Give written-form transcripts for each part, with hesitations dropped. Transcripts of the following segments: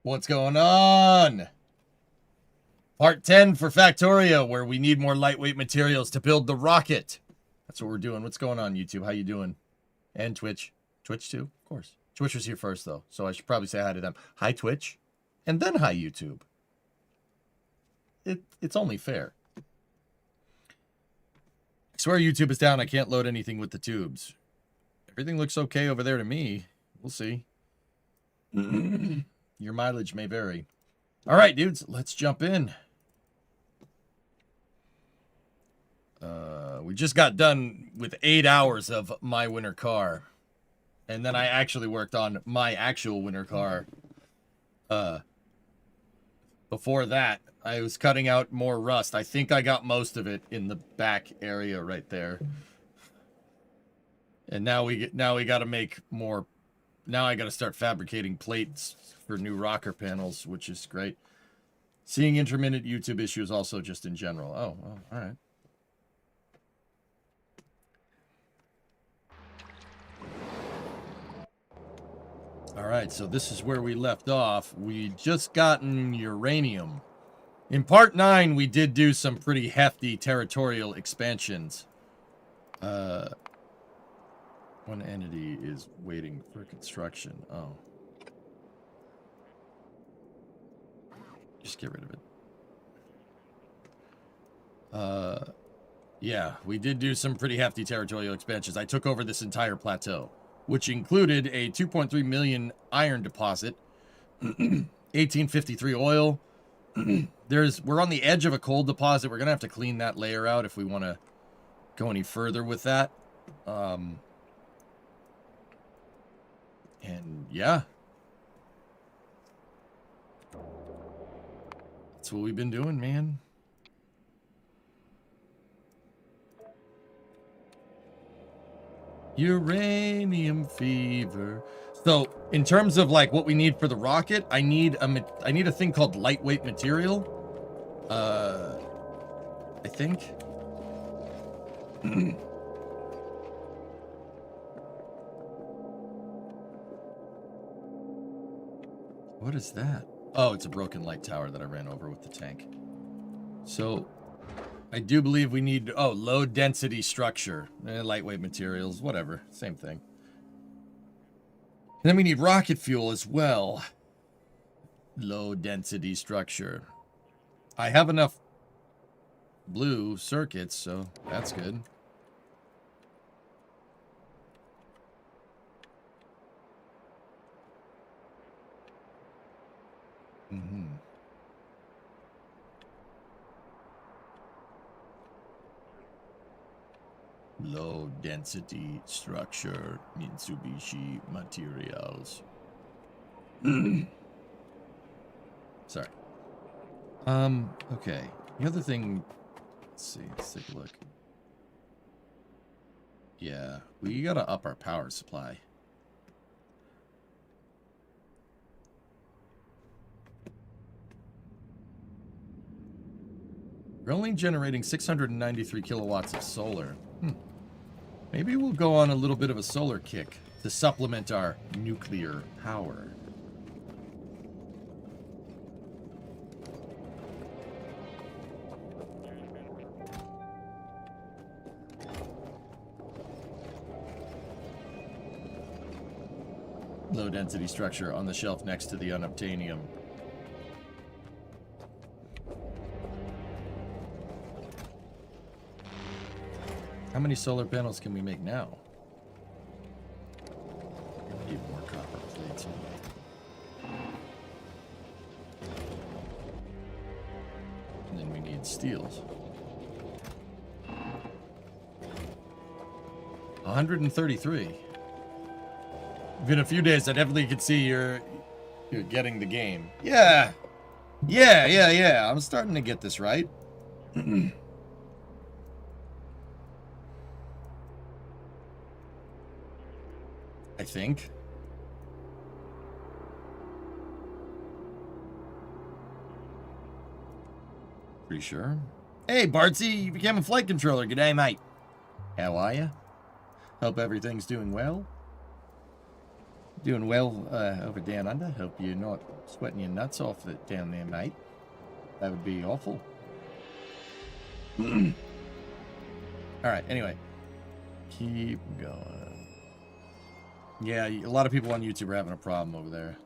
What's going on? Part 10 for Factorio, where we need more lightweight materials to build the rocket. That's what we're doing. What's going on, YouTube? How you doing? And Twitch. Twitch too, of course. Twitch was here first, though, so I should probably say hi to them. Hi, Twitch. And then hi, YouTube. It's only fair. I swear YouTube is down. I can't load anything with the tubes. Everything looks okay over there to me. We'll see. Your mileage may vary. All right, dudes, let's jump in. We just got done with 8 hours of my winter car. And then I actually worked on my actual winter car. Before that, I was cutting out more rust. I think I got most of it in the back area right there. And now we got to make more. Now I got to start fabricating plates for new rocker panels, which is great. Seeing intermittent YouTube issues also just in general. Oh, well, all right. All right, so this is where we left off. We just gotten uranium. In part 9, we did do some pretty hefty territorial expansions. One entity is waiting for construction. Oh. Just get rid of it. Yeah, we did do some pretty hefty territorial expansions. I took over this entire plateau, which included a 2.3 million iron deposit, 1853 oil. We're on the edge of a coal deposit. We're gonna have to clean that layer out if we want to go any further with that. And yeah, that's what we've been doing, man. Uranium fever. So, in terms of like what we need for the rocket, I need a thing called lightweight material. I think. What is that? Oh, it's a broken light tower that I ran over with the tank. So, I do believe we need, oh, low density structure. Lightweight materials, whatever. Same thing. And then we need rocket fuel as well. Low density structure. I have enough blue circuits, so that's good. Low density structure, Mitsubishi materials. Sorry. Okay. The other thing, let's see, let's take a look. Yeah, we gotta up our power supply. We're only generating 693 kilowatts of solar. Maybe we'll go on a little bit of a solar kick to supplement our nuclear power. Low density structure on the shelf next to the unobtainium. How many solar panels can we make now? Need more copper plates. And then we need steels. 133. In a few days, I definitely could see you're getting the game. Yeah. Yeah. I'm starting to get this right. I think. Pretty sure. Hey, Bartsy, you became a flight controller. G'day, mate. How are you? Hope everything's doing well. Doing well over down under. Hope you're not sweating your nuts off it down there, mate. That would be awful. All right, anyway. Keep going. Yeah, a lot of people on YouTube are having a problem over there.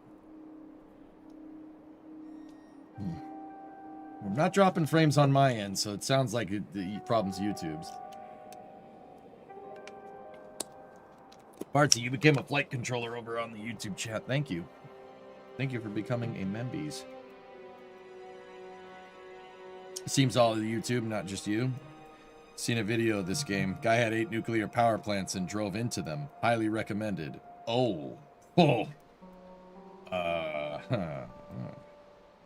I'm not dropping frames on my end, so it sounds like the problem's YouTube's. Bartsy, you became a flight controller over on the YouTube chat. Thank you. Thank you for becoming a membies. Seems all of YouTube, not just you. Seen a video of this game. Guy had 8 nuclear power plants and drove into them. Highly recommended. Oh. Oh.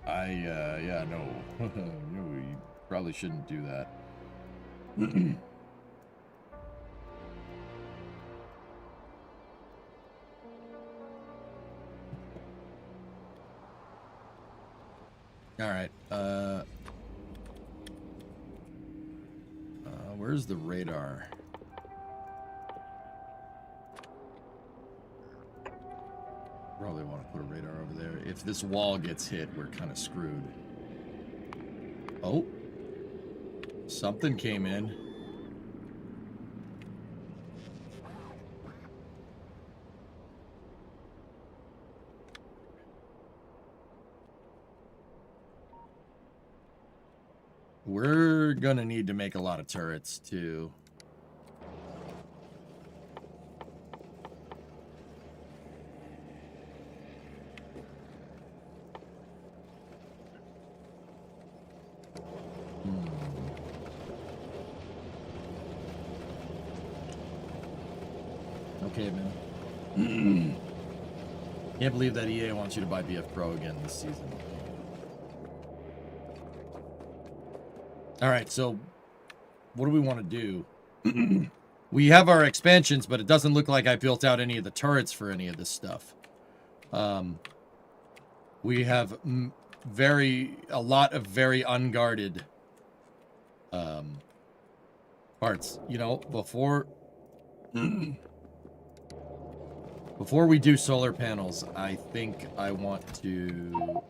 Yeah, no. No, you probably shouldn't do that. All right. Where's the radar? Probably want to put a radar over there. If this wall gets hit, we're kind of screwed. Oh. Something came in. We're gonna need to make a lot of turrets, too. Okay, man. Can't believe that EA wants you to buy BF Pro again this season. All right, so what do we want to do? We have our expansions, but it doesn't look like I built out any of the turrets for any of this stuff. We have a lot of very unguarded parts. You know, before we do solar panels, I think I want to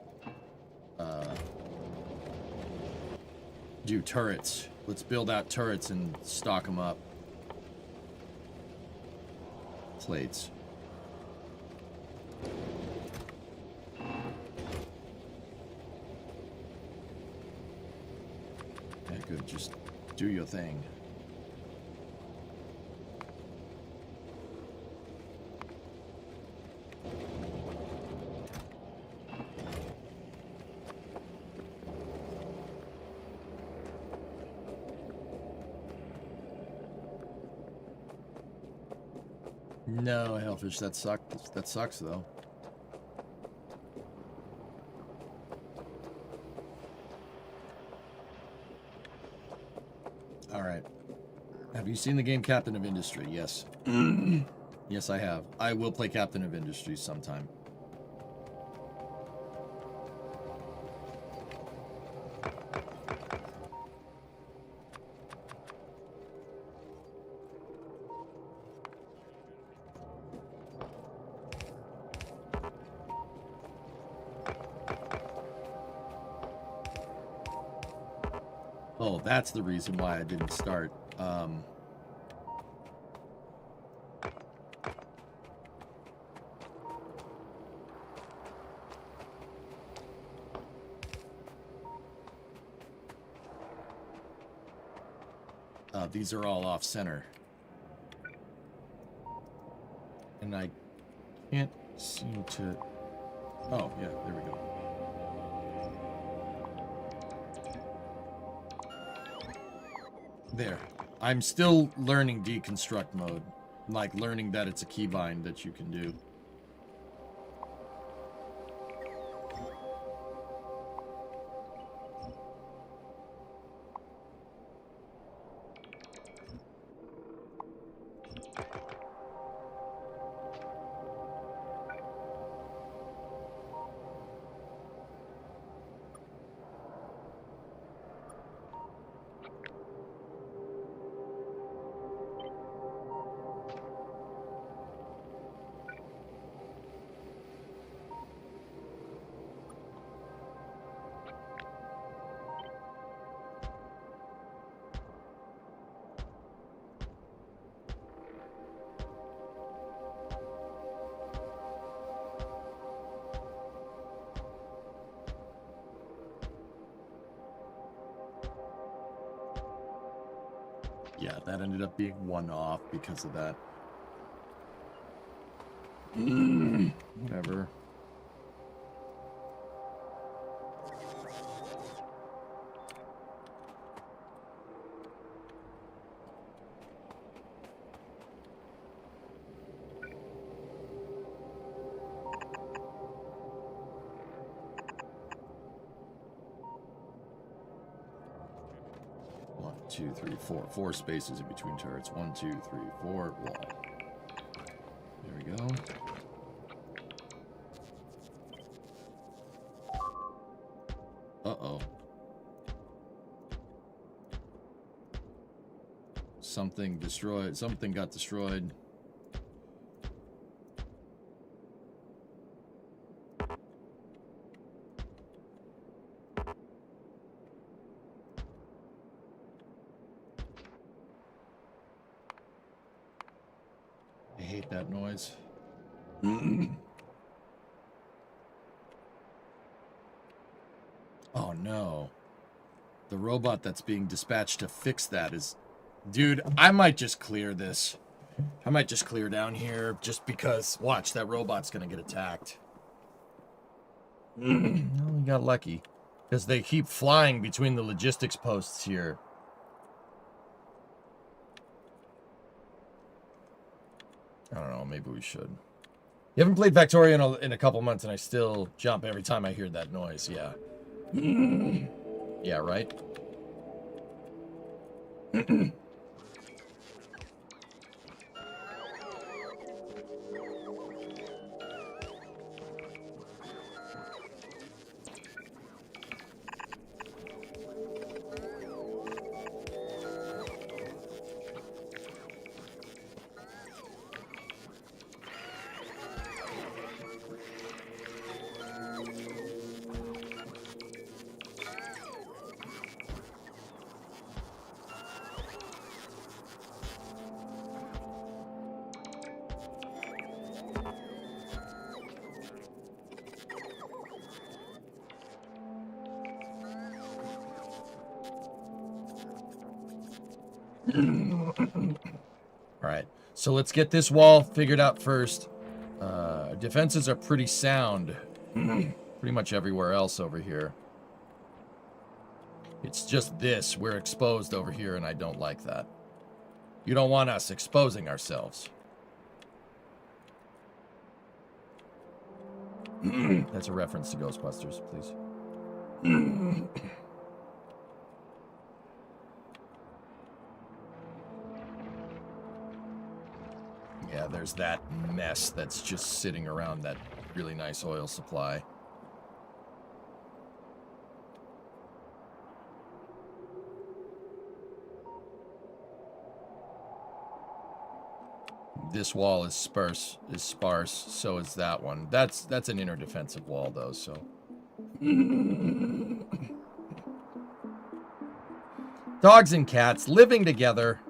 do turrets. Let's build out turrets and stock them up. Plates. Yeah, good. Just do your thing. No, Hellfish, that sucked. That sucks, though. All right. Have you seen the game Captain of Industry? Yes. Yes, I have. I will play Captain of Industry sometime. Oh, that's the reason why I didn't start. These are all off center. And I can't seem to... Oh, yeah, there we go. There. I'm still learning deconstruct mode. Like, learning that it's a keybind that you can do. Yeah, that ended up being one off because of that. Whatever. One, two, three, four. 4 spaces in between turrets. 1, 2, 3, 4. Wall. There we go. Uh-oh. Something destroyed. Something got destroyed. I hate that noise. Oh no. The robot that's being dispatched to fix that is... Dude, I might just clear this. I might just clear down here just because... Watch, that robot's gonna get attacked. Well, we got lucky. Because they keep flying between the logistics posts here. I don't know, maybe we should. You haven't played Factorio in a couple months and I still jump every time I hear that noise, yeah. Yeah, right? Alright, so let's get this wall figured out first. Defenses are pretty sound. Pretty much everywhere else over here. It's just this. We're exposed over here, and I don't like that. You don't want us exposing ourselves. That's a reference to Ghostbusters, please. Yeah, there's that mess that's just sitting around that really nice oil supply. This wall is sparse, so is that one. That's an inner defensive wall, though, so... Dogs and cats living together.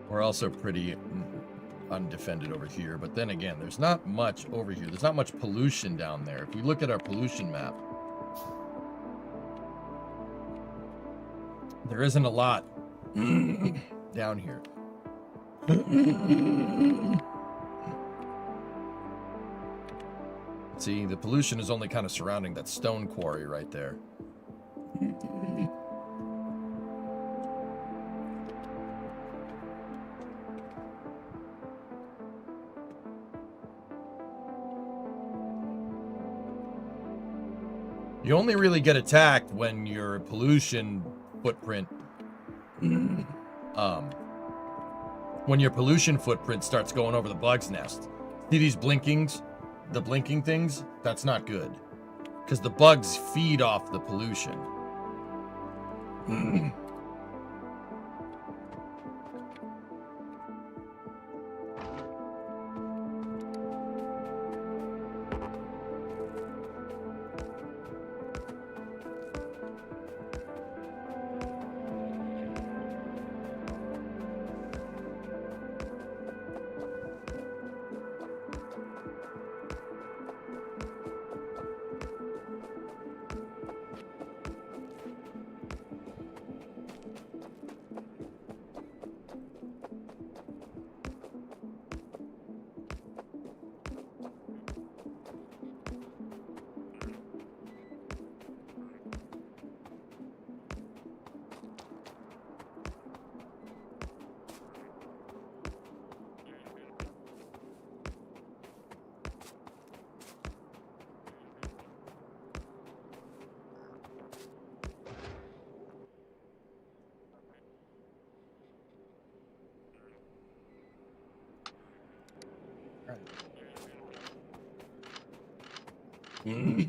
We're also pretty undefended over here, but then again, there's not much over here. There's not much pollution down there. If we look at our pollution map, there isn't a lot down here. See, the pollution is only kind of surrounding that stone quarry right there. You only really get attacked when your pollution footprint, when your pollution footprint starts going over the bug's nest. See these blinkings? The blinking things? That's not good. Because the bugs feed off the pollution. We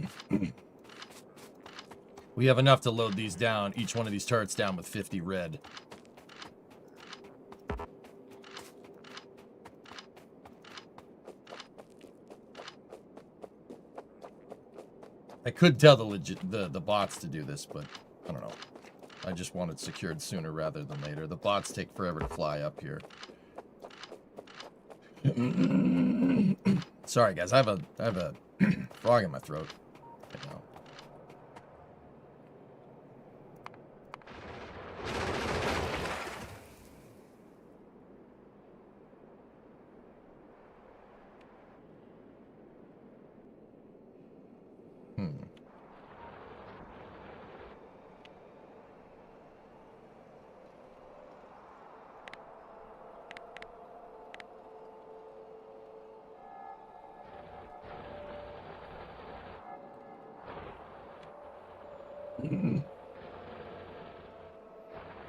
have enough to load these down, each one of these turrets down with 50 red. I could tell the bots to do this, but I don't know. I just want it secured sooner rather than later. The bots take forever to fly up here. Sorry guys, I have a frog in my throat right now.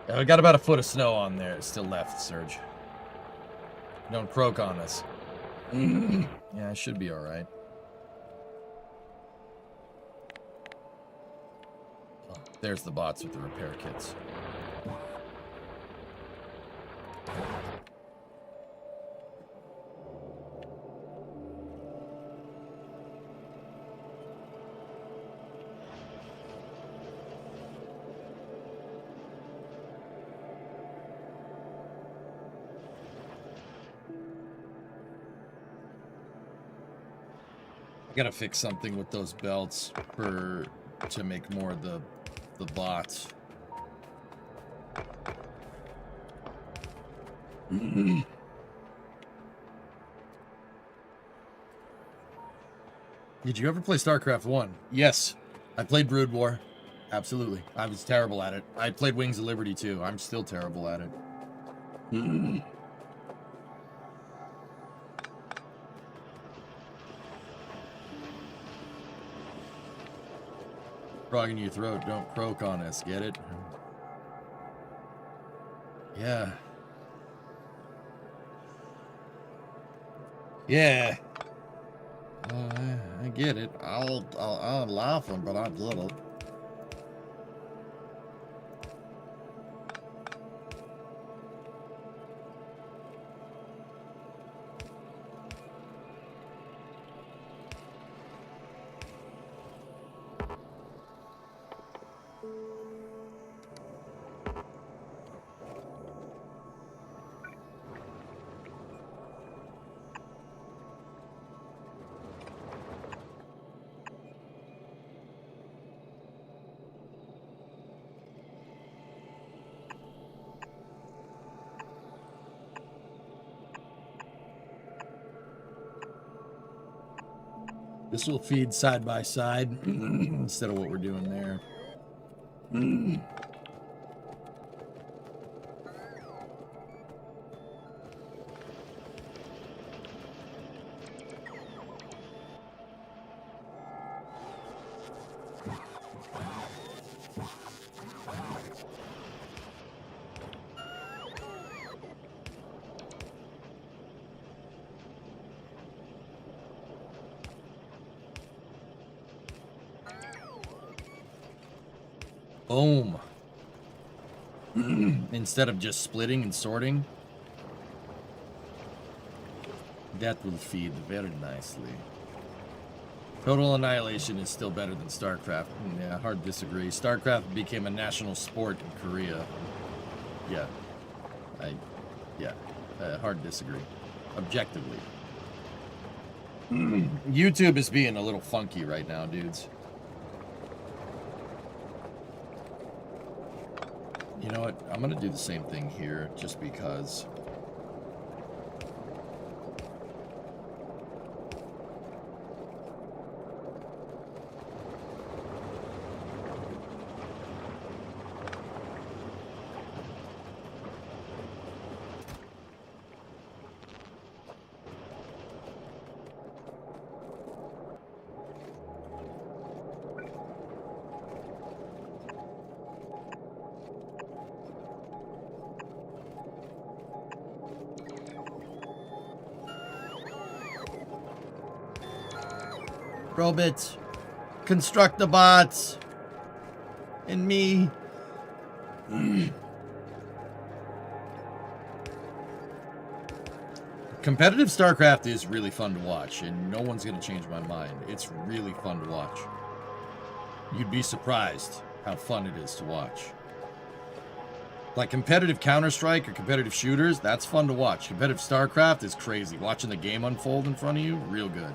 Yeah, we got about a foot of snow on there. It's still left, Surge. Don't croak on us. Yeah, it should be alright. Oh, there's the bots with the repair kits. I gotta fix something with those belts to make more of the bots. Did you ever play StarCraft 1? Yes. I played Brood War. Absolutely. I was terrible at it. I played Wings of Liberty too. I'm still terrible at it. Frog in your throat, don't croak on us, get it? Yeah. Yeah. I get it. I'm laughing, but I get it. This will feed side by side instead of what we're doing there. Boom. Instead of just splitting and sorting, that will feed very nicely. Total Annihilation is still better than StarCraft. Yeah, hard to disagree. StarCraft became a national sport in Korea. Yeah. Hard to disagree. Objectively. YouTube is being a little funky right now, dudes. You know what? I'm gonna do the same thing here, just because. Robit. Construct the bots. And me. Competitive StarCraft is really fun to watch, and no one's going to change my mind. It's really fun to watch. You'd be surprised how fun it is to watch. Like competitive Counter-Strike or competitive shooters, that's fun to watch. Competitive StarCraft is crazy. Watching the game unfold in front of you, real good.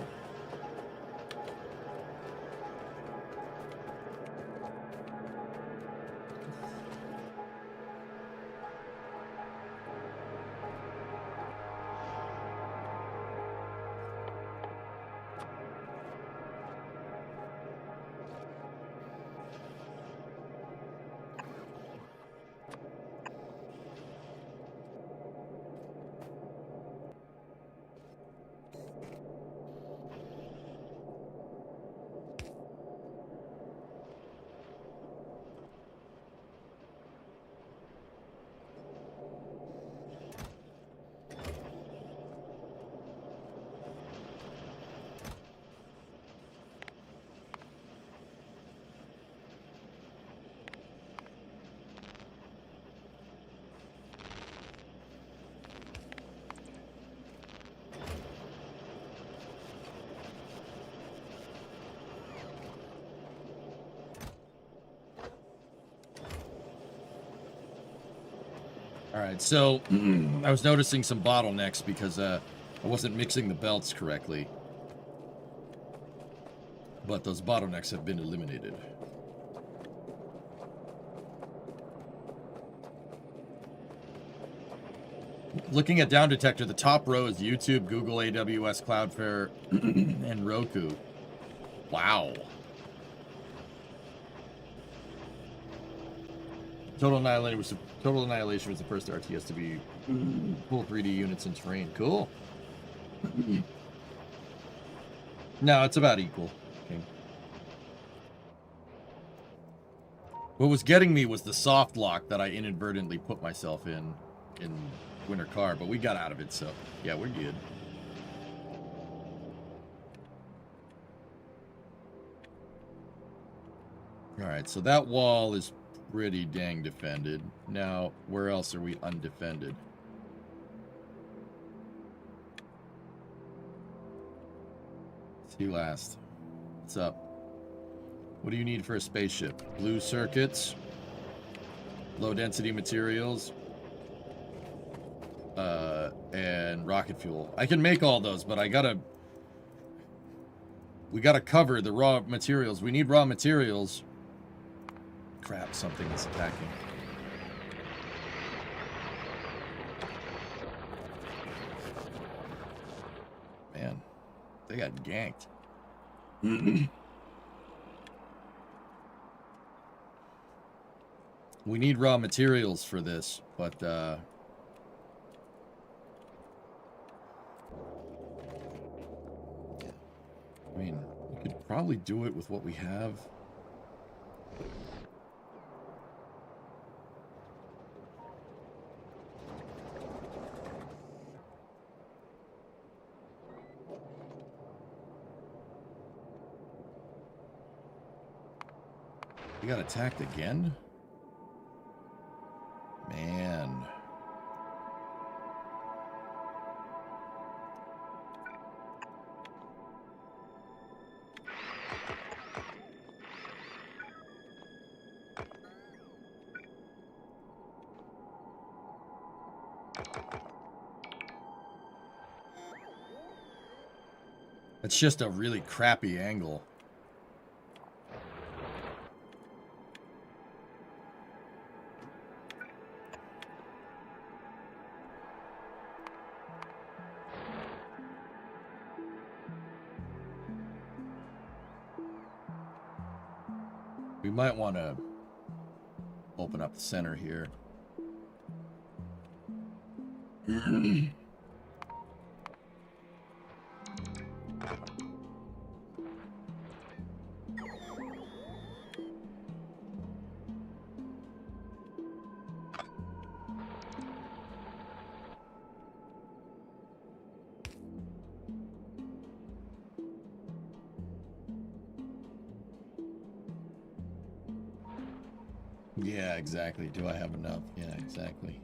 Alright, so I was noticing some bottlenecks because I wasn't mixing the belts correctly. But those bottlenecks have been eliminated. Looking at Down Detector, the top row is YouTube, Google, AWS, Cloudflare, and Roku. Wow. Total Annihilation was the first RTS to be full 3D units in terrain. Cool. No, it's about equal. Okay. What was getting me was the soft lock that I inadvertently put myself in Winter Car, but we got out of it, so yeah, we're good. Alright, so that wall is pretty dang defended. Now, where else are we undefended? See you last. What's up? What do you need for a spaceship? Blue circuits, low density materials, and rocket fuel. I can make all those, but we gotta cover the raw materials. We need raw materials. Crap, something is attacking. Man, they got ganked. We need raw materials for this, but I mean, we could probably do it with what we have. We got attacked again? Man. It's just a really crappy angle. We might want to open up the center here. Yeah, exactly. Do I have enough? Yeah, exactly.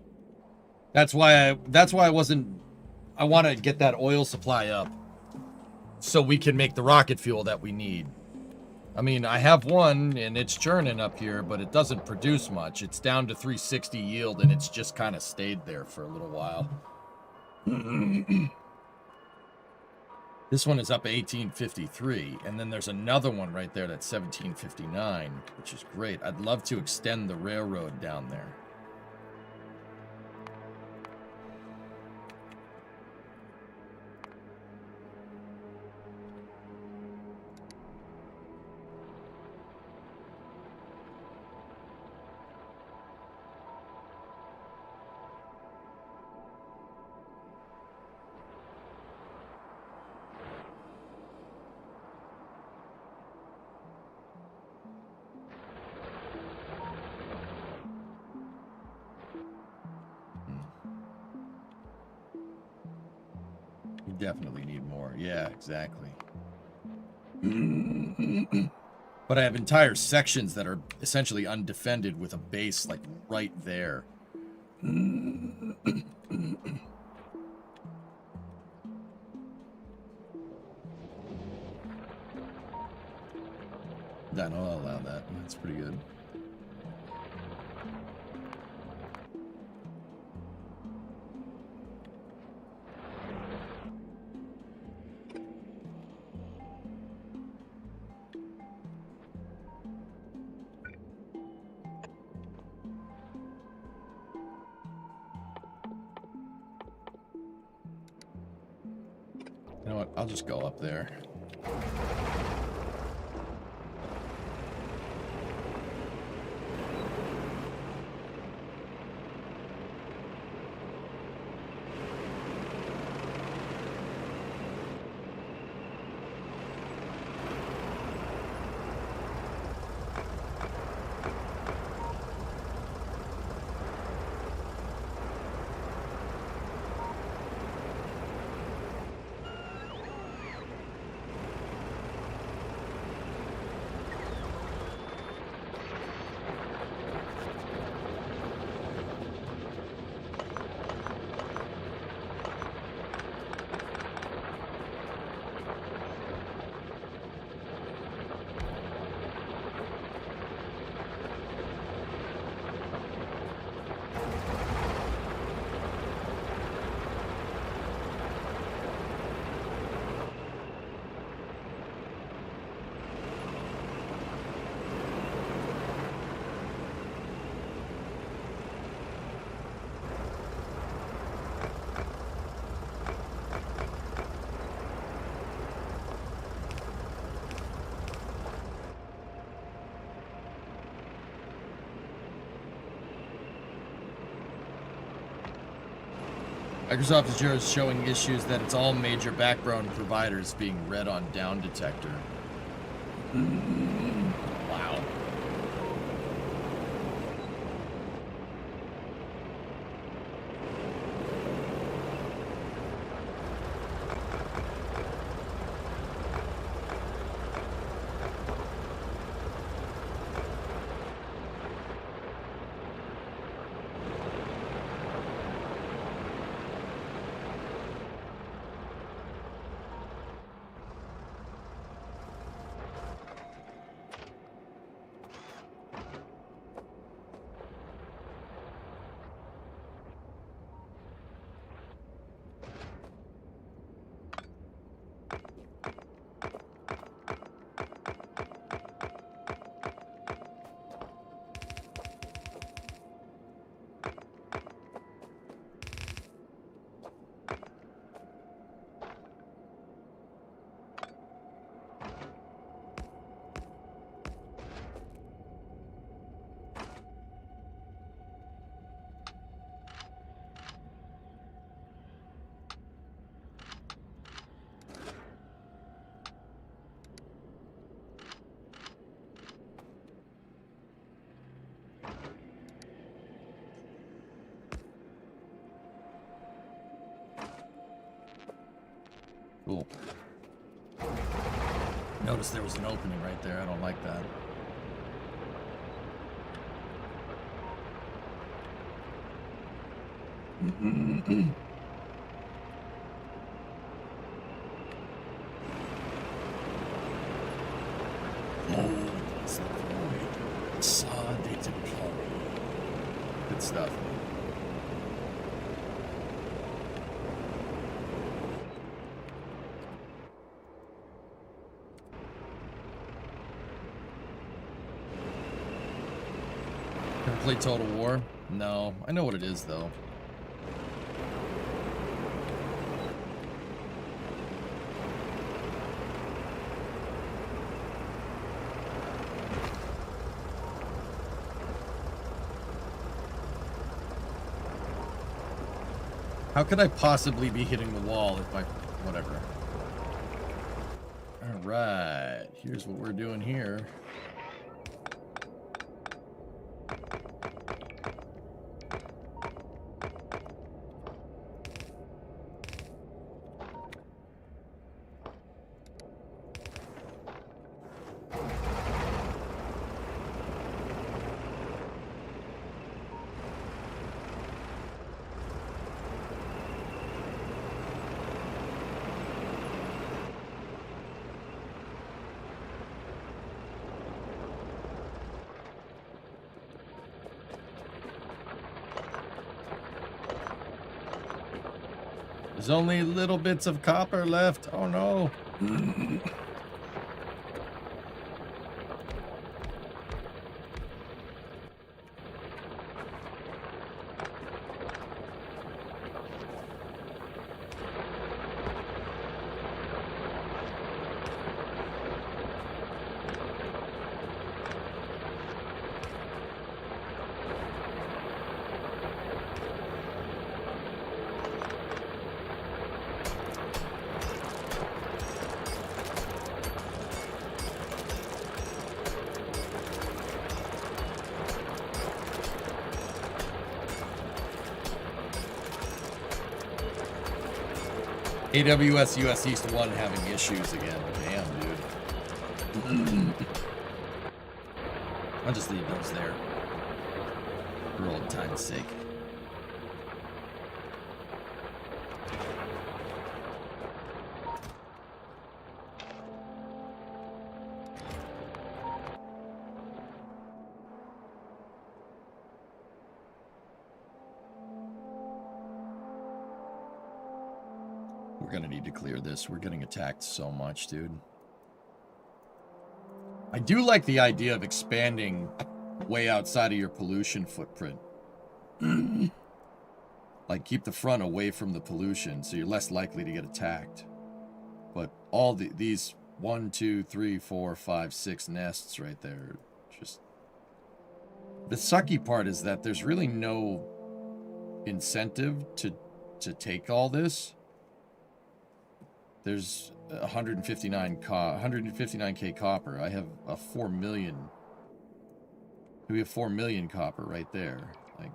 That's why I wasn't. I want to get that oil supply up so we can make the rocket fuel that we need. I mean, I have one and it's churning up here, but it doesn't produce much. It's down to 360 yield and it's just kind of stayed there for a little while. This one is up 1853, and then there's another one right there that's 1759, which is great. I'd love to extend the railroad down there. We definitely need more. Yeah, exactly. But I have entire sections that are essentially undefended with a base like right there. Then I'll allow that. That's pretty good. You know what? I'll just go up there. Microsoft Azure is showing issues that it's all major backbone providers being read on down detector. Wow. Cool. Notice there was an opening right there. I don't like that. Let's deploy. Saw they deploy. Good stuff. Ever play Total War? No. I know what it is, though. How could I possibly be hitting the wall if I... Whatever. Alright. Here's what we're doing here. There's only little bits of copper left. Oh no. AWS US East 1 having issues again. Damn, dude. I'll just leave those there. For old time's sake. We're gonna need to clear this. We're getting attacked so much, dude. I do like the idea of expanding way outside of your pollution footprint. Like, keep the front away from the pollution so you're less likely to get attacked. But all these 1, 2, 3, 4, 5, 6 nests right there, just... The sucky part is that there's really no incentive to take all this. There's 159k copper. I have a 4 million. We have 4 million copper right there. Like,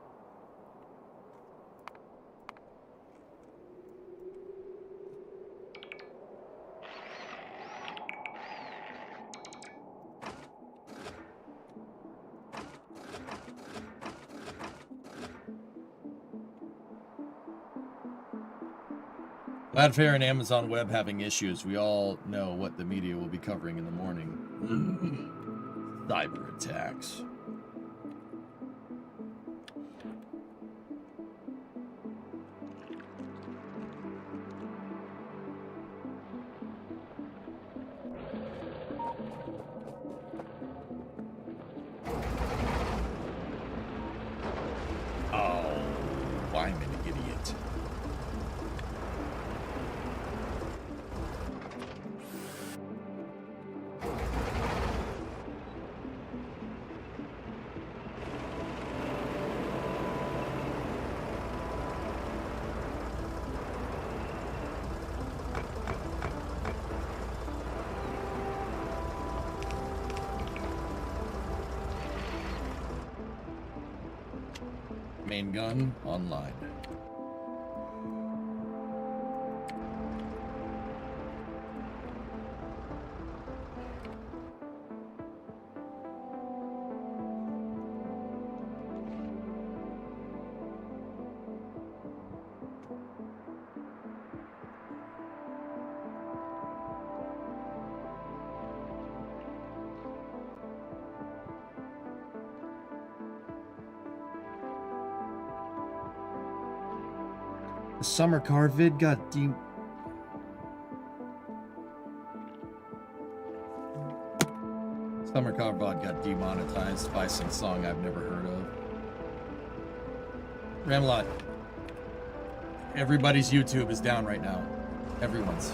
Ladfair and Amazon Web having issues. We all know what the media will be covering in the morning. Cyber attacks. Oh, I'm an idiot. Main gun online. The summer car vid got Summer car VOD got demonetized by some song I've never heard of. Ramlot. Everybody's YouTube is down right now. Everyone's.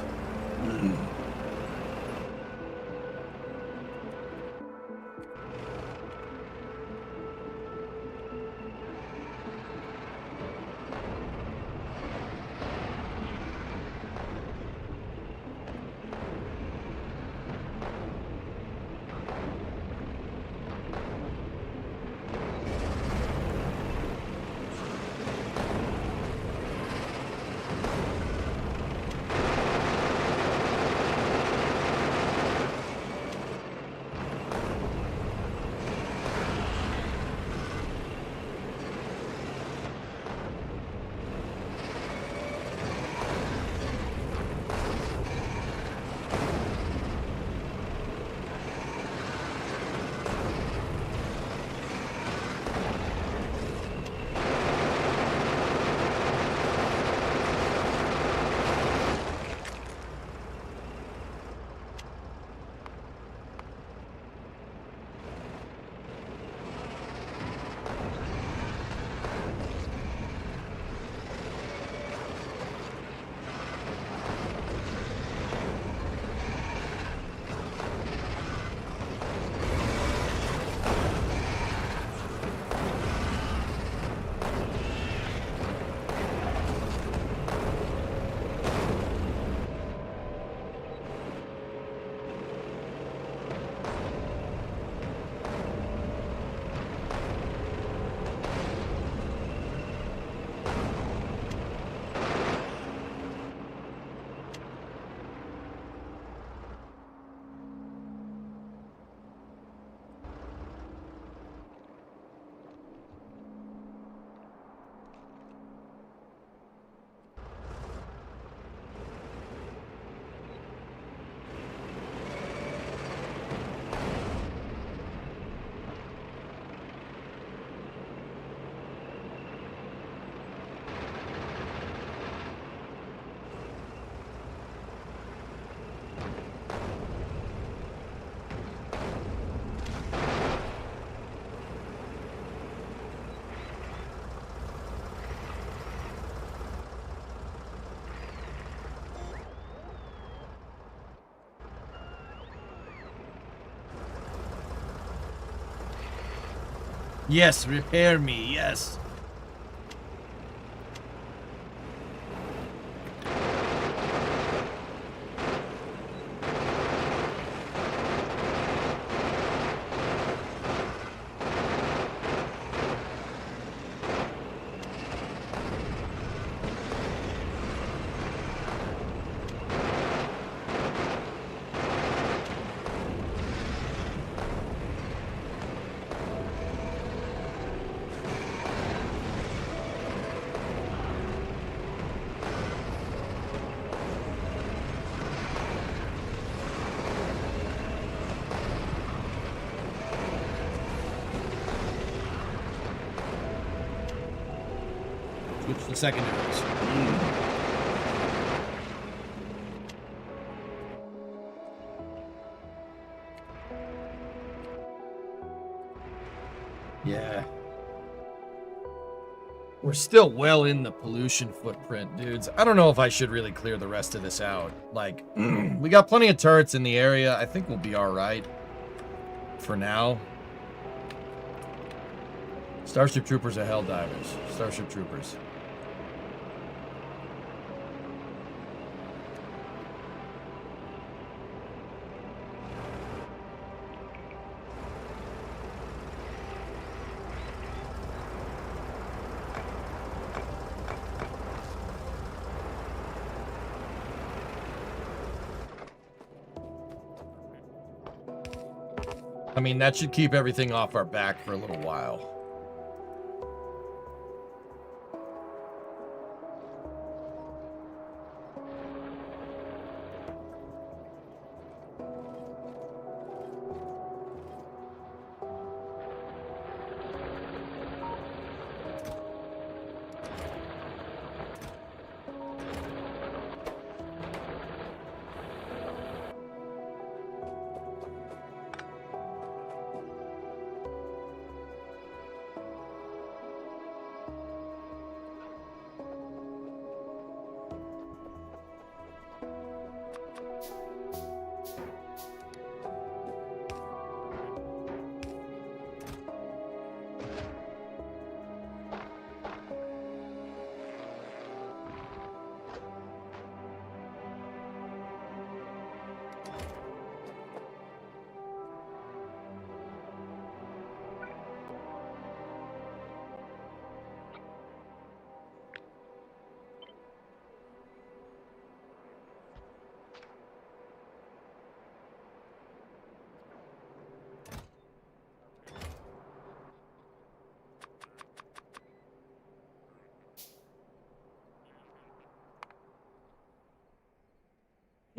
Yes, repair me, yes. Switch to secondaries. Yeah. We're still well in the pollution footprint, dudes. I don't know if I should really clear the rest of this out. Like, we got plenty of turrets in the area. I think we'll be all right for now. Starship Troopers are Helldivers. Starship Troopers. I mean, that should keep everything off our back for a little while.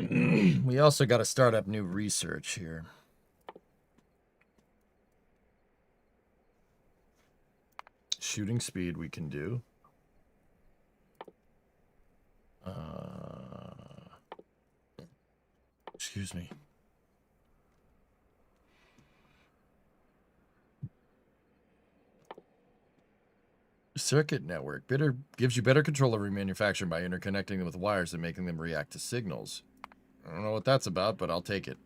We also got to start up new research here. Shooting speed we can do. Excuse me. Circuit network gives you better control over manufacturing by interconnecting them with wires and making them react to signals. I don't know what that's about, but I'll take it.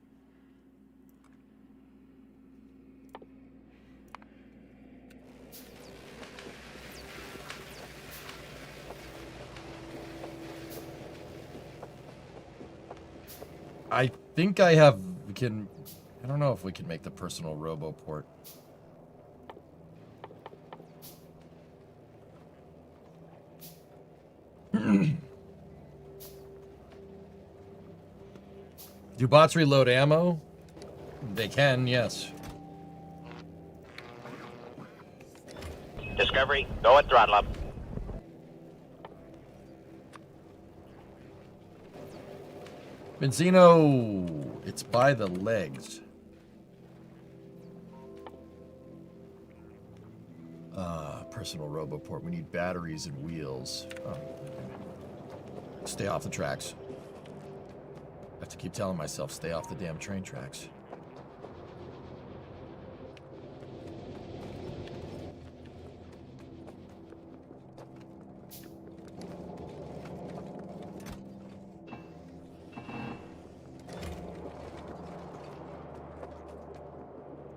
I think I don't know if we can make the personal roboport. Do bots reload ammo? They can, yes. Discovery, go at throttle up. Benzino, it's by the legs. Personal roboport. We need batteries and wheels. Oh. Stay off the tracks. I have to keep telling myself, stay off the damn train tracks.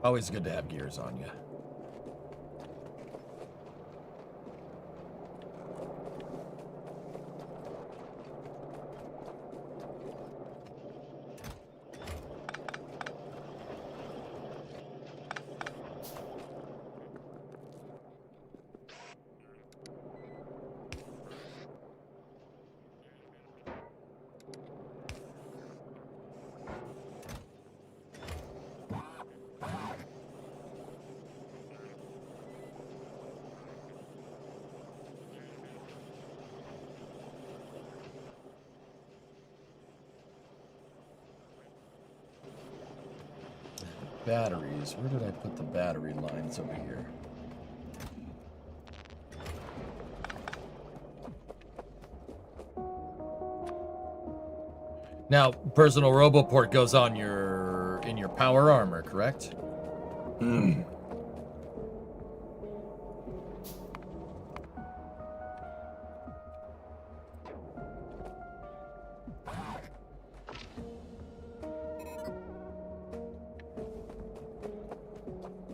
Always good to have gears on you. Batteries. Where did I put the battery lines over here? Now, personal roboport goes on in your power armor, correct?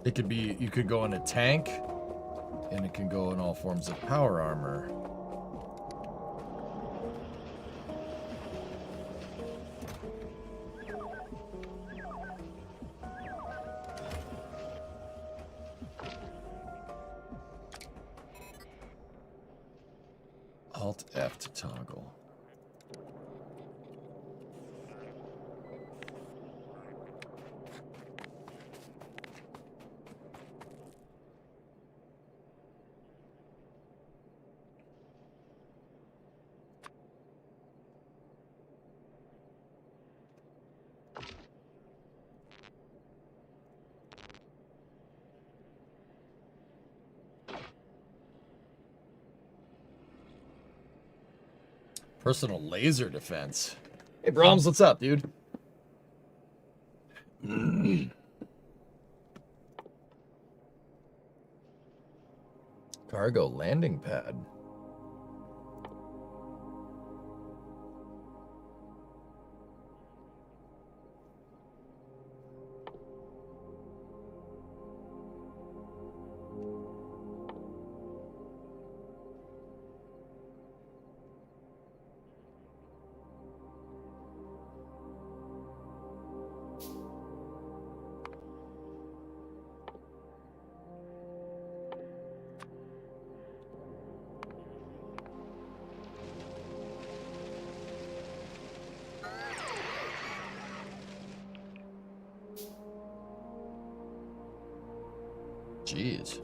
It could be, you could go in a tank, and it can go in all forms of power armor. Alt F to toggle. Personal laser defense. Hey, Brahms, what's up, dude? Cargo landing pad. Jeez.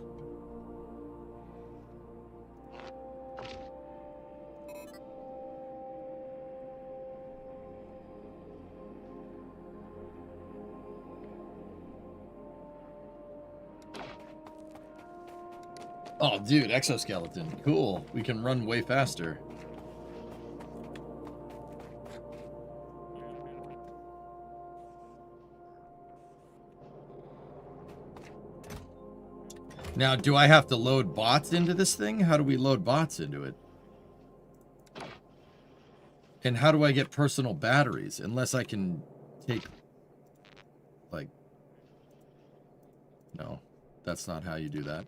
Oh, dude, exoskeleton. Cool. We can run way faster. Now, do I have to load bots into this thing? How do we load bots into it? And how do I get personal batteries? Unless I can take, like... No, that's not how you do that.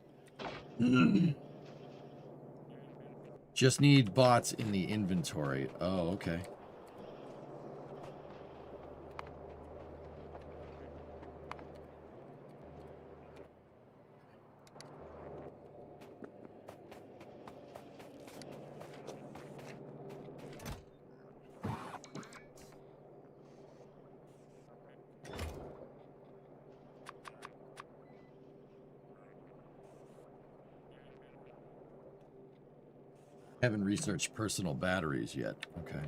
Just need bots in the inventory. Oh, okay. Haven't researched personal batteries yet. Okay.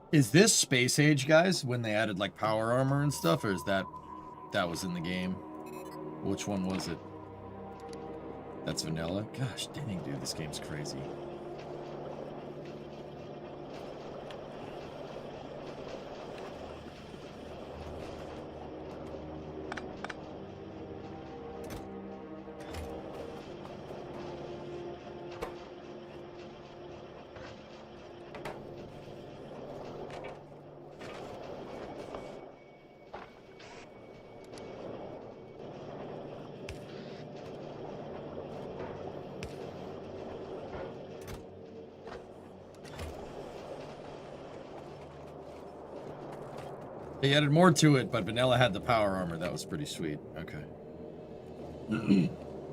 Is this Space Age, guys, when they added, like, power armor and stuff, or is that was in the game? Which one was it? That's vanilla? Gosh dang, dude, this game's crazy. They added more to it, but vanilla had the power armor. That was pretty sweet. Okay.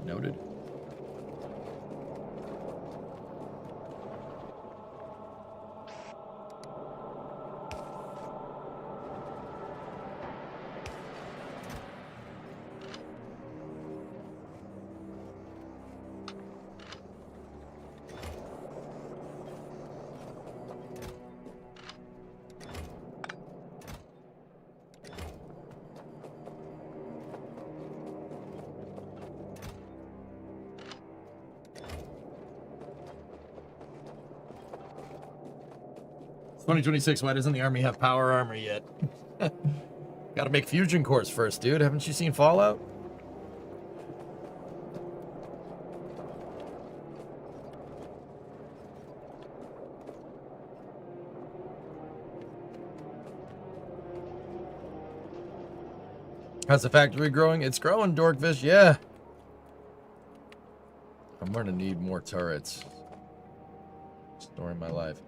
Noted. It's 2026. Why doesn't the army have power armor yet? Gotta make fusion cores first, dude. Haven't you seen Fallout? How's the factory growing? It's growing, Dorkfish, yeah. I'm gonna need more turrets. Story of my life.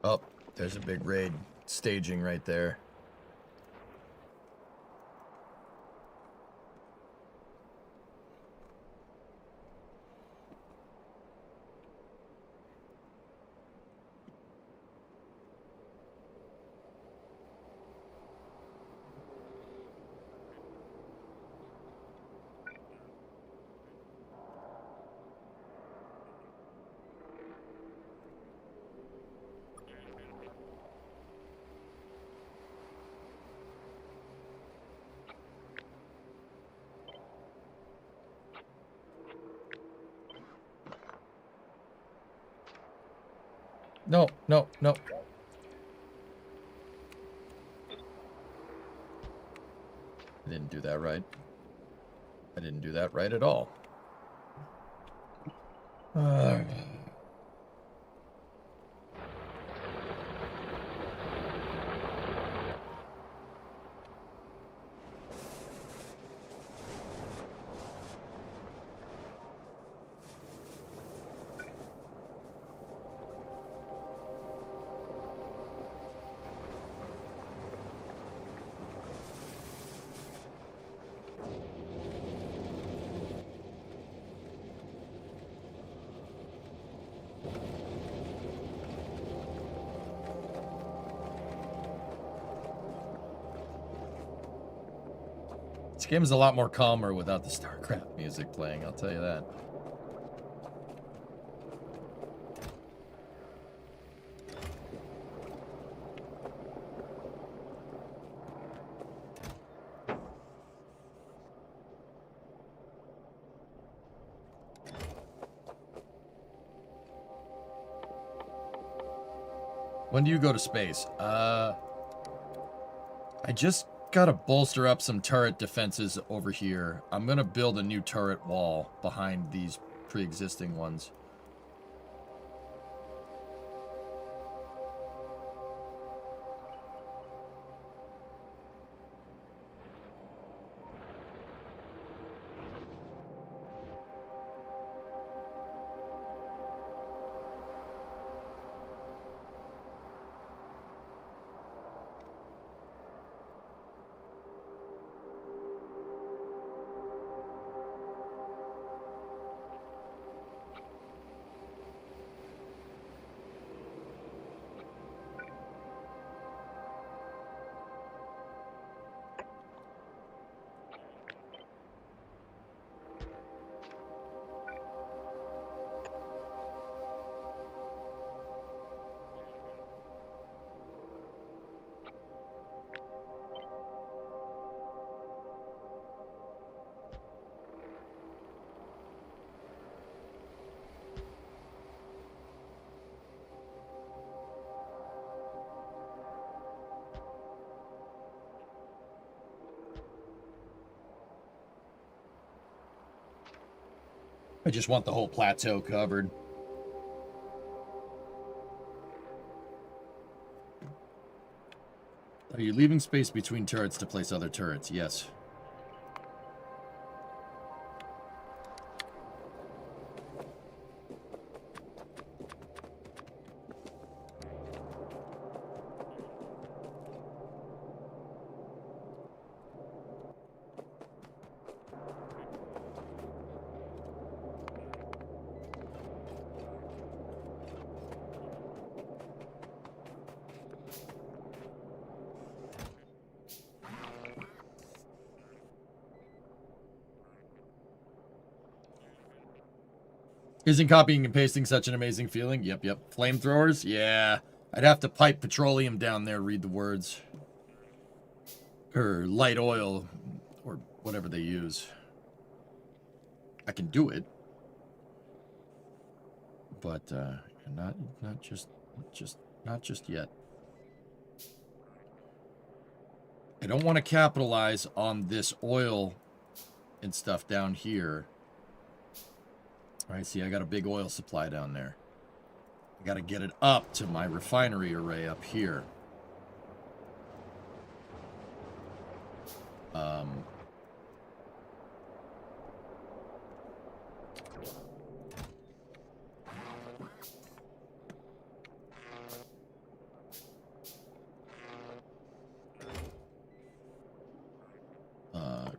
Oh, there's a big raid staging right there. No, no, no. I didn't do that right. I didn't do that right at all. This game is a lot more calmer without the StarCraft music playing, I'll tell you that. When do you go to space? I just gotta bolster up some turret defenses over here. I'm gonna build a new turret wall behind these pre-existing ones. I just want the whole plateau covered. Are you leaving space between turrets to place other turrets? Yes. Isn't copying and pasting such an amazing feeling? Yep. Flamethrowers? Yeah. I'd have to pipe petroleum down there, read the words. Or light oil, or whatever they use. I can do it. But, not just yet. I don't want to capitalize on this oil and stuff down here. All right, see, I got a big oil supply down there. I got to get it up to my refinery array up here.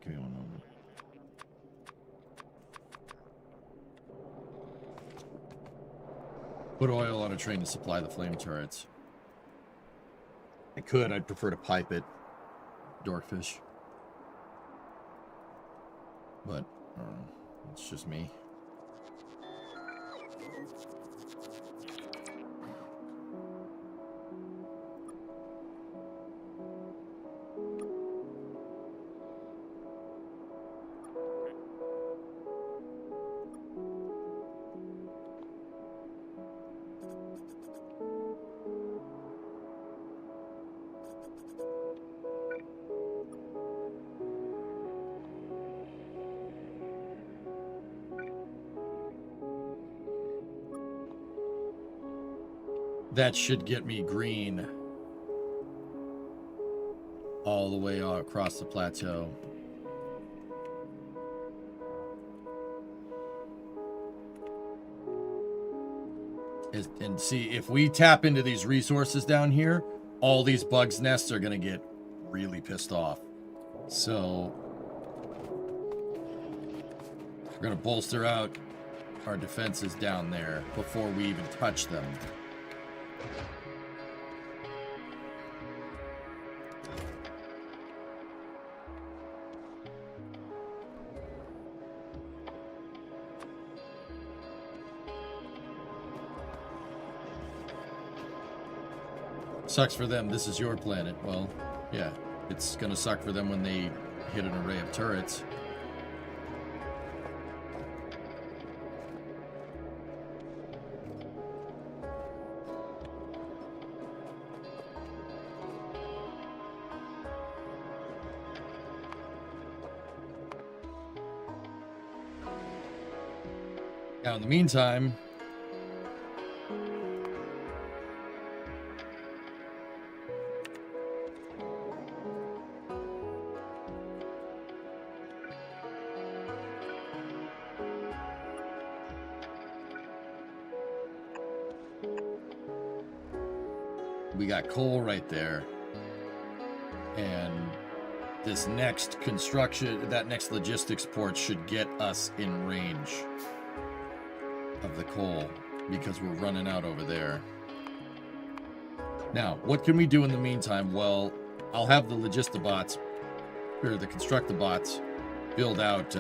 Give me one moment. Put oil on a train to supply the flame turrets. I could. I'd prefer to pipe it. Dorkfish. But, I don't know. It's just me. that should get me green all the way across the plateau. And see, if we tap into these resources down here, all these bugs' nests are going to get really pissed off. So we're going to bolster out our defenses down there before we even touch them. Sucks for them. This is your planet. Well, yeah, it's gonna suck for them when they hit an array of turrets. Now, in the meantime, we got coal right there, and this next construction, that next logistics port should get us in range of the coal because we're running out over there. Now, what can we do in the meantime? Well, I'll have the logistibots, or the constructibots, build out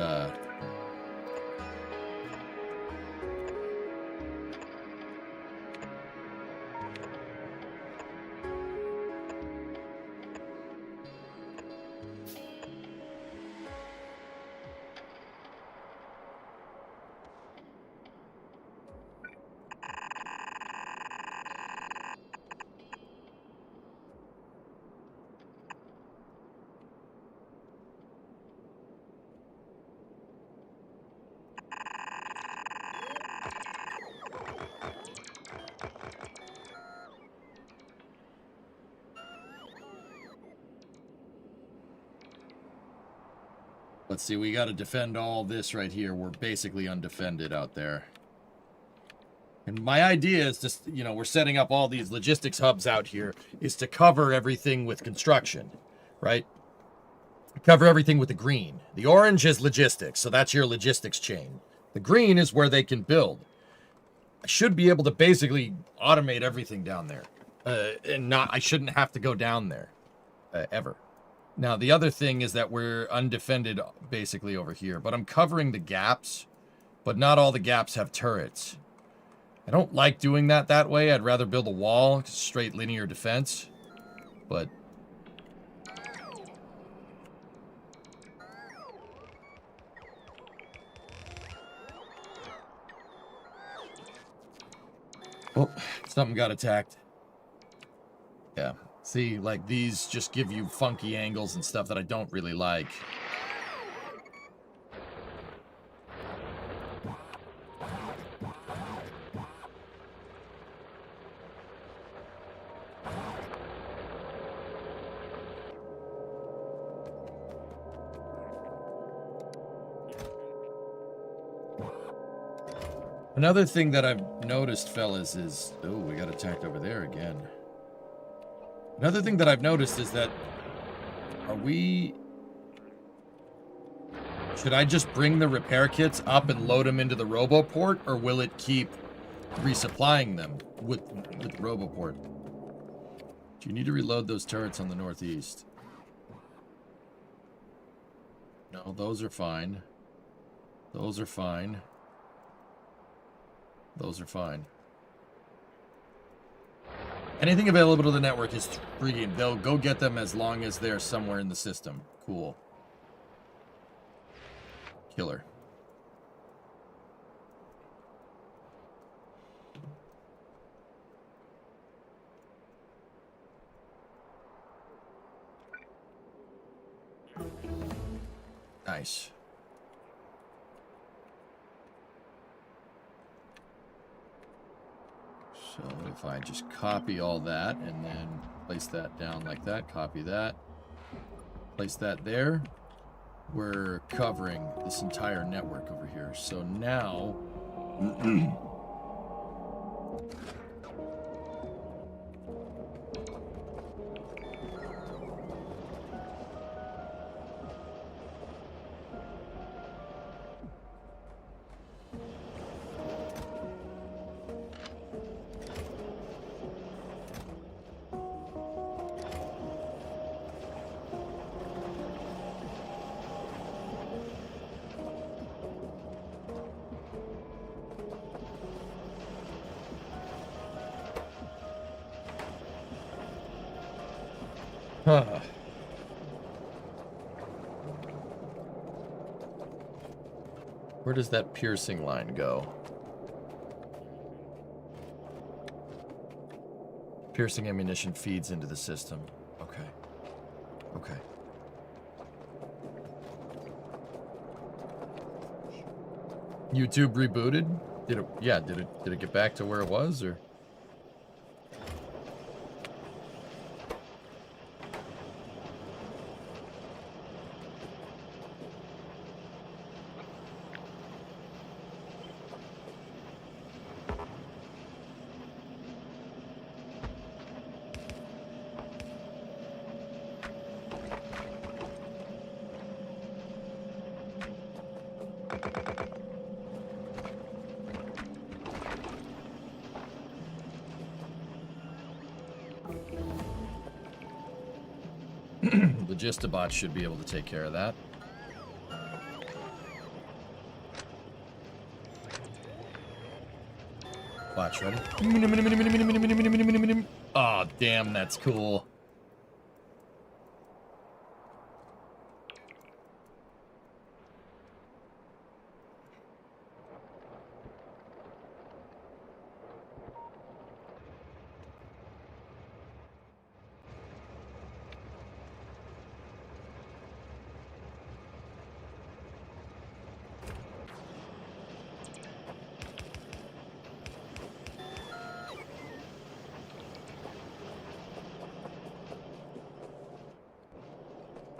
let's see, we got to defend all this right here. We're basically undefended out there. And my idea is just, you know, we're setting up all these logistics hubs out here is to cover everything with construction, right? Cover everything with the green. The orange is logistics, so that's your logistics chain. The green is where they can build. I should be able to basically automate everything down there. I shouldn't have to go down there, ever. Now, the other thing is that we're undefended basically over here, but I'm covering the gaps, but not all the gaps have turrets. I don't like doing that way. I'd rather build a wall, straight linear defense, but... Oh, something got attacked. Yeah. See, like, these just give you funky angles and stuff that I don't really like. Another thing that I've noticed, fellas, is... Oh, we got attacked over there again. Another thing that I've noticed is that... Are we... Should I just bring the repair kits up and load them into the RoboPort, or will it keep resupplying them with RoboPort? Do you need to reload those turrets on the northeast? No, those are fine. Those are fine. Those are fine. Anything available to the network is free. They'll go get them as long as they're somewhere in the system. Cool. Killer. Nice. So if I just copy all that and then place that down like that, copy that, place that there, we're covering this entire network over here. So now... Huh. Where does that piercing line go? Piercing ammunition feeds into the system. Okay. Okay. YouTube rebooted? Did it? Yeah. Did it get back to where it was, or? Logistabot should be able to take care of that. Watch, ready? Oh, damn, that's cool.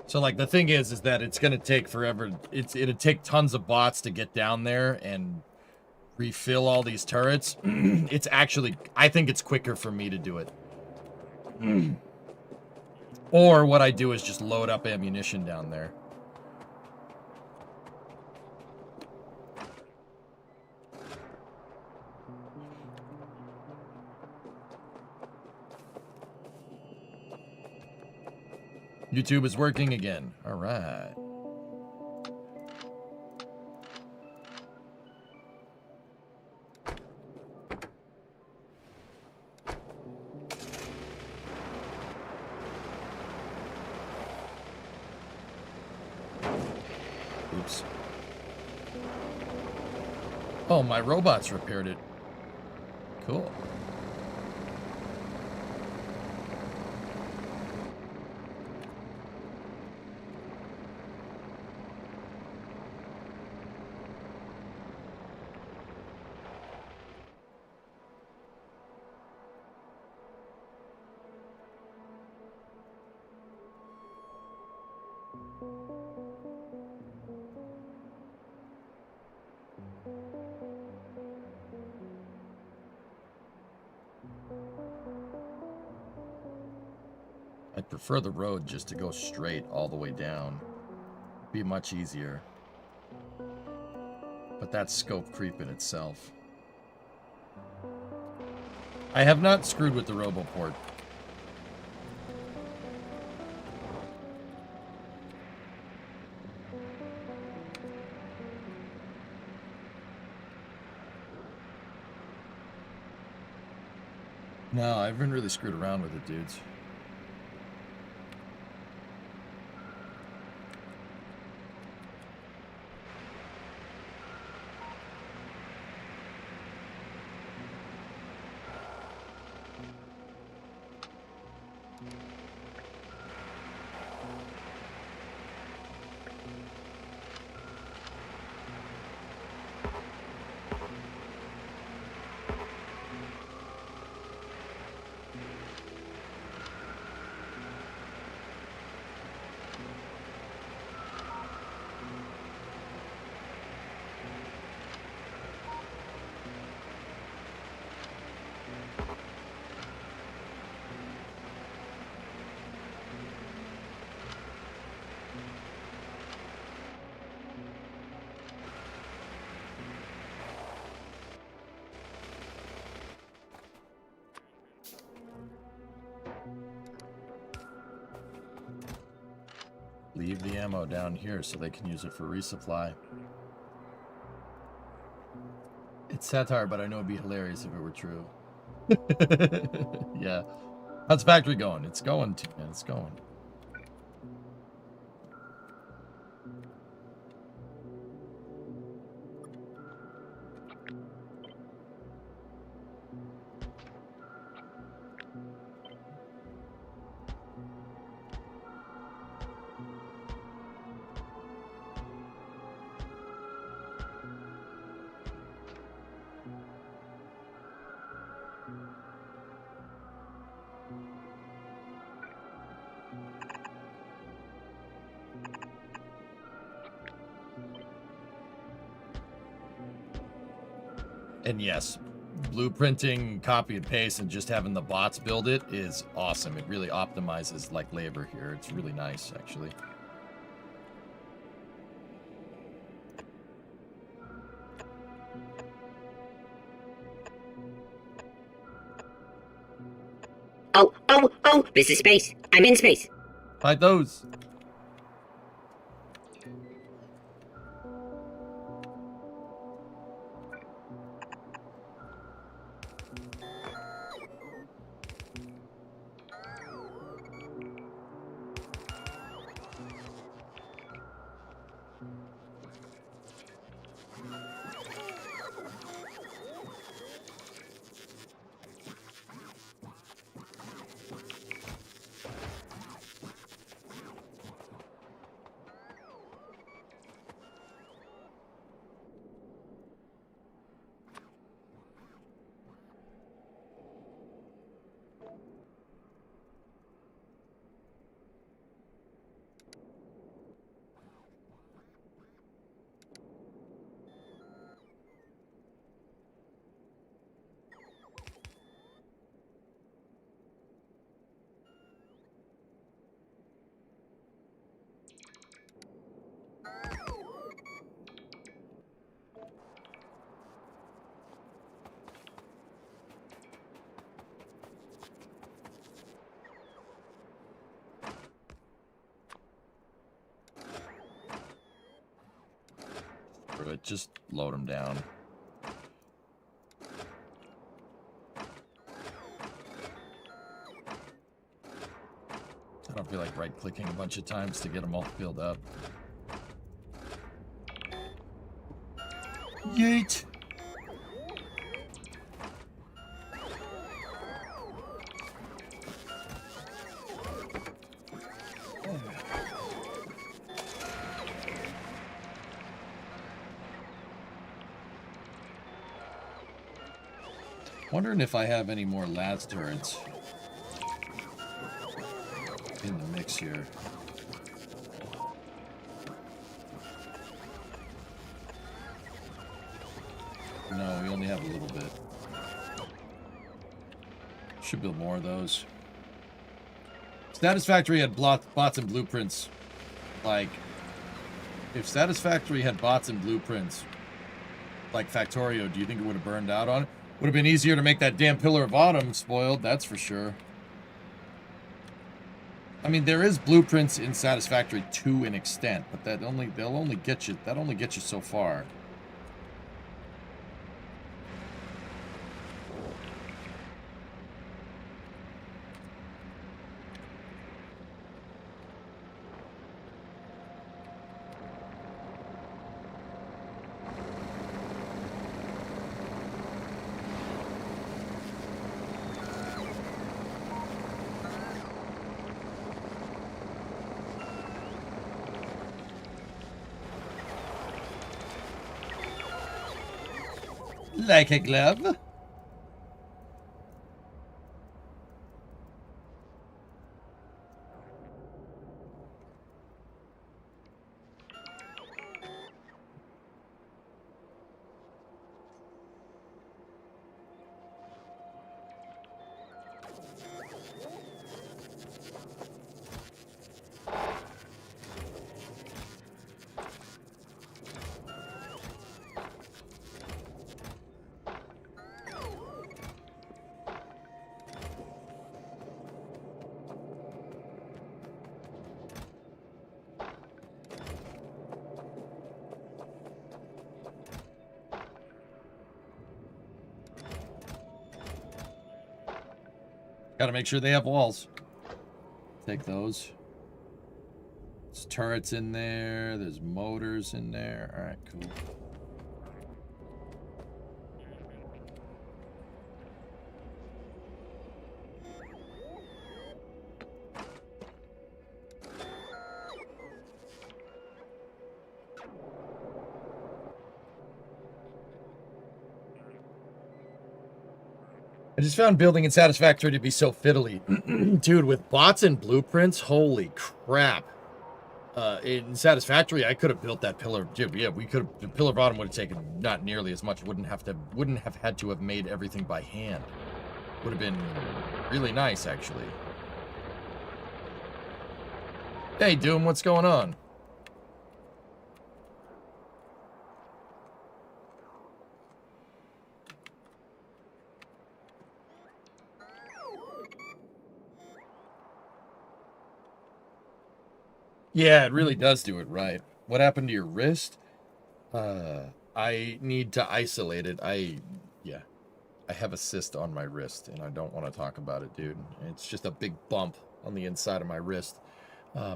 So, like, the thing is that it's going to take forever. It'll take tons of bots to get down there and refill all these turrets. It's actually, I think it's quicker for me to do it. Or what I do is just load up ammunition down there. YouTube is working again. All right. Oops. Oh, my robots repaired it. Cool. I'd prefer the road just to go straight all the way down. Be much easier. But that's scope creep in itself. I have not screwed with the RoboPort. No, I haven't really screwed around with it, dudes. Leave the ammo down here so they can use it for resupply. It's satire, but I know it'd be hilarious if it were true. Yeah. How's the factory going? It's going, man. It's going. And yes, blueprinting, copy and paste, and just having the bots build it is awesome. It really optimizes like labor here. It's really nice, actually. Oh, this is space. I'm in space. Hide those. Just load them down. I don't feel like right-clicking a bunch of times to get them all filled up. Yeet! Wondering if I have any more las turrets in the mix here. No, we only have a little bit. Should build more of those. Satisfactory had bots and blueprints. Like, if Satisfactory had bots and blueprints like Factorio, do you think it would have burned out on it? Would have been easier to make that damn Pillar of Autumn spoiled, that's for sure. I mean, there is blueprints in Satisfactory to an extent, but they'll only get you so far. Like a glove. Gotta make sure they have walls. Take those. There's turrets in there. There's motors in there. All right, cool. I just found building in Satisfactory to be so fiddly. Dude, with bots and blueprints, holy crap. In Satisfactory, I could have built that pillar. Yeah, we could have. The pillar bottom would have taken not nearly as much. Wouldn't have had to have made everything by hand. Would have been really nice, actually. Hey, Doom, what's going on? Yeah, it really does do it right. What happened to your wrist? I need to isolate it. Yeah. I have a cyst on my wrist, and I don't want to talk about it, dude. It's just a big bump on the inside of my wrist. I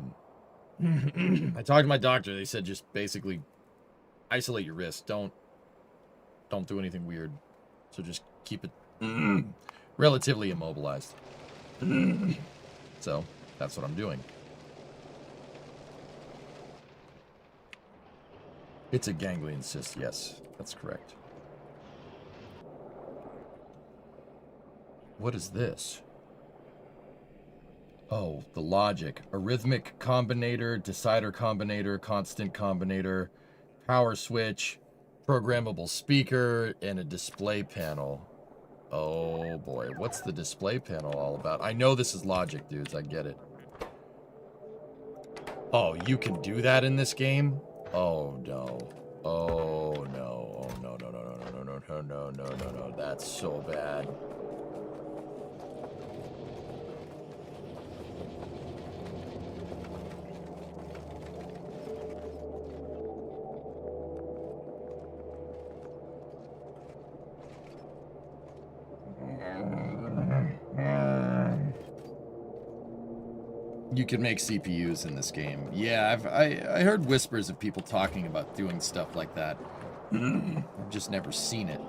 talked to my doctor. They said just basically isolate your wrist. Don't do anything weird. So just keep it relatively immobilized. So that's what I'm doing. It's a ganglion cyst, yes, that's correct. What is this? Oh, the logic. Arithmetic combinator, decider combinator, constant combinator, power switch, programmable speaker, and a display panel. Oh boy, what's the display panel all about? I know this is logic, dudes, I get it. Oh, you can do that in this game? Oh no. Oh no. Oh no, no, no, no, no, no, no, no, no, no, no. That's so bad. You can make CPUs in this game. Yeah, I heard whispers of people talking about doing stuff like that. I've just never seen it.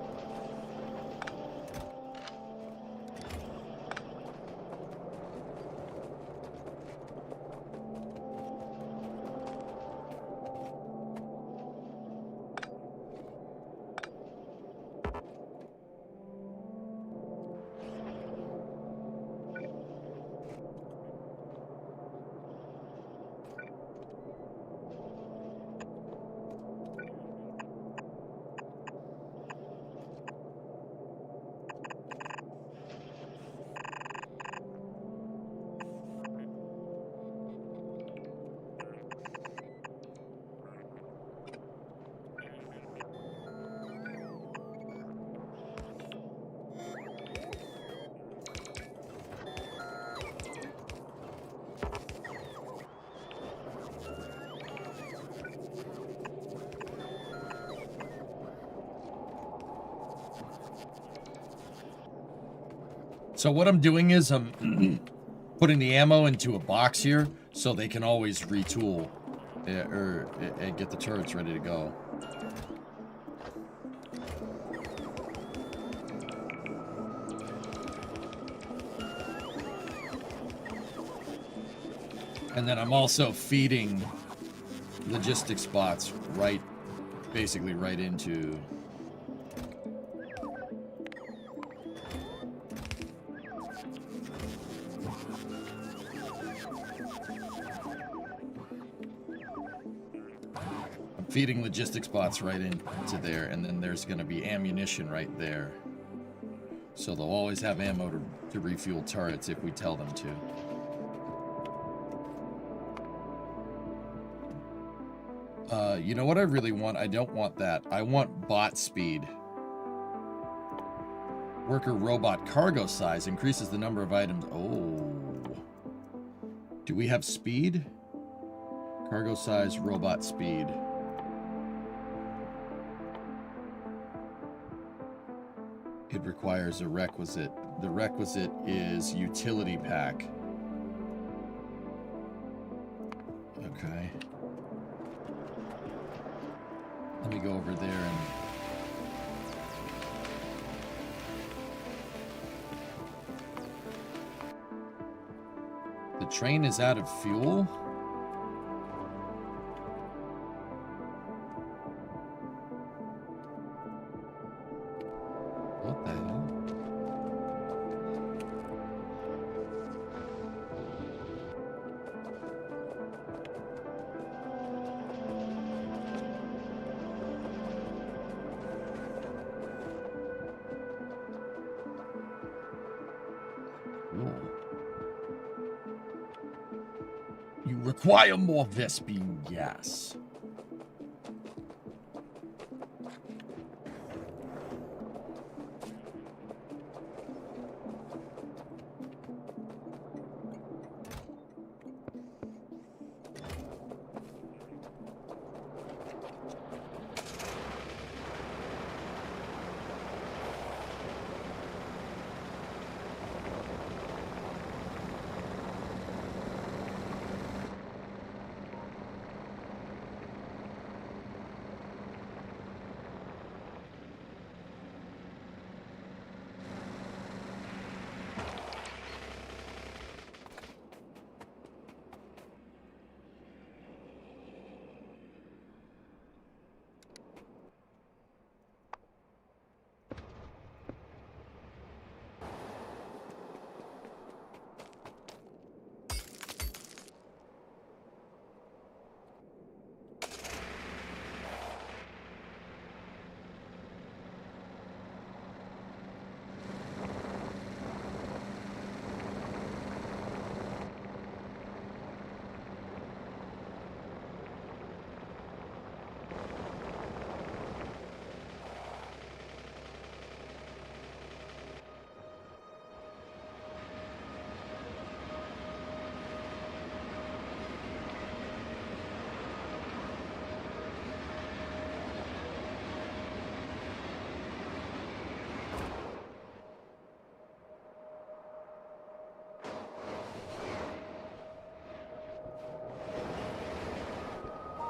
So what I'm doing is I'm putting the ammo into a box here so they can always retool or get the turrets ready to go. And then I'm also feeding logistics bots basically right into... feeding logistics bots right into there, and then there's going to be ammunition right there. So they'll always have ammo to refuel turrets if we tell them to. You know what I really want? I don't want that. I want bot speed. Worker robot cargo size increases the number of items. Oh. Do we have speed? Cargo size, robot speed. . It requires a requisite. The requisite is utility pack. Okay. Let me go over there and... The train is out of fuel? What the hell? You require more Vespine gas.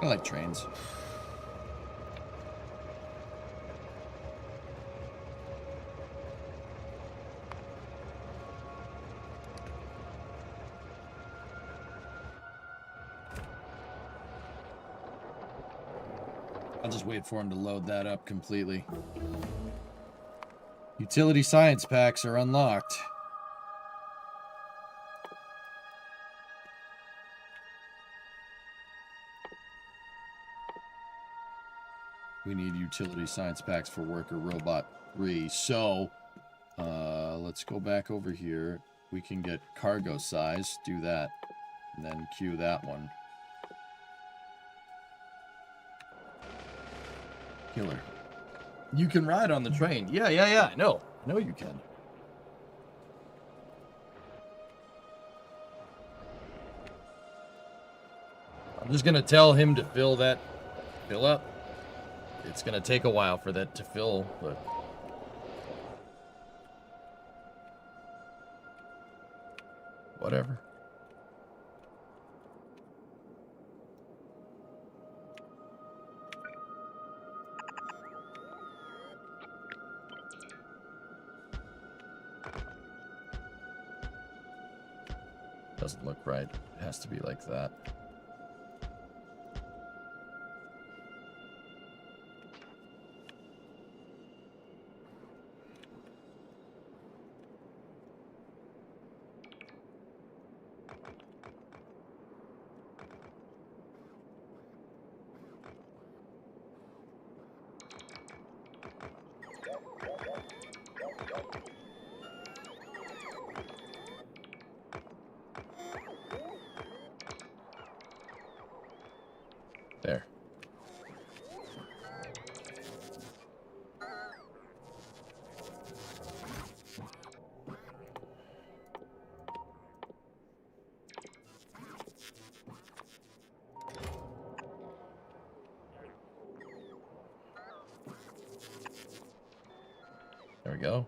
I like trains. I'll just wait for him to load that up completely. Utility science packs are unlocked. We need utility science packs for Worker Robot 3. So, let's go back over here. We can get cargo size, do that, and then queue that one. Killer. You can ride on the train. Yeah, I know. I know you can. I'm just gonna tell him to fill up. It's gonna take a while for that to fill, but... whatever. Doesn't look right. It has to be like that. we go.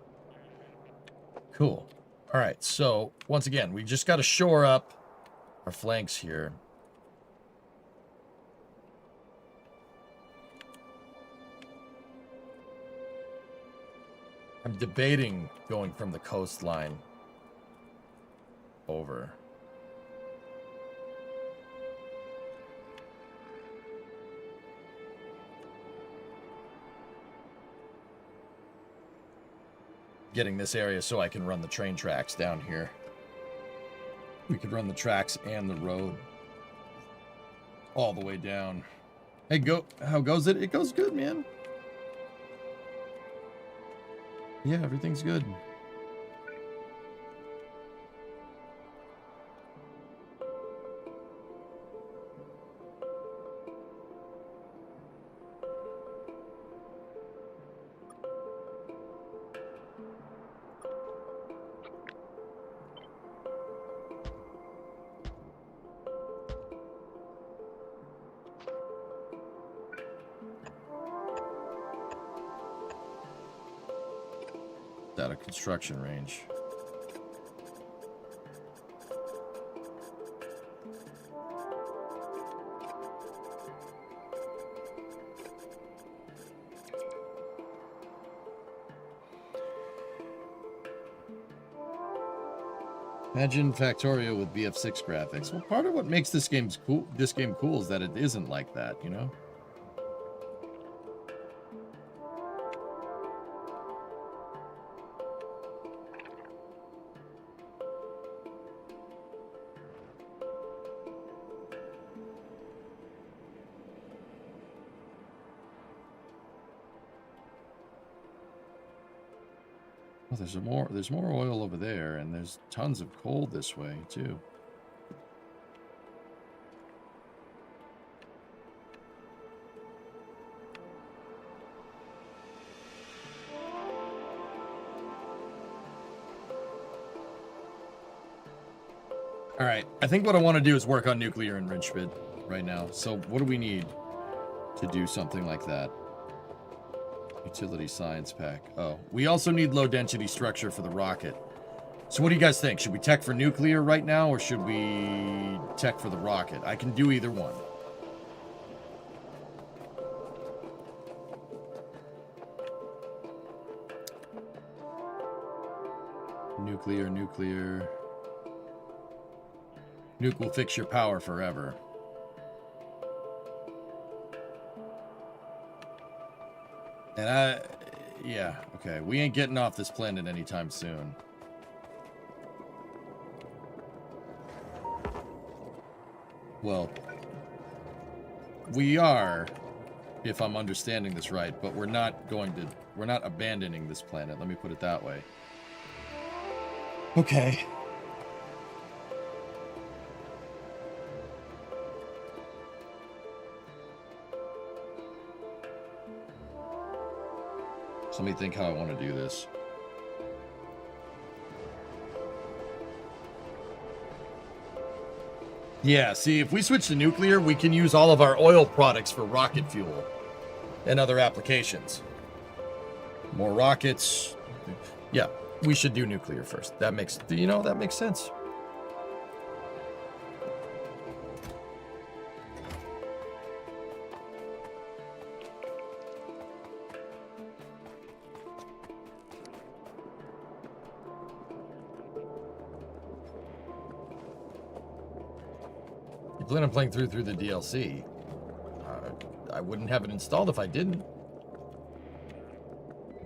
Cool. All right, so once again, we just got to shore up our flanks here. I'm debating going from the coastline over. Getting this area so I can run the train tracks down here. We could run the tracks and the road all the way down. Hey, how goes it? It goes good, man. Yeah, everything's good. Out of construction range. Imagine Factorio with BF6 graphics. Well, part of what makes this game cool is that it isn't like that, you know? Oh, there's more oil over there, and there's tons of coal this way too. All right, I think what I want to do is work on nuclear enrichment right now. So what do we need to do something like that? Utility science pack. Oh, we also need low density structure for the rocket. So what do you guys think? Should we tech for nuclear right now, or should we tech for the rocket? I can do either one. Nuclear. Nuke will fix your power forever. And yeah, okay. We ain't getting off this planet anytime soon. Well, we are, if I'm understanding this right, but we're not abandoning this planet. Let me put it that way. Okay. So let me think how I want to do this. Yeah, see, if we switch to nuclear, we can use all of our oil products for rocket fuel and other applications. More rockets. Yeah, we should do nuclear first. That makes, that makes sense. You plan on playing through the DLC? I wouldn't have it installed if I didn't.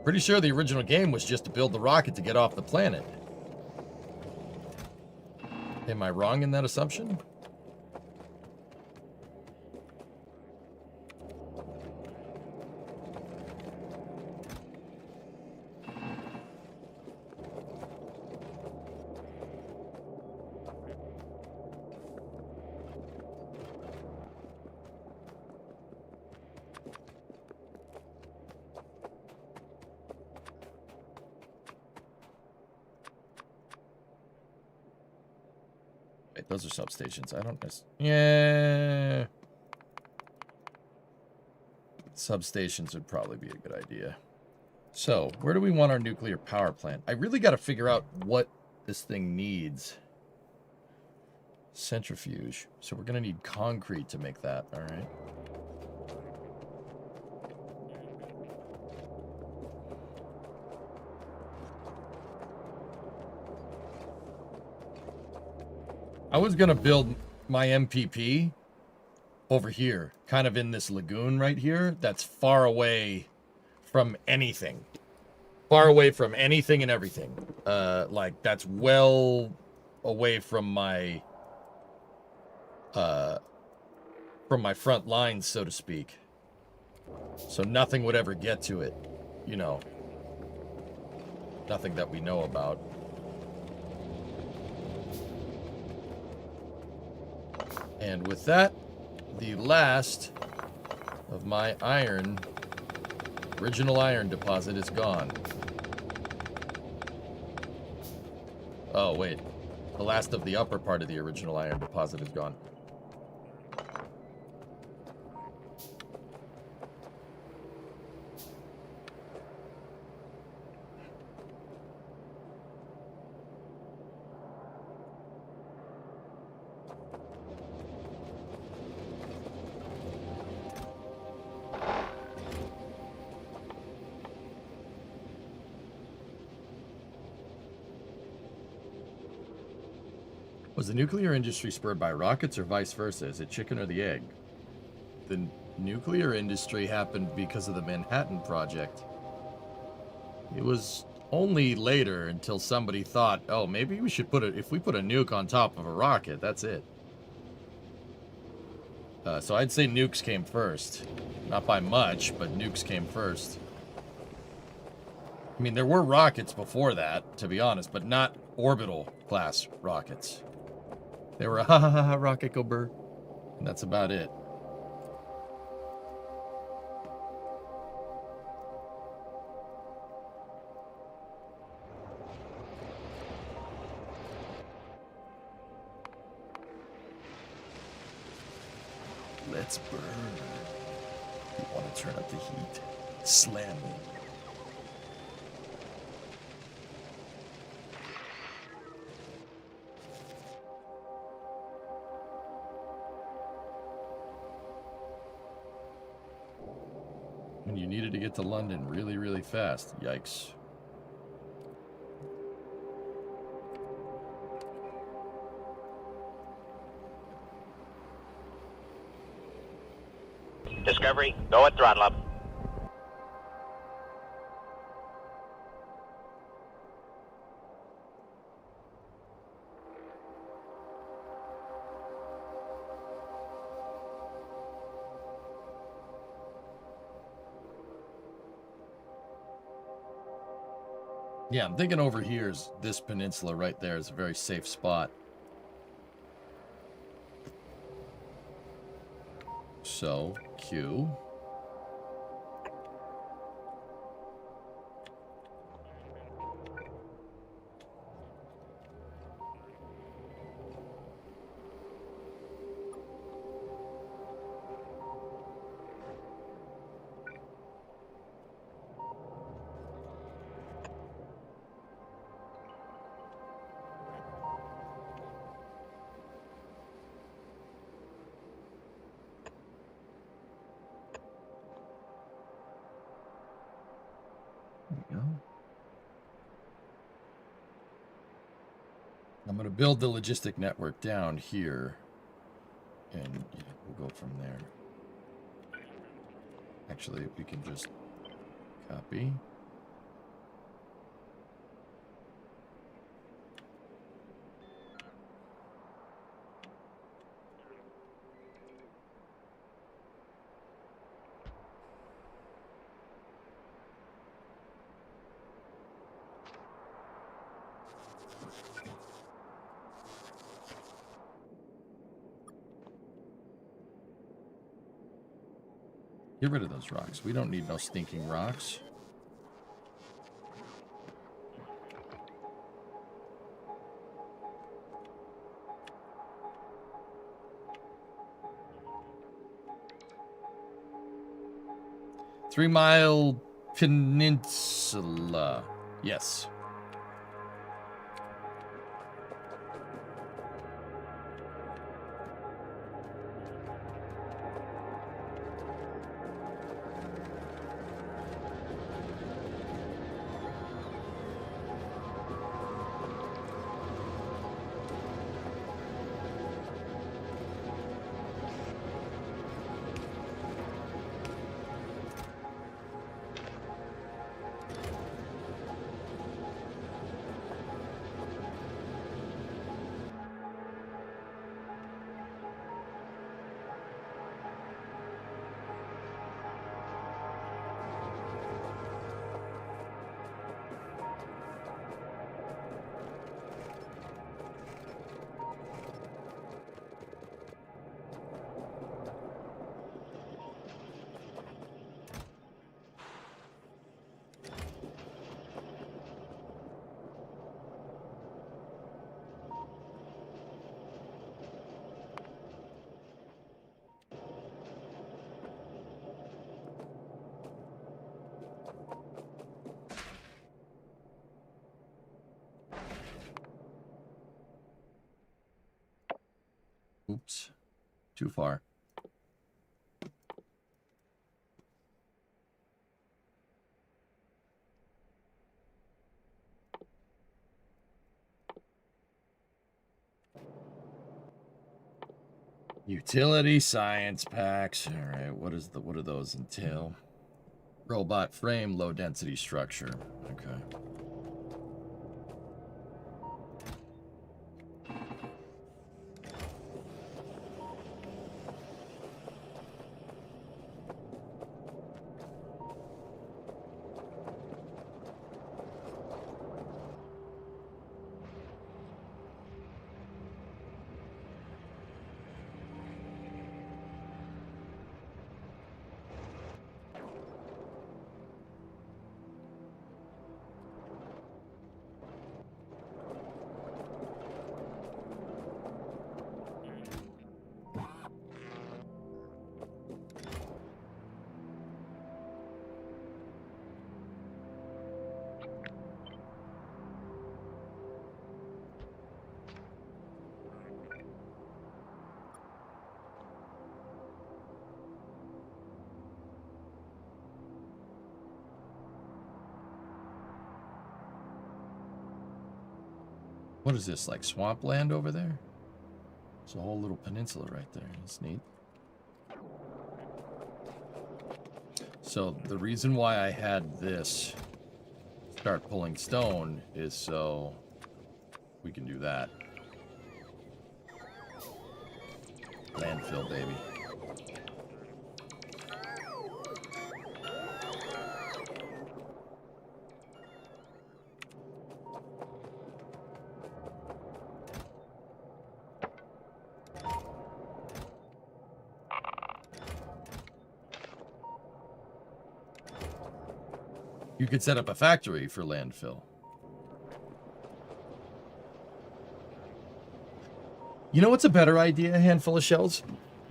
Pretty sure the original game was just to build the rocket to get off the planet. Am I wrong in that assumption? Those are substations. I don't know. Yeah. Substations would probably be a good idea. So, where do we want our nuclear power plant? I really got to figure out what this thing needs. Centrifuge. So we're going to need concrete to make that, all right? I was going to build my MPP over here, kind of in this lagoon right here, that's far away from anything. Far away from anything and everything. Like, that's well away from my front lines, so to speak. So nothing would ever get to it, you know. Nothing that we know about. And with that, the last of my original iron deposit is gone. Oh, wait. The last of the upper part of the original iron deposit is gone. Was the nuclear industry spurred by rockets or vice versa? Is it chicken or the egg? The nuclear industry happened because of the Manhattan Project. It was only later until somebody thought, oh, maybe we should if we put a nuke on top of a rocket, that's it. So I'd say nukes came first. Not by much, but nukes came first. I mean, there were rockets before that, to be honest, but not orbital class rockets. They were ha ha ha rocket go burr, and that's about it. Let's burn. You want to turn up the heat? Slam me. When you needed to get to London really, really fast. Yikes. Discovery, go at throttle up. Yeah, I'm thinking over here is this peninsula right there is a very safe spot. So, Q. I'm going to build the logistic network down here, and yeah, we'll go from there. Actually, we can just copy. Get rid of those rocks. We don't need no stinking rocks. Three-mile Peninsula. Yes. Oops. Too far. Utility science packs. All right, what do those entail? Robot frame, low density structure. Okay. What is this, like swampland over there? There's a whole little peninsula right there. That's neat. So the reason why I had this start pulling stone is so we can do that. Landfill, baby. You could set up a factory for landfill. You know what's a better idea, a handful of shells,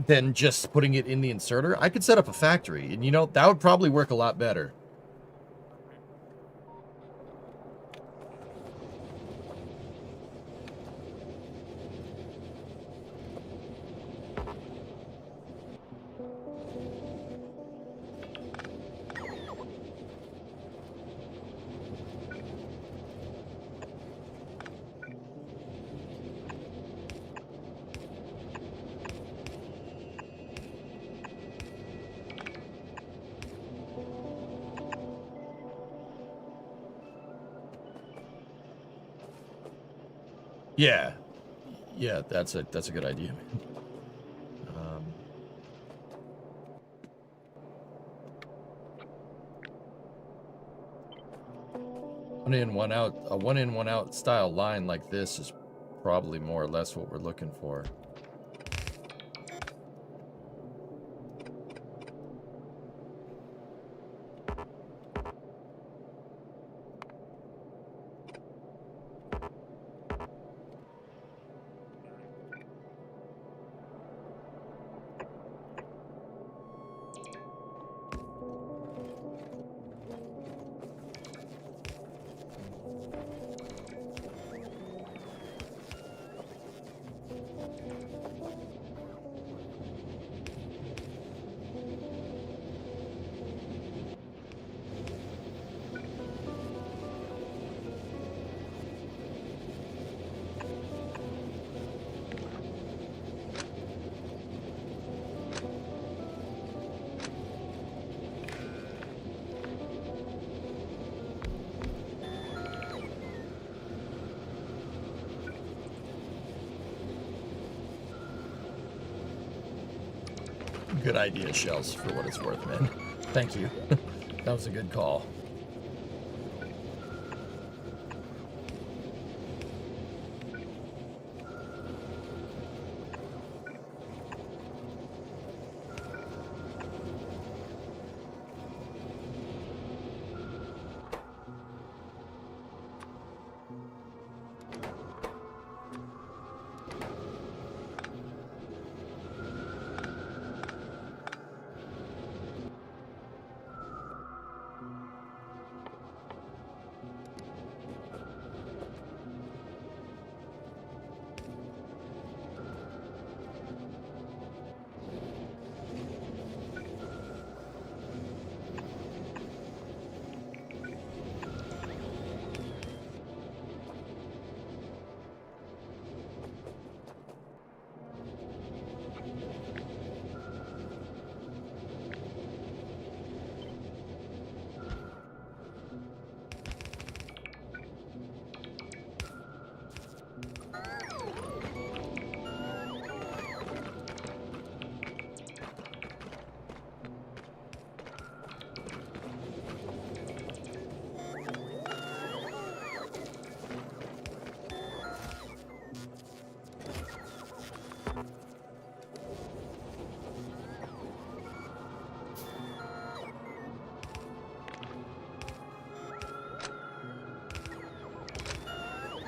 than just putting it in the inserter? I could set up a factory, and you know, that would probably work a lot better. Yeah. Yeah, that's a good idea, man. One in, one out, a one in, one out style line like this is probably more or less what we're looking for. Good idea, Shells, for what it's worth, man. Thank you. That was a good call.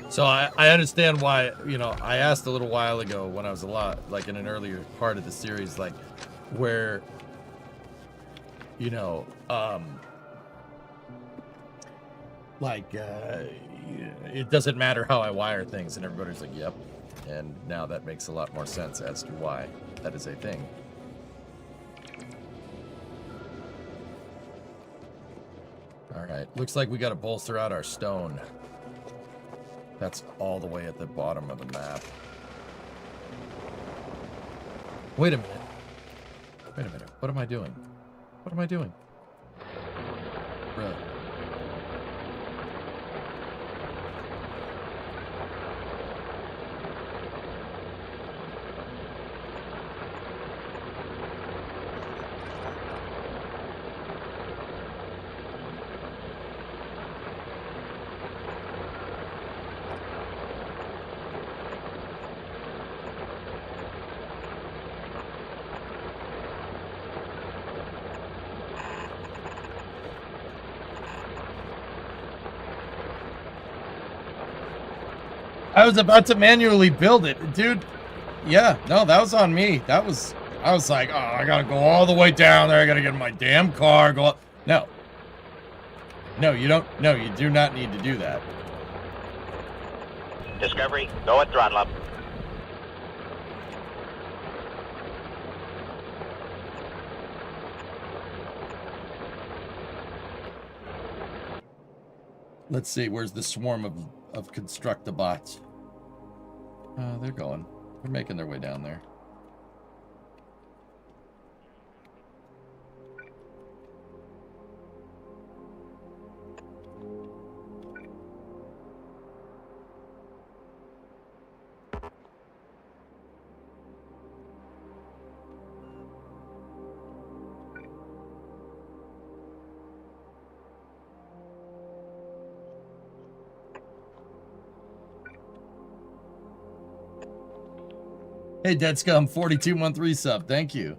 So I understand why, you know, I asked a little while ago when I was like in an earlier part of the series, like where, you know, it doesn't matter how I wire things, and everybody's like, yep. And now that makes a lot more sense as to why that is a thing. All right, looks like we got to bolster out our stone. That's all the way at the bottom of the map. Wait a minute. Wait a minute. What am I doing? What am I doing? Bro. I was about to manually build it, dude. Yeah, no, that was on me. I was like, oh, I gotta go all the way down there. I gotta get in my damn car. Go. No. No, you don't. No, you do not need to do that. Discovery, go at throttle up. Let's see. Where's the swarm of Constructabots? They're going. They're making their way down there. Hey, Dead Scum, 42-month resub. Thank you.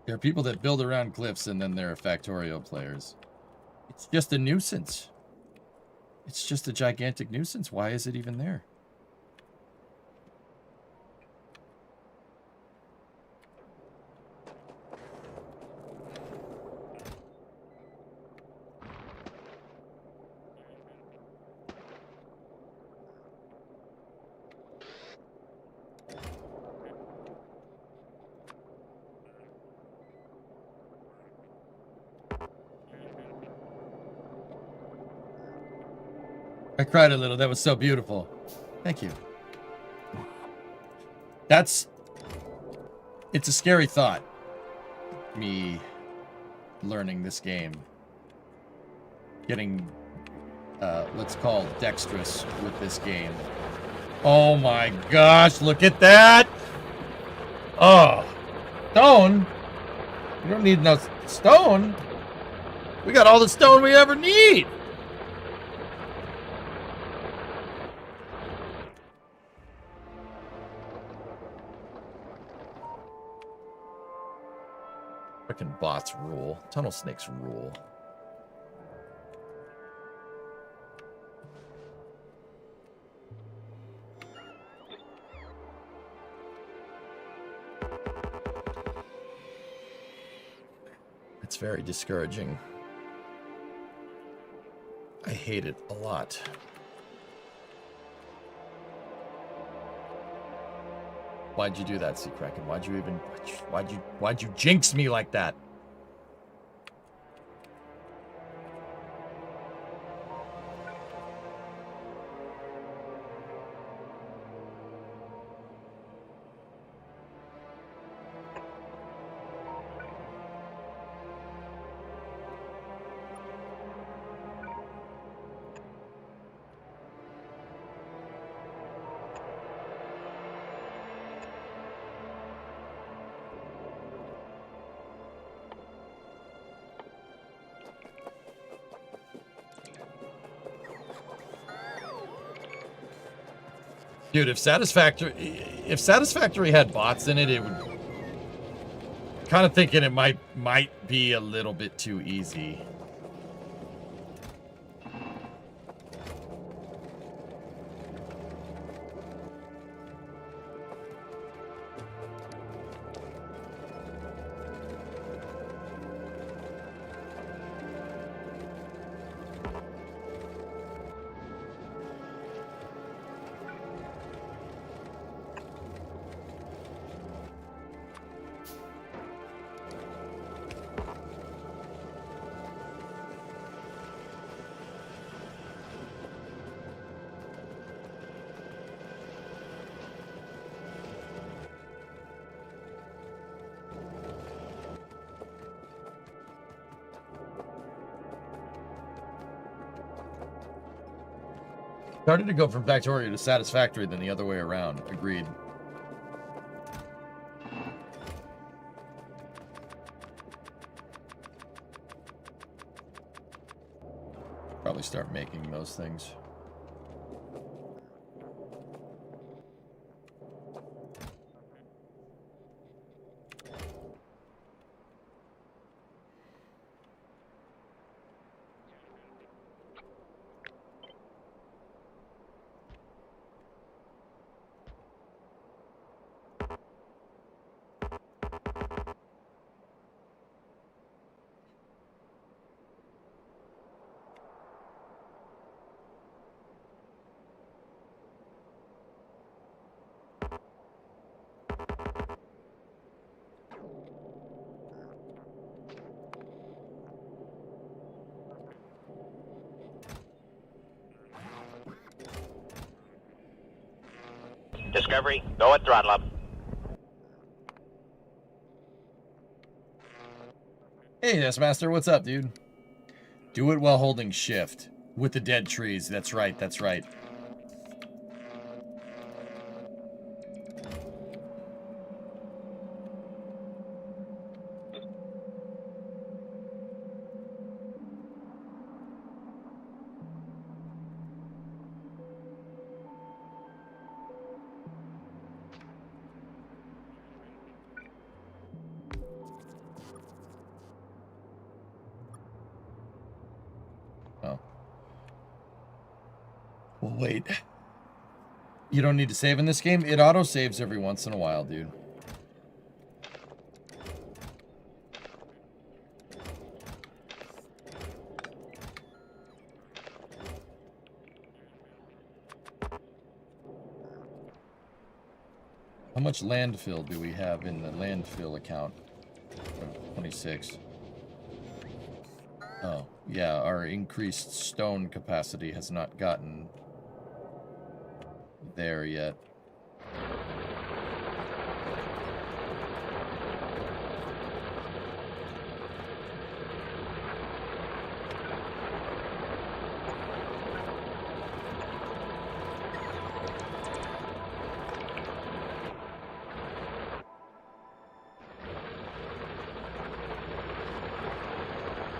There are people that build around cliffs and then there are Factorio players. It's just a nuisance. It's just a gigantic nuisance. Why is it even there? I cried a little. That was so beautiful. Thank you. It's a scary thought. Me learning this game. Getting, let's call dexterous with this game. Oh my gosh, look at that! Oh, stone? We don't need no stone. We got all the stone we ever need. Frickin' bots rule. Tunnel snakes rule. It's very discouraging. I hate it a lot. Why'd you do that, Sea Kraken? Why'd you jinx me like that? Dude, if Satisfactory had bots in it, it would kind of thinking it might be a little bit too easy. Started to go from Factorio to Satisfactory than the other way around. Agreed. Probably start making those things. Discovery, go at throttle up. Hey, yes, Master. What's up, dude? Do it while holding shift with the dead trees. That's right. That's right. Oh. Wait. You don't need to save in this game? It auto-saves every once in a while, dude. How much landfill do we have in the landfill account? 26. Oh, yeah, our increased stone capacity has not gotten there yet.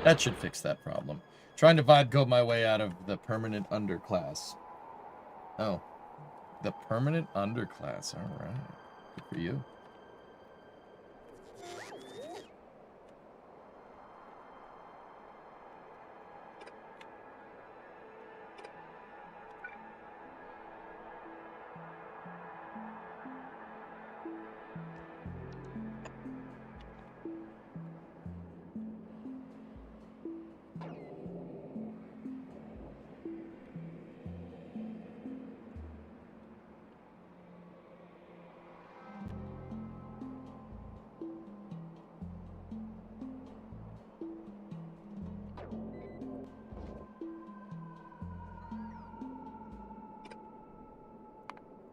That should fix that problem. Trying to vibe code my way out of the permanent underclass. Oh. The permanent underclass. Alright. Good for you.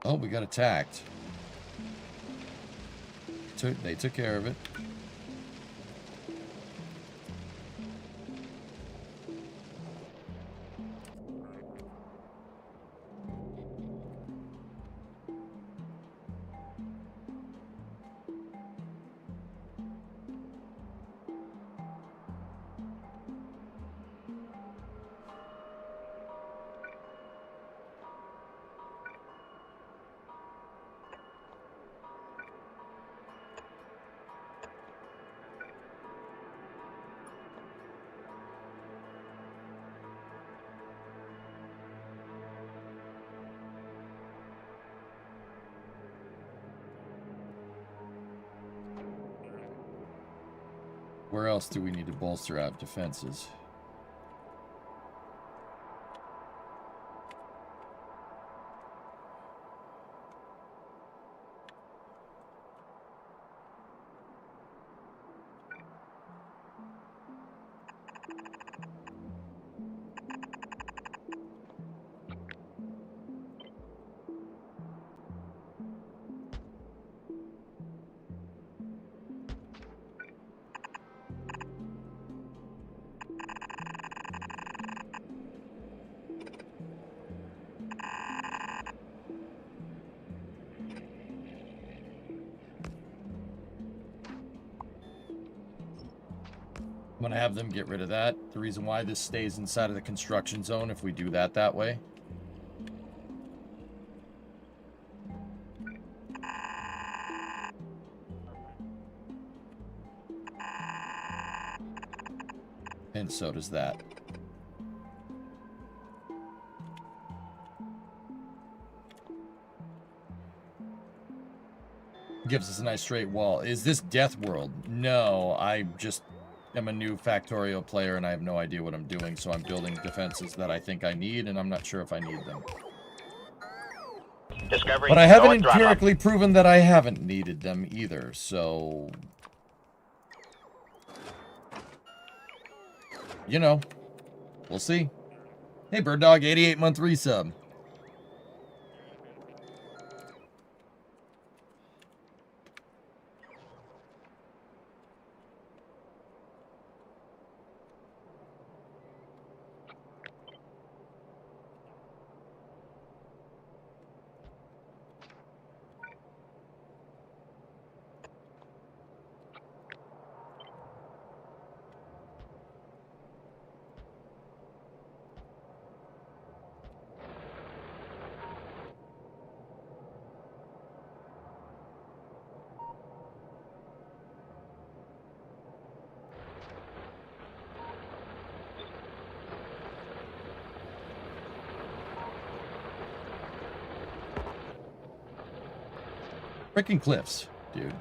Oh, we got attacked. They took care of it. Where else do we need to bolster our defenses? I'm gonna have them get rid of that. The reason why this stays inside of the construction zone, if we do that way. And so does that. Gives us a nice straight wall. Is this Death World? No, I just am a new Factorio player and I have no idea what I'm doing, so I'm building defenses that I think I need, and I'm not sure if I need them. Discovery, but I haven't go at throttle. empirically proven that I haven't needed them either, so... You know, we'll see. Hey, Bird Dog, 88-month resub. Freaking cliffs, dude.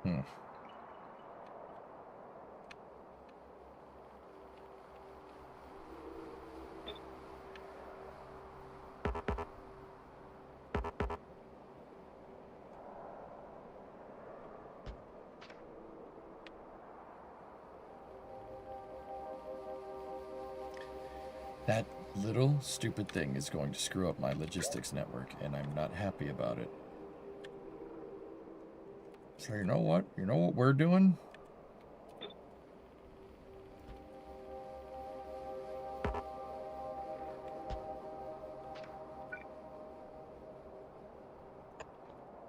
Hmm. That little stupid thing is going to screw up my logistics network, and I'm not happy about it. So you know what? You know what we're doing?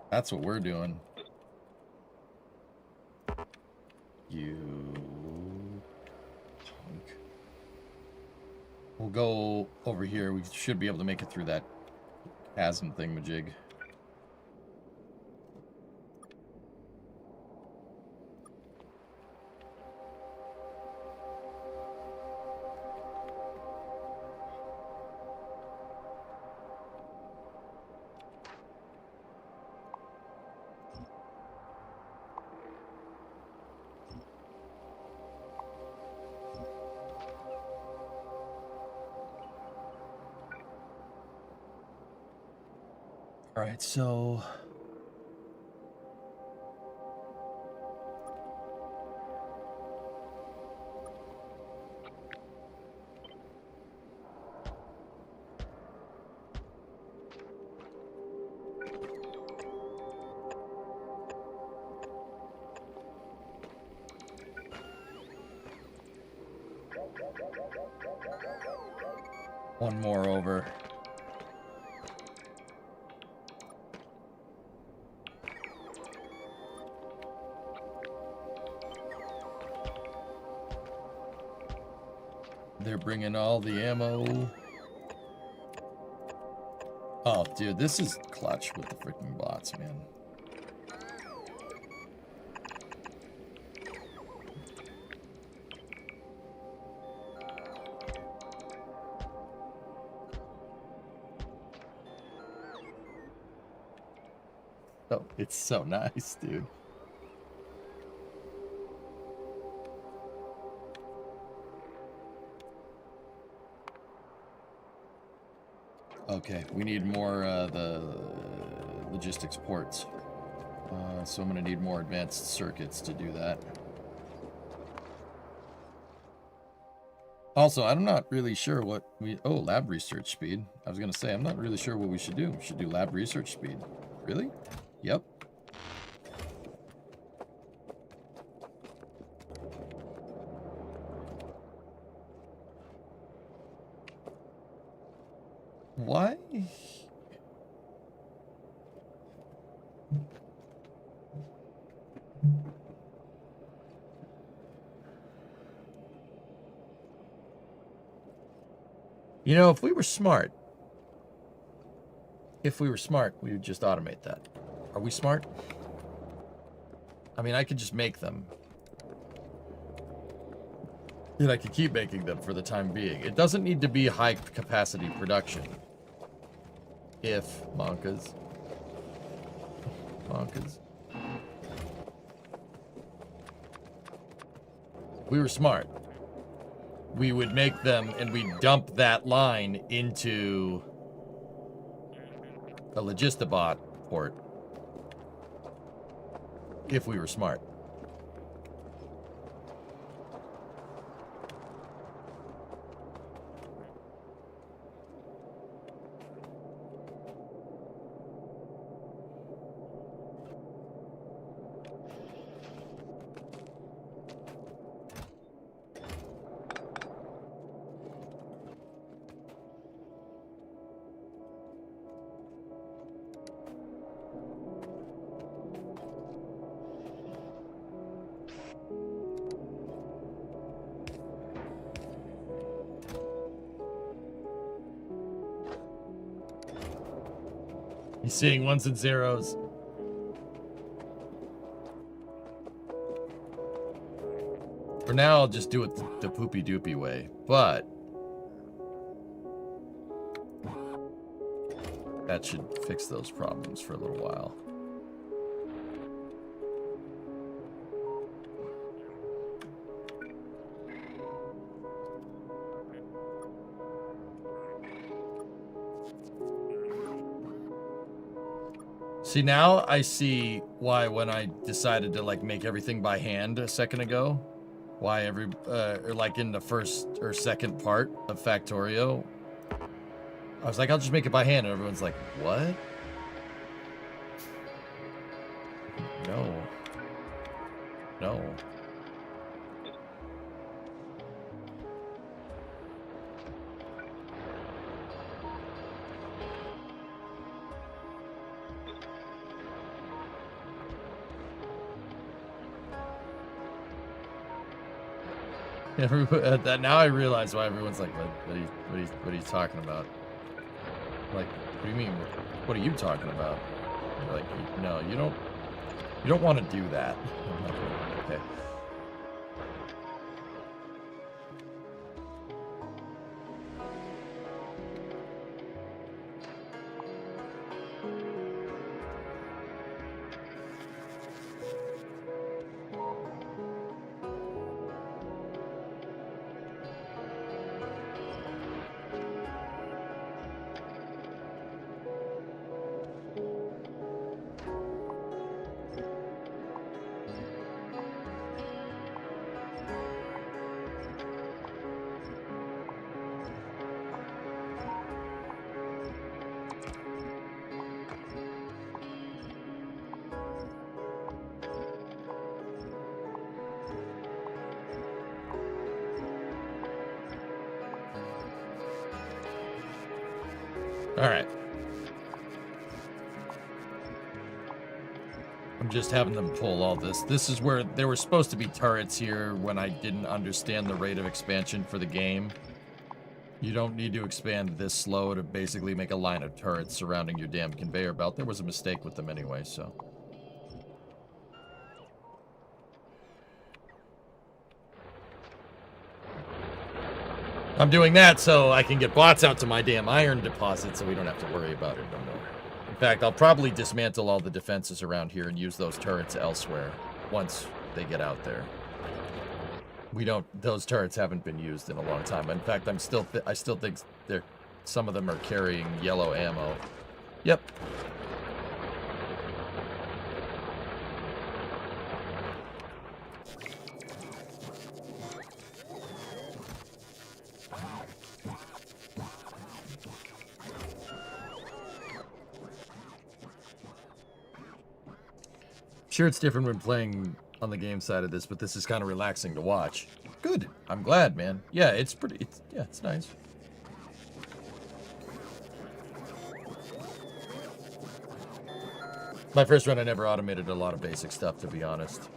That's what we're doing. You... punk. We'll go over here. We should be able to make it through that chasm thingamajig. All right, so... one more over. They're bringing all the ammo. Oh, dude, this is clutch with the freaking bots, man. Oh, it's so nice, dude. Okay, we need more the logistics ports. So I'm going to need more advanced circuits to do that. Also, I'm not really sure what we... Oh, lab research speed. I was going to say, I'm not really sure what we should do. We should do lab research speed. Really? Yep. Why? You know, if we were smart, we would just automate that. Are we smart? I mean, I could just make them. And I could keep making them for the time being. It doesn't need to be high capacity production. If Monkas. We were smart. We would make them and we'd dump that line into a Logistibot port. If we were smart. He's seeing ones and zeros. For now, I'll just do it the poopy doopy way, but that should fix those problems for a little while. See, now I see why when I decided to like make everything by hand a second ago, why or like in the first or second part of Factorio, I was like, I'll just make it by hand, and everyone's like, what? No. No. Now I realize why everyone's like, what are you talking about? Like, what do you mean? What are you talking about? You're like, no, you don't want to do that. I'm like, okay. All right. I'm just having them pull all this. This is where there were supposed to be turrets here when I didn't understand the rate of expansion for the game. You don't need to expand this slow to basically make a line of turrets surrounding your damn conveyor belt. There was a mistake with them anyway, so. I'm doing that so I can get bots out to my damn iron deposit so we don't have to worry about it no more. In fact, I'll probably dismantle all the defenses around here and use those turrets elsewhere once they get out there. Those turrets haven't been used in a long time. In fact, I still think some of them are carrying yellow ammo. Yep. Sure, it's different when playing on the game side of this, but this is kind of relaxing to watch. Good. I'm glad, man. Yeah, it's nice. My first run, I never automated a lot of basic stuff, to be honest.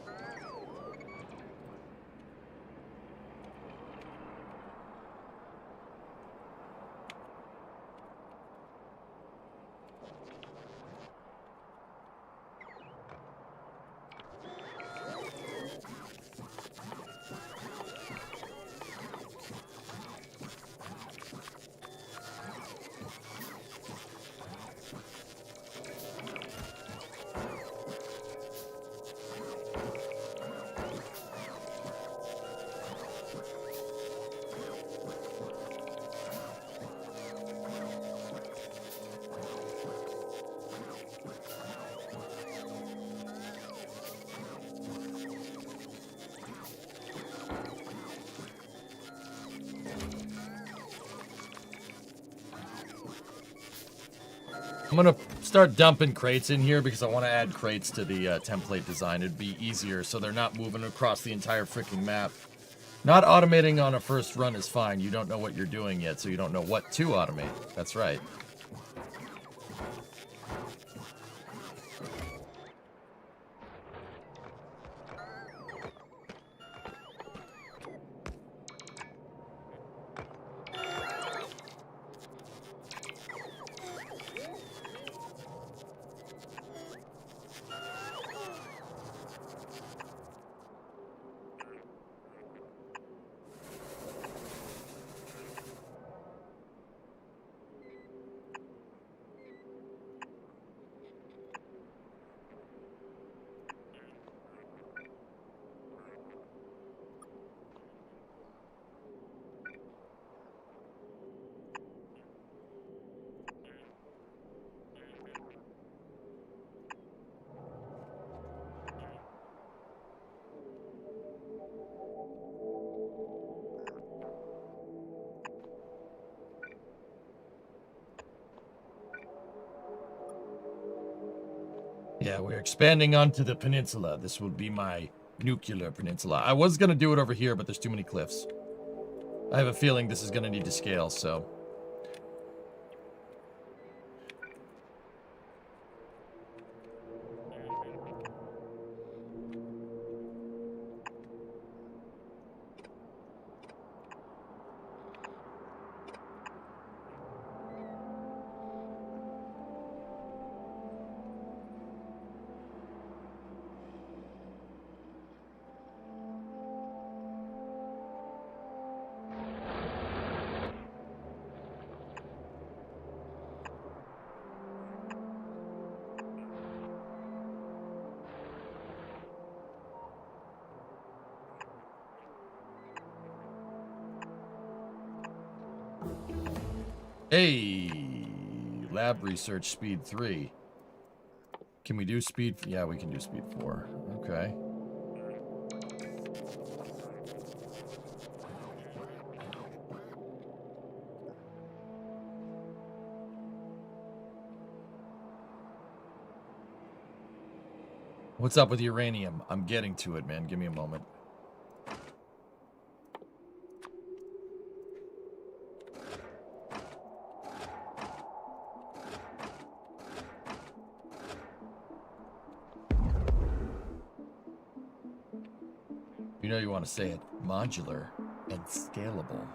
I'm gonna start dumping crates in here because I want to add crates to the template design. It'd be easier so they're not moving across the entire freaking map. Not automating on a first run is fine. You don't know what you're doing yet, so you don't know what to automate. That's right. Yeah, we're expanding onto the peninsula. This will be my nuclear peninsula. I was going to do it over here, but there's too many cliffs. I have a feeling this is going to need to scale, so... Hey! Lab research speed 3. Can we do speed... Yeah, we can do speed 4. Okay. What's up with uranium? I'm getting to it, man. Give me a moment. You know you want to say it. Modular and scalable.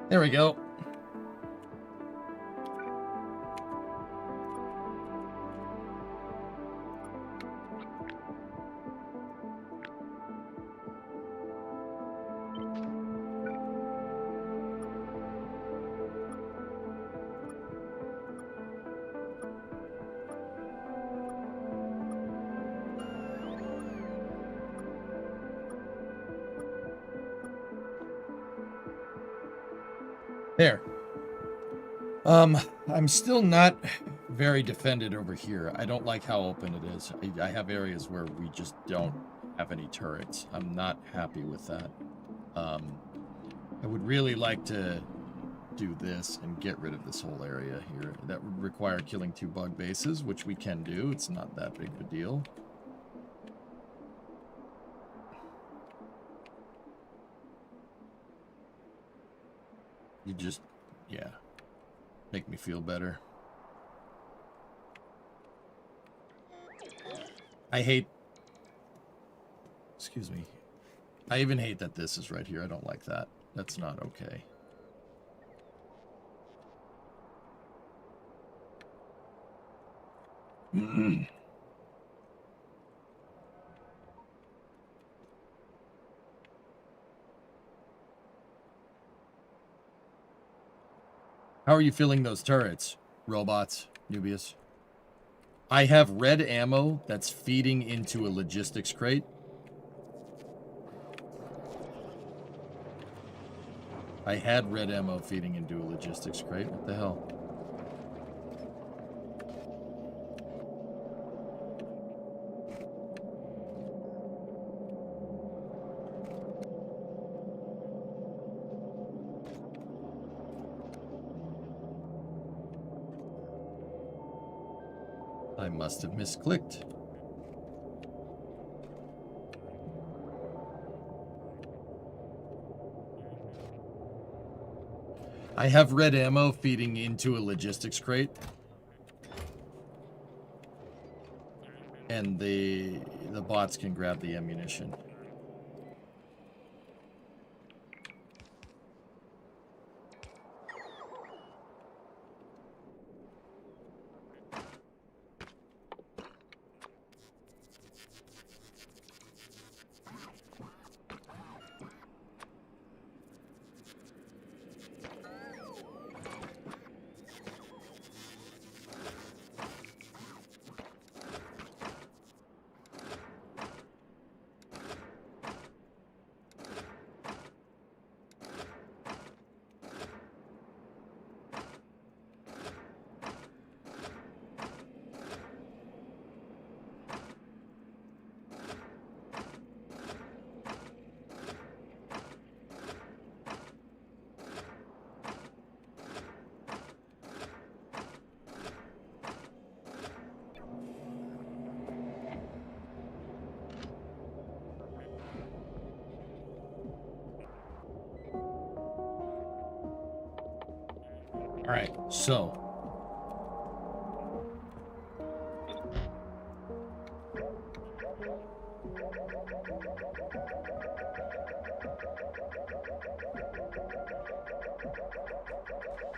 There we go. There. I'm still not very defended over here. I don't like how open it is. I have areas where we just don't have any turrets. I'm not happy with that. I would really like to do this and get rid of this whole area here. That would require killing 2 bug bases, which we can do. It's not that big of a deal. You just, yeah, make me feel better. I hate, excuse me. I even hate that this is right here. I don't like that. That's not okay. How are you filling those turrets, robots, Nubius? I have red ammo that's feeding into a logistics crate. I had red ammo feeding into a logistics crate. What the hell? I must have misclicked. I have red ammo feeding into a logistics crate. And the bots can grab the ammunition. All right, so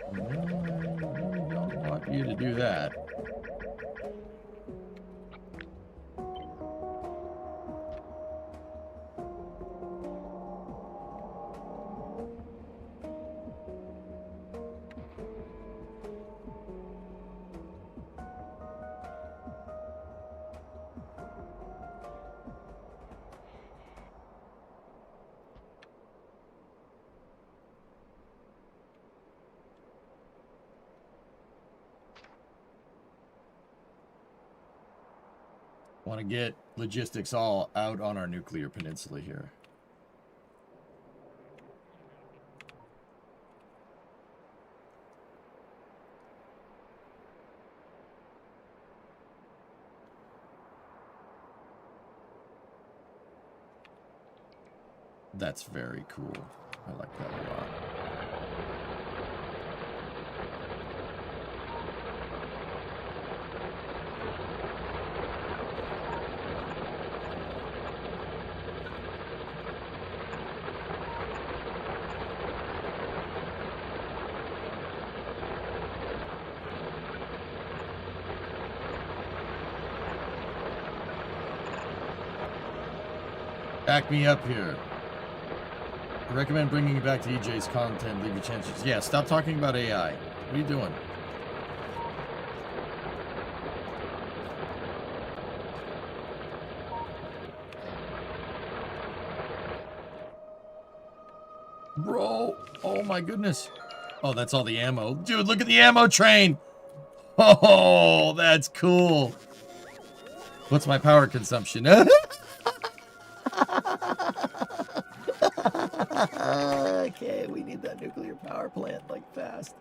I really don't want you to do that. Want to get logistics all out on our nuclear peninsula here. That's very cool. I like that a lot. Back me up here. I recommend bringing you back to EJ's content. Leave your chances. Yeah, stop talking about AI. What are you doing? Bro, oh my goodness. Oh, that's all the ammo. Dude, look at the ammo train. Oh, that's cool. What's my power consumption? Okay, we need that nuclear power plant like fast.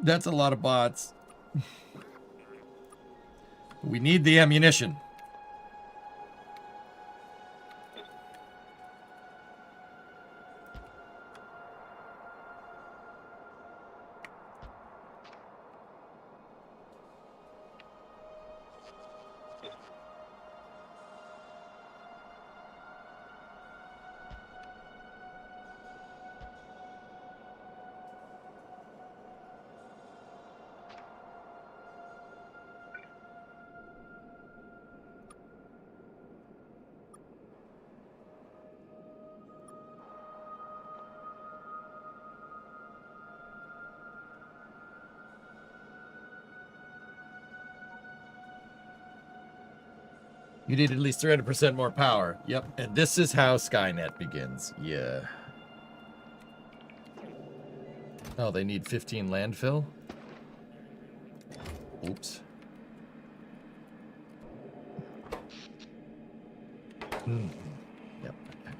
That's a lot of bots. We need the ammunition. You need at least 300% more power. Yep. And this is how Skynet begins. Yeah. Oh, they need 15 landfill? Oops. Mm. Yep. Okay.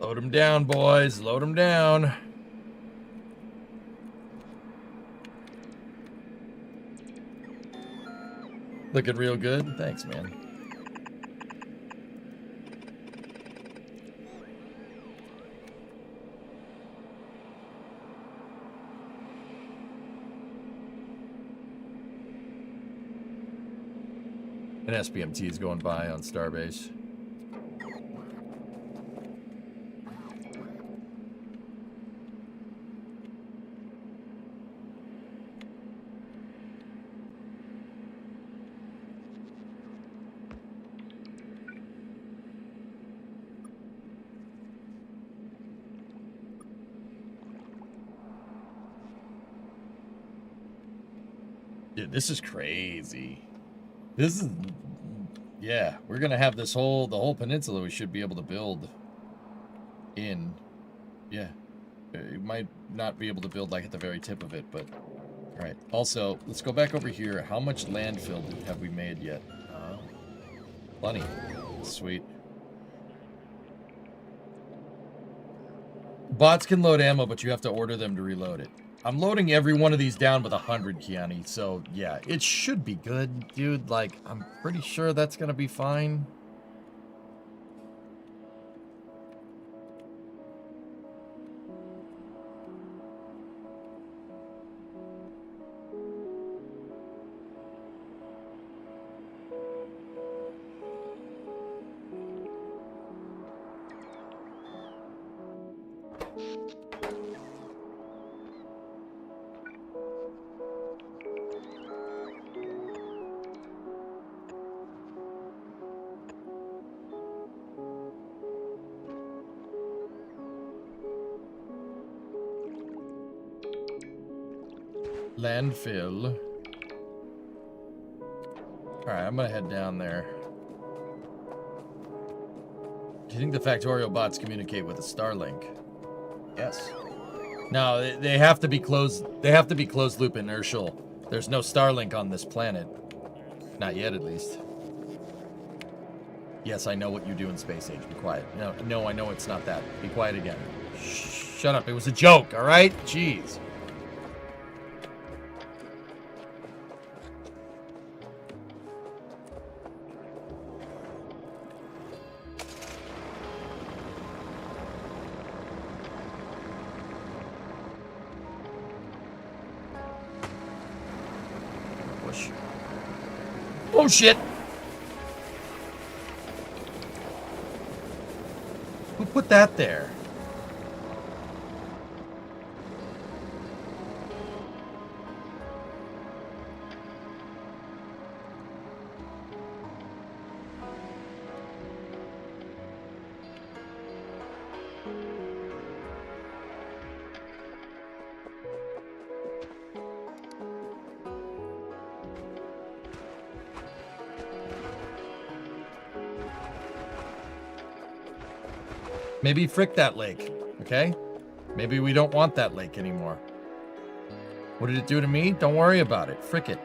Load them down, boys. Load them down. Looking real good. Thanks, man. An SBMT is going by on Starbase. Dude, this is crazy. This is, yeah, we're gonna have the whole peninsula we should be able to build in. Yeah, you might not be able to build like at the very tip of it, but all right. Also, let's go back over here. How much landfill have we made yet? Plenty. Sweet. Bots can load ammo, but you have to order them to reload it. I'm loading every one of these down with 100, Kiani, so yeah, it should be good, dude. Like, I'm pretty sure that's gonna be fine. Landfill. Alright, I'm gonna head down there. Do you think the Factorio bots communicate with a Starlink? Yes. No, they have to be closed. They have to be closed loop inertial. There's no Starlink on this planet. Not yet, at least. Yes, I know what you do in Space Age. Be quiet. No, I know it's not that. Be quiet again. Shut up. It was a joke, all right? Jeez. Oh shit! Who put that there? Maybe frick that lake, okay? Maybe we don't want that lake anymore. What did it do to me? Don't worry about it. Frick it.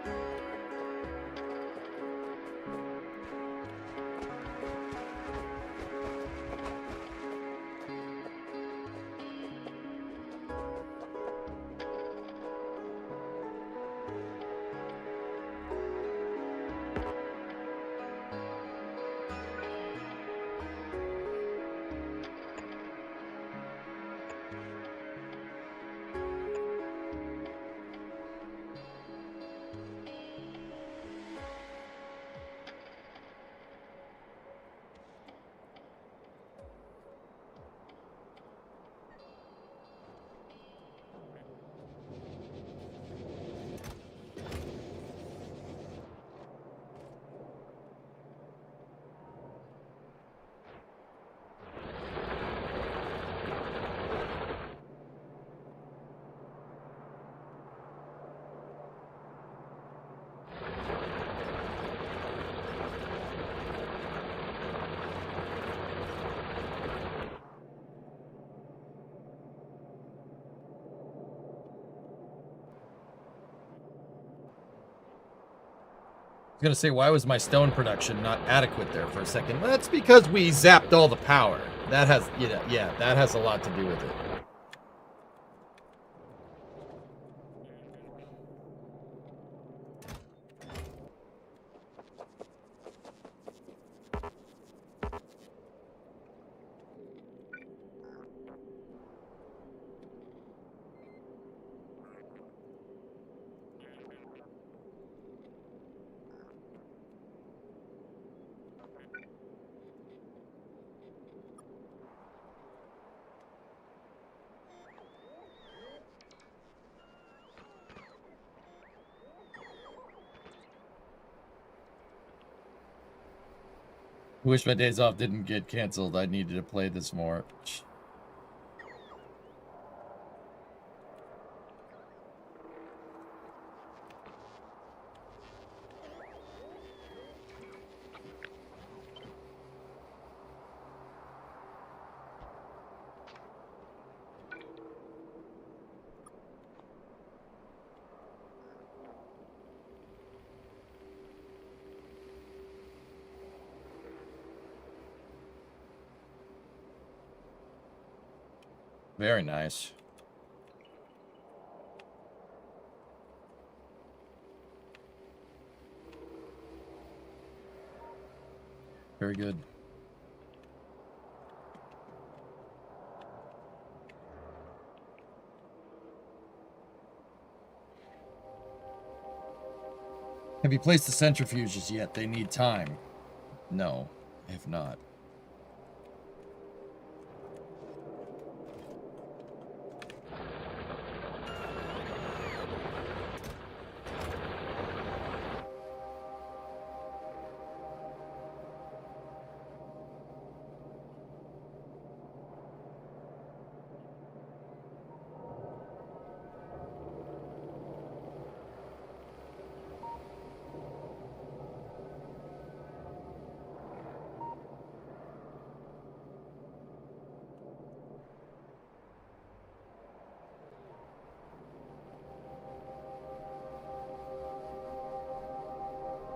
was gonna say, why was my stone production not adequate there for a second? That's because we zapped all the power. That has, yeah, that has a lot to do with it. Wish my days off didn't get canceled. I needed to play this more. Very nice. Very good. Have you placed the centrifuges yet? They need time. No, I have not.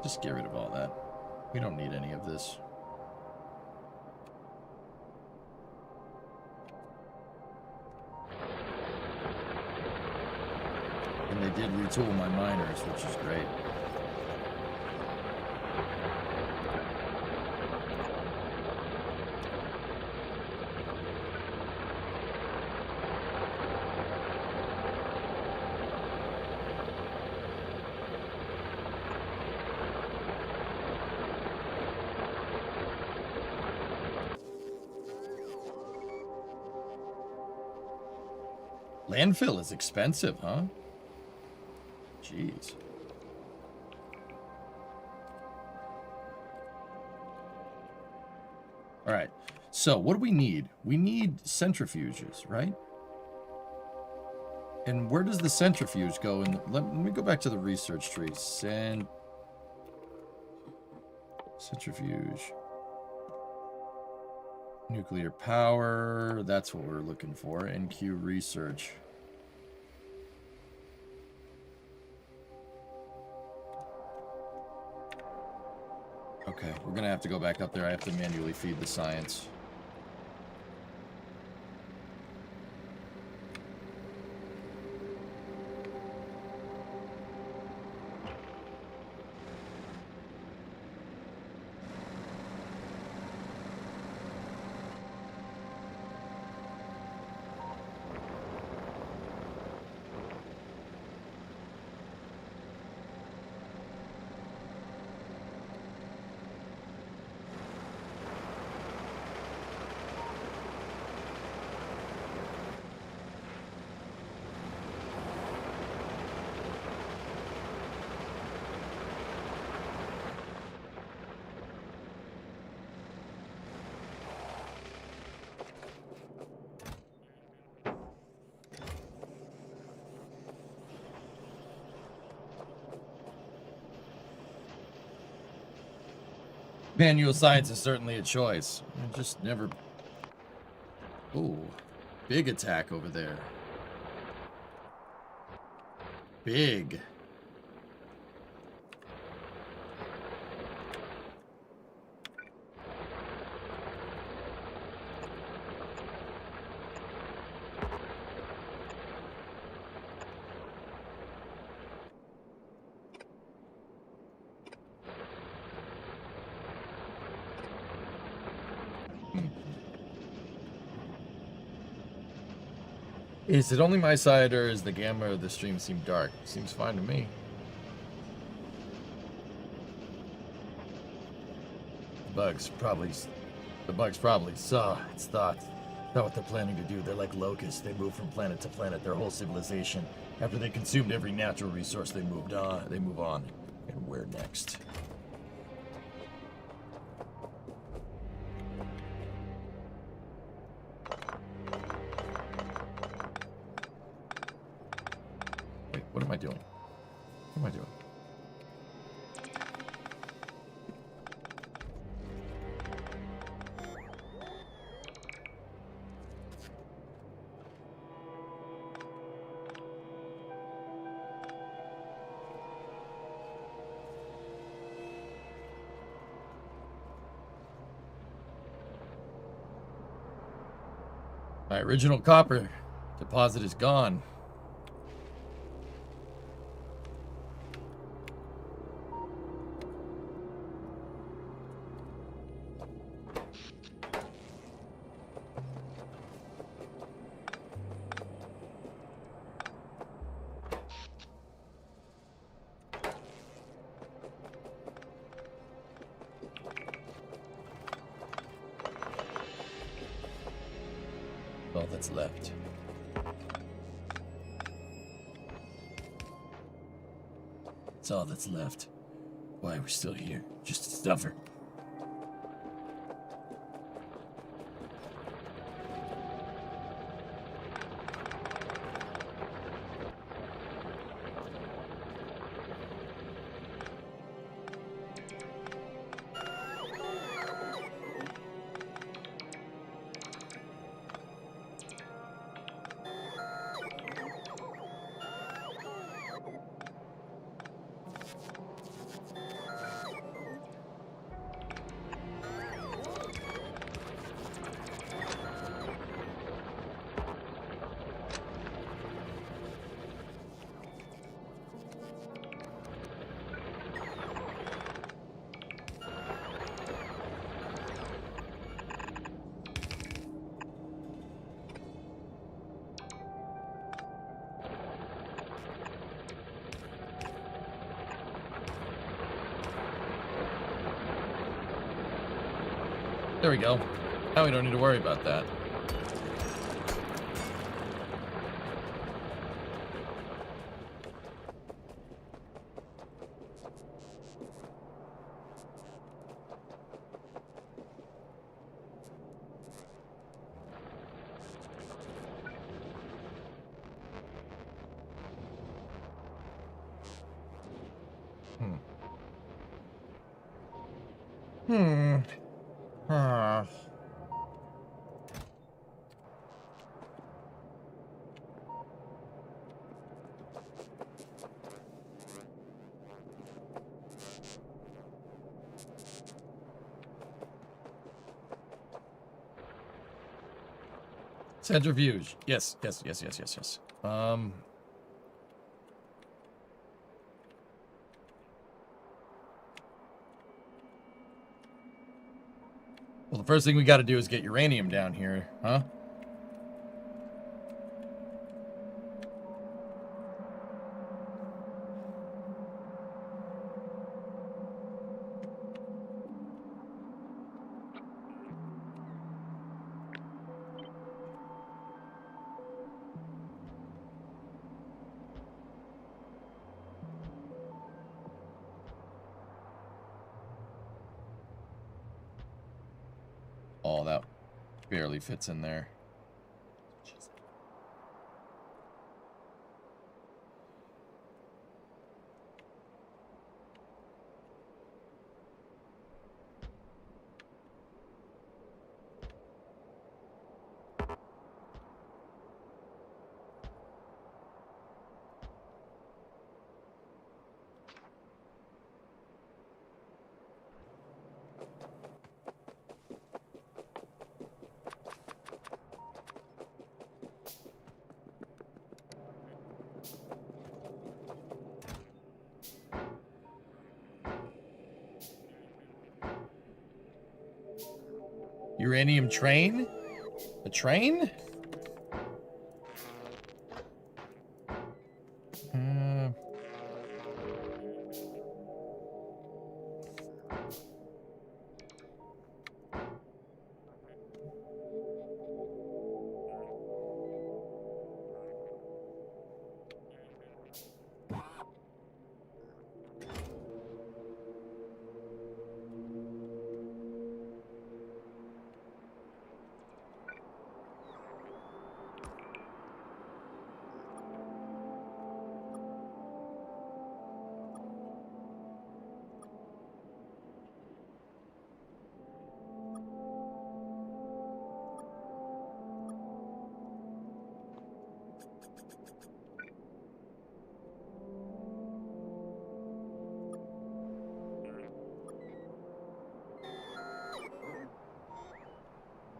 Just get rid of all that. We don't need any of this. And they did retool my miners, which is great. Landfill is expensive, huh? Jeez. All right. So what do we need? We need centrifuges, right? And where does the centrifuge go? And let me go back to the research tree. Centrifuge. Nuclear power. That's what we're looking for. NQ research. Okay, we're gonna have to go back up there. I have to manually feed the science. Manual science is certainly a choice. I just never... Ooh, big attack over there. Big. Is it only my side, or is the gamma of the stream seem dark? Seems fine to me. The bugs probably saw its thoughts. Not what they're planning to do. They're like locusts. They move from planet to planet, their whole civilization. After they consumed every natural resource, they move on. And where next? Wait, what am I doing? What am I doing? My original copper deposit is gone. All that's left. That's all that's left. Why we're still here? Just a stuffer. There we go. Now we don't need to worry about that. Ah. Centrifuge. Yes. Well, the first thing we got to do is get uranium down here, huh? Oh, that barely fits in there. Uranium train? A train? Uh,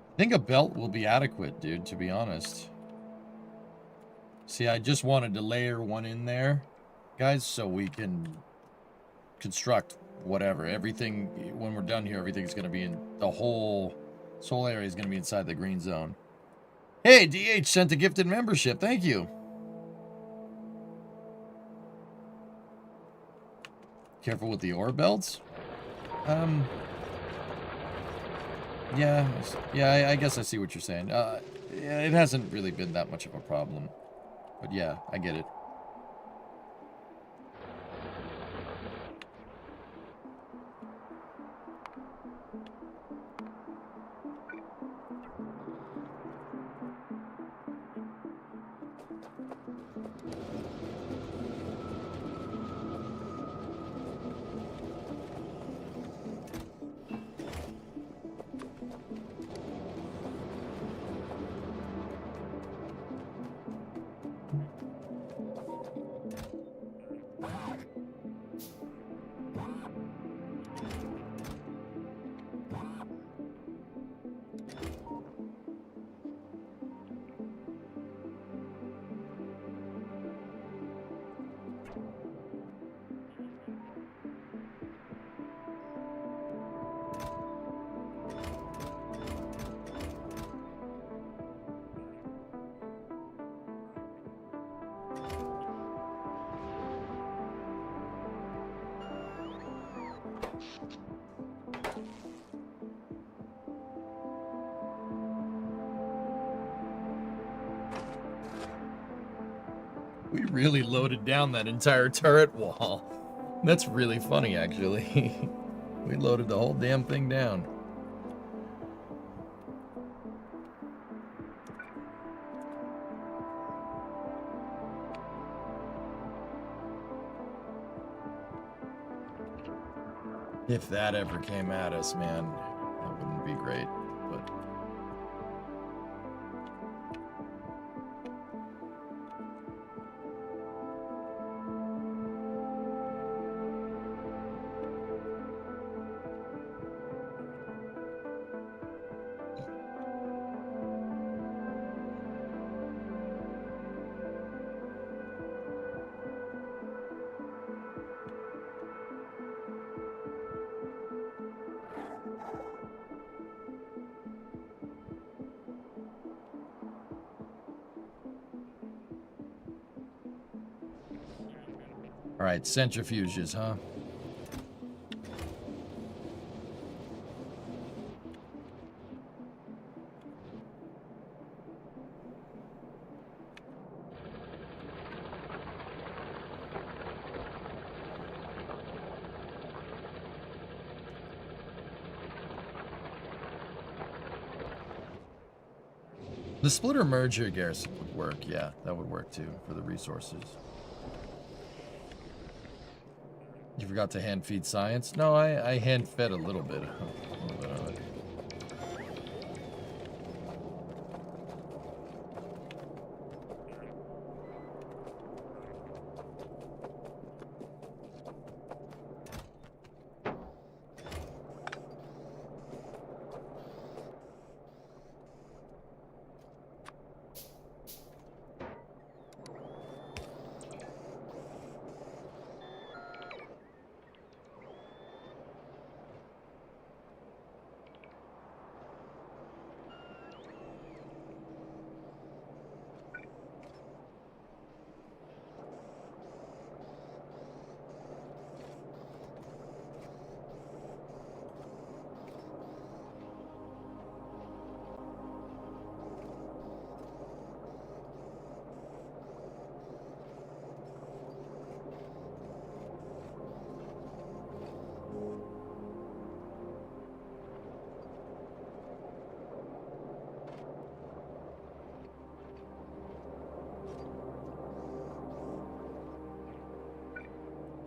I think a belt will be adequate, dude, to be honest. See, I just wanted to layer one in there, guys, so we can construct whatever. Everything, when we're done here, everything's going to be in the whole, this whole area is going to be inside the green zone. Hey, DH sent a gifted membership. Thank you. Careful with the ore belts. Yeah, I guess I see what you're saying. Yeah, it hasn't really been that much of a problem. But yeah, I get it. We really loaded down that entire turret wall. That's really funny, actually. We loaded the whole damn thing down. If that ever came at us, man, that wouldn't be great, but... Alright, centrifuges, huh? The splitter merger garrison would work, yeah, that would work too, for the resources. You forgot to hand feed science? No, I hand fed a little bit of it.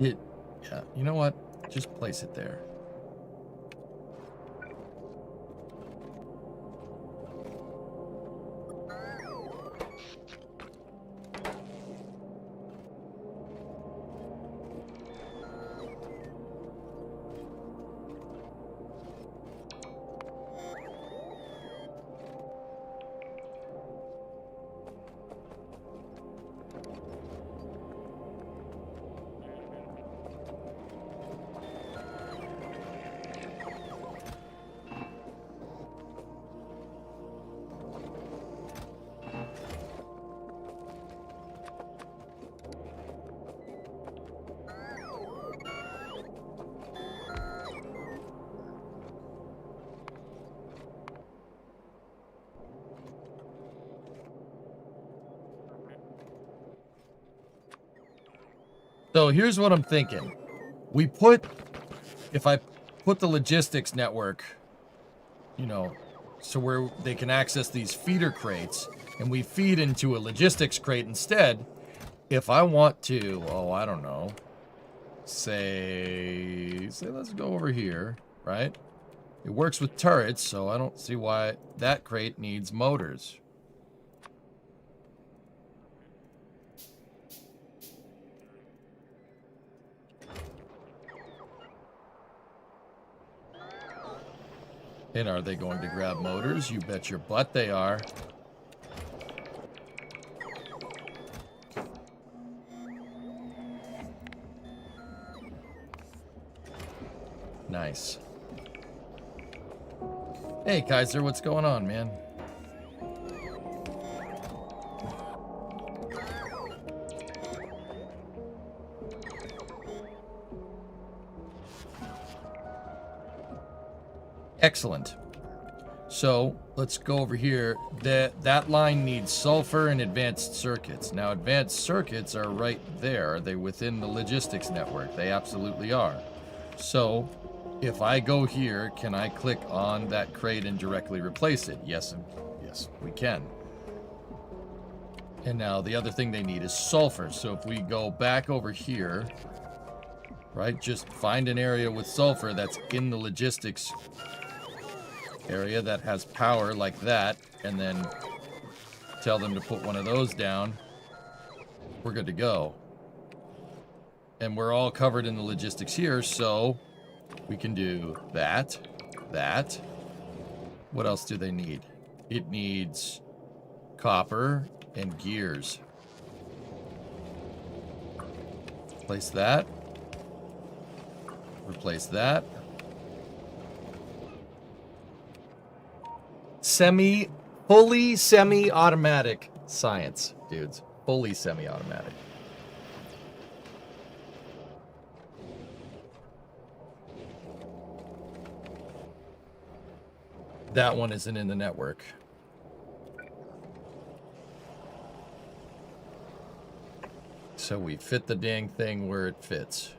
Yeah, you know what? Just place it there. So here's what I'm thinking. If I put the logistics network, you know, so where they can access these feeder crates, and we feed into a logistics crate instead, if I want to, oh, I don't know, say let's go over here, right? It works with turrets, so I don't see why that crate needs motors. And are they going to grab motors? You bet your butt they are. Nice. Hey, Kaiser, what's going on, man? Excellent. So let's go over here. That line needs sulfur and advanced circuits. Now, advanced circuits are right there. Are they within the logistics network? They absolutely are. So if I go here, can I click on that crate and directly replace it? Yes, yes, we can. And now the other thing they need is sulfur. So if we go back over here, right, just find an area with sulfur that's in the logistics area that has power like that, and then tell them to put one of those down. We're good to go. And we're all covered in the logistics here, so we can do that. What else do they need? It needs copper and gears. Replace that. Replace that. Fully semi-automatic science, dudes. Fully semi-automatic. That one isn't in the network. So we fit the dang thing where it fits.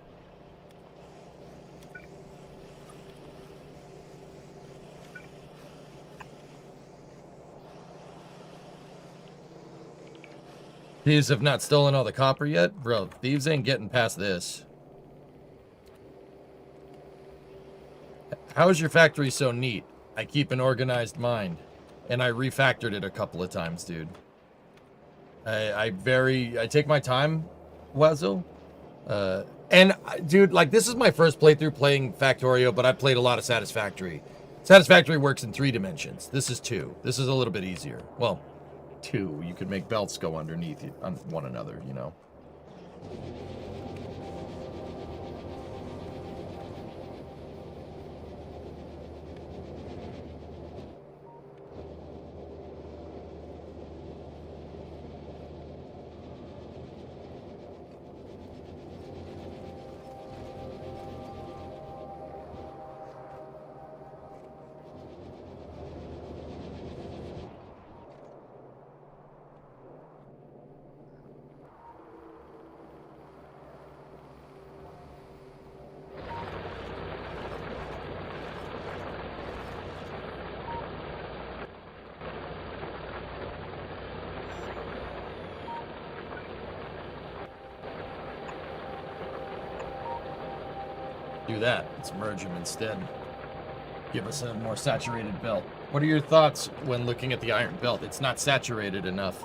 Thieves have not stolen all the copper yet? Bro, thieves ain't getting past this. How is your factory so neat? I keep an organized mind. And I refactored it a couple of times, dude. I take my time, Wazo. Dude, like, this is my first playthrough playing Factorio, but I played a lot of Satisfactory. Satisfactory works in 3 dimensions. This is 2. This is a little bit easier. Well, 2. You could make belts go underneath one another, you know. Do that. Let's merge them instead. Give us a more saturated belt. What are your thoughts when looking at the iron belt? It's not saturated enough.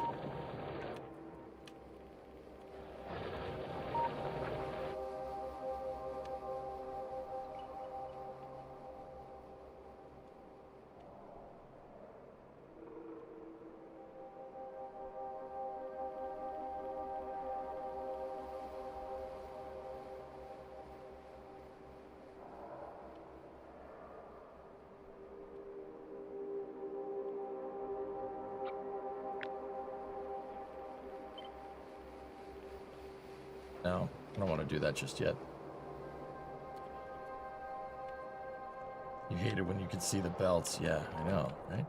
No, I don't want to do that just yet. You hate it when you can see the belts. Yeah, I know, right?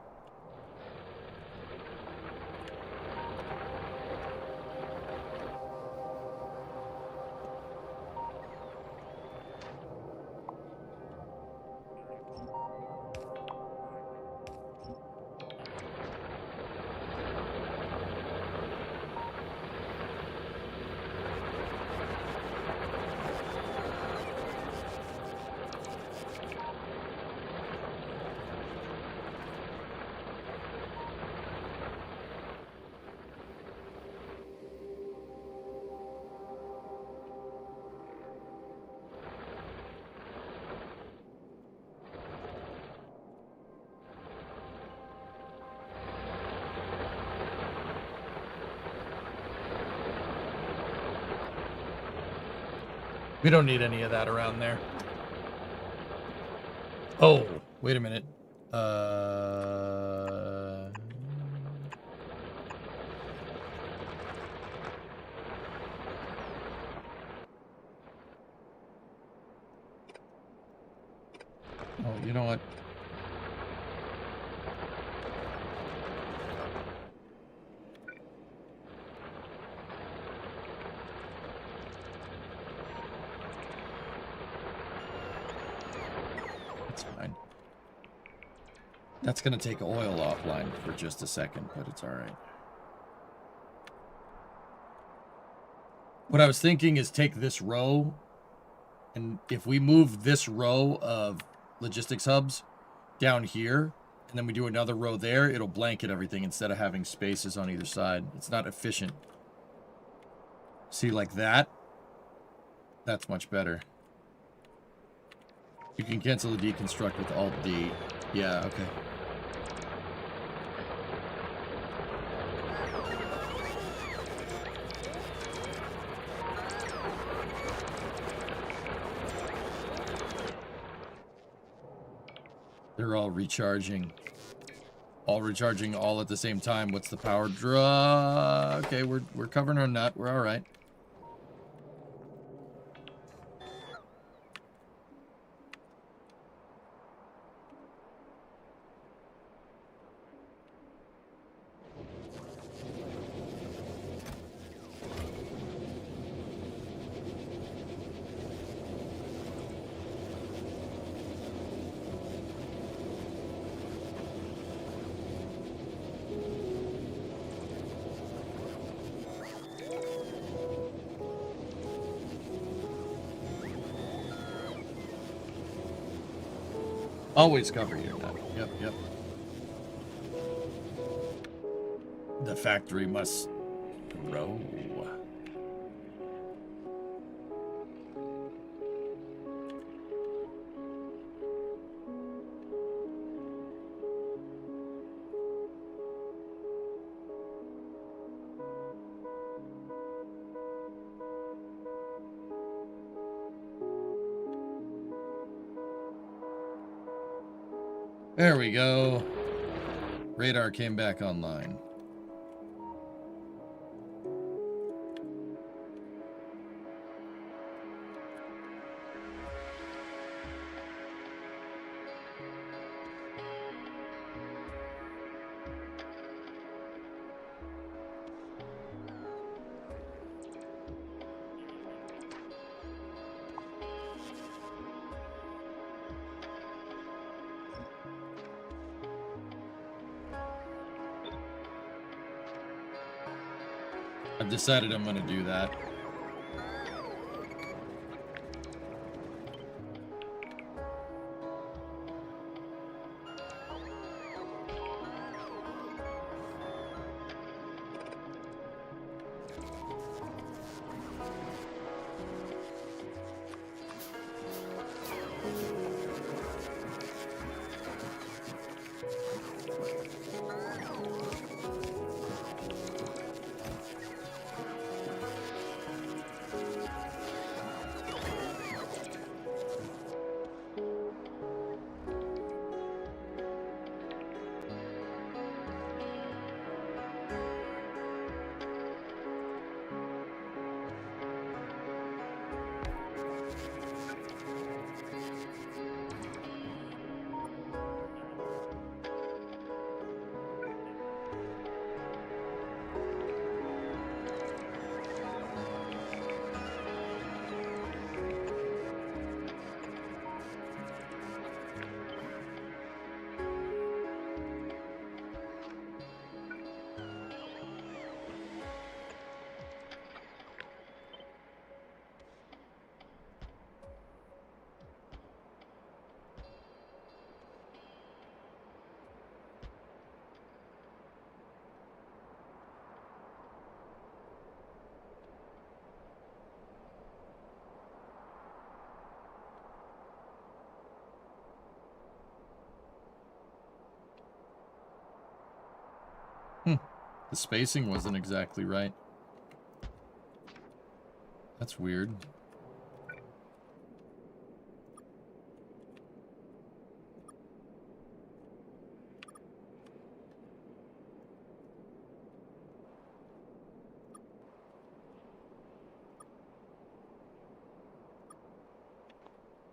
We don't need any of that around there. Oh, wait a minute. Oh, you know what? It's fine. That's going to take oil offline for just a second, but it's all right. What I was thinking is take this row, and if we move this row of logistics hubs down here, and then we do another row there, it'll blanket everything instead of having spaces on either side. It's not efficient. See, like that? That's much better. You can cancel the deconstruct with Alt-D. Yeah, okay. They're all recharging. All recharging all at the same time. What's the power draw? Okay, we're covering our nut. We're all right. Always cover your nut. Yep, yep. The factory must grow. There we go. Radar came back online. I've decided I'm going to do that. The spacing wasn't exactly right. That's weird.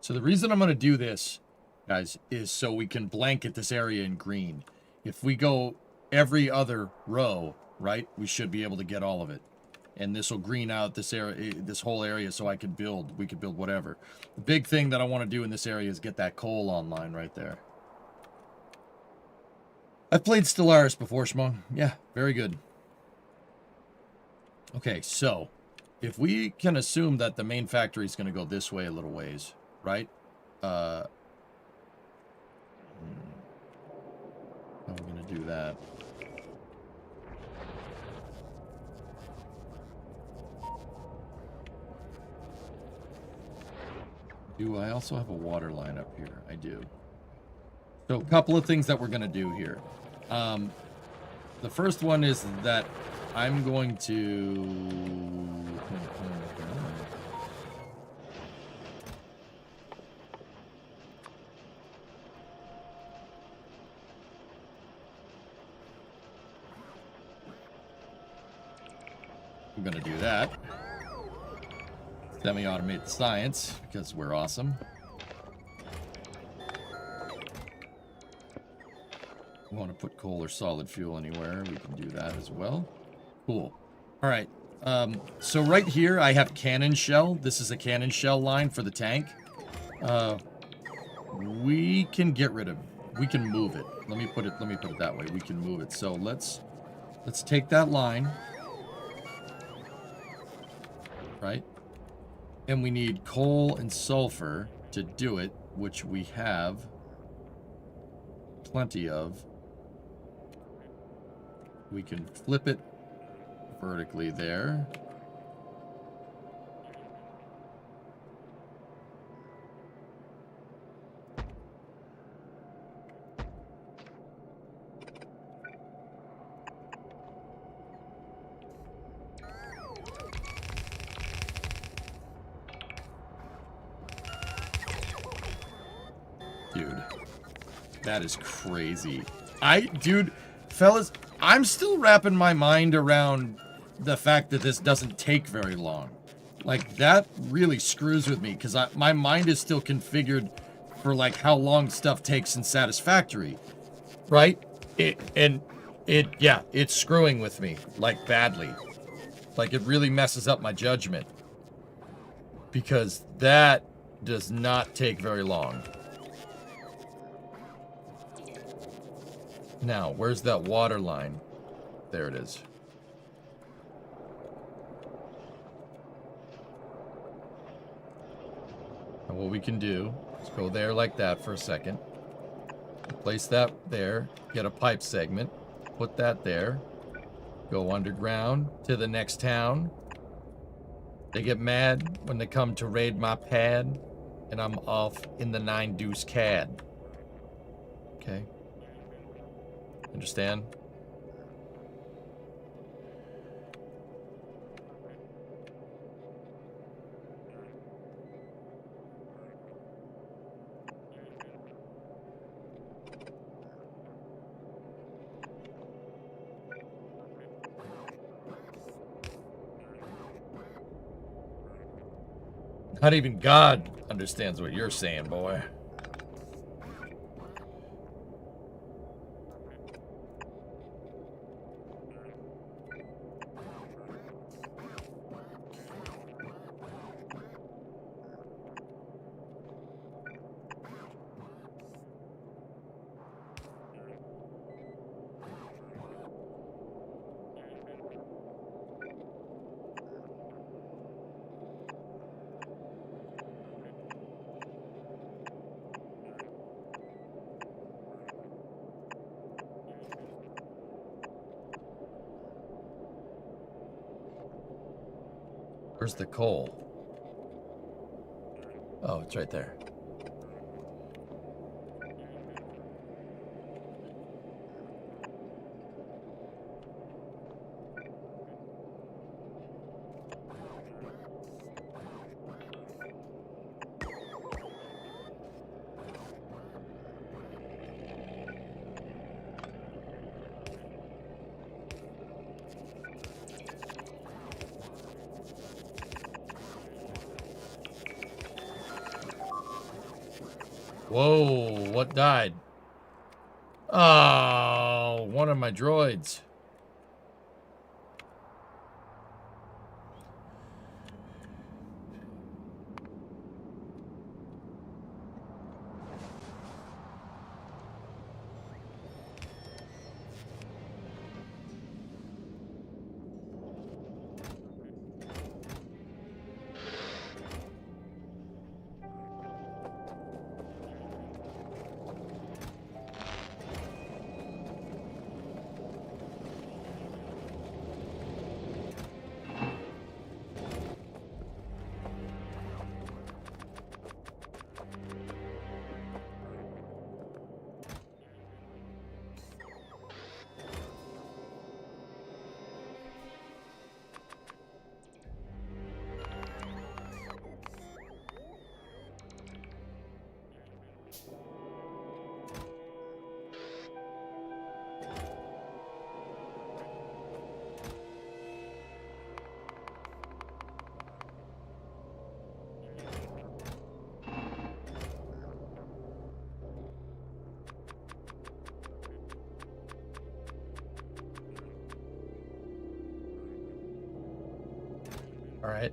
So the reason I'm going to do this, guys, is so we can blanket this area in green. If we go every other row, right, we should be able to get all of it. And this will green out this area, this whole area, so I can build. We could build whatever. The big thing that I want to do in this area is get that coal online right there. I've played Stellaris before, Schmo. Yeah, very good. Okay, so if we can assume that the main factory is going to go this way a little ways, right? How are we going to do that? Do I also have a water line up here? I do. So a couple of things that we're going to do here. The first one is that I'm going to... I'm going to do that. Semi-automate the science, because we're awesome. We want to put coal or solid fuel anywhere. We can do that as well. Cool. All right. So right here, I have cannon shell. This is a cannon shell line for the tank. We can get rid of. We can move it. Let me put it that way. We can move it. So let's take that line. Right? And we need coal and sulfur to do it, which we have plenty of. We can flip it vertically there. Dude, that is crazy. Dude, fellas, I'm still wrapping my mind around the fact that this doesn't take very long. Like, that really screws with me, because my mind is still configured for, like, how long stuff takes in Satisfactory. Right? Yeah, it's screwing with me, like, badly. Like, it really messes up my judgment. Because that does not take very long. Now, where's that water line? There it is. And what we can do is go there like that for a second. Place that there. Get a pipe segment. Put that there. Go underground to the next town. They get mad when they come to raid my pad. And I'm off in the 9 deuce cad. Okay. Understand? Not even God understands what you're saying, boy. Where's the coal? Oh, it's right there. Whoa, what died? Oh, one of my droids. All right.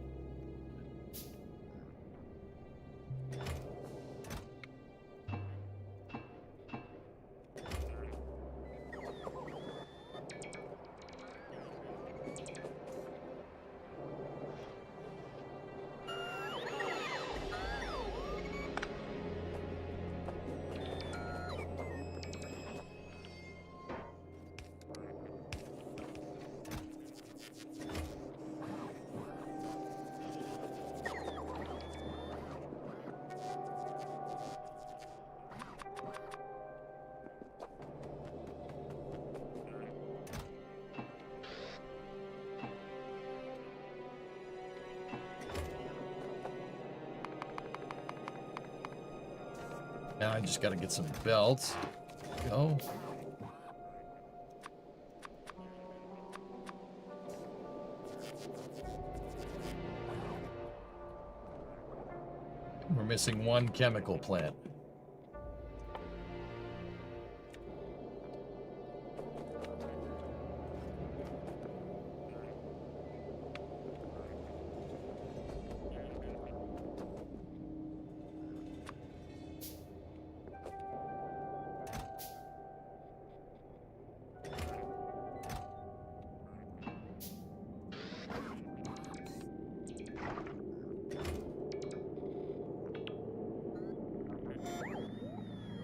Now I just got to get some belts. Go. We're missing one chemical plant.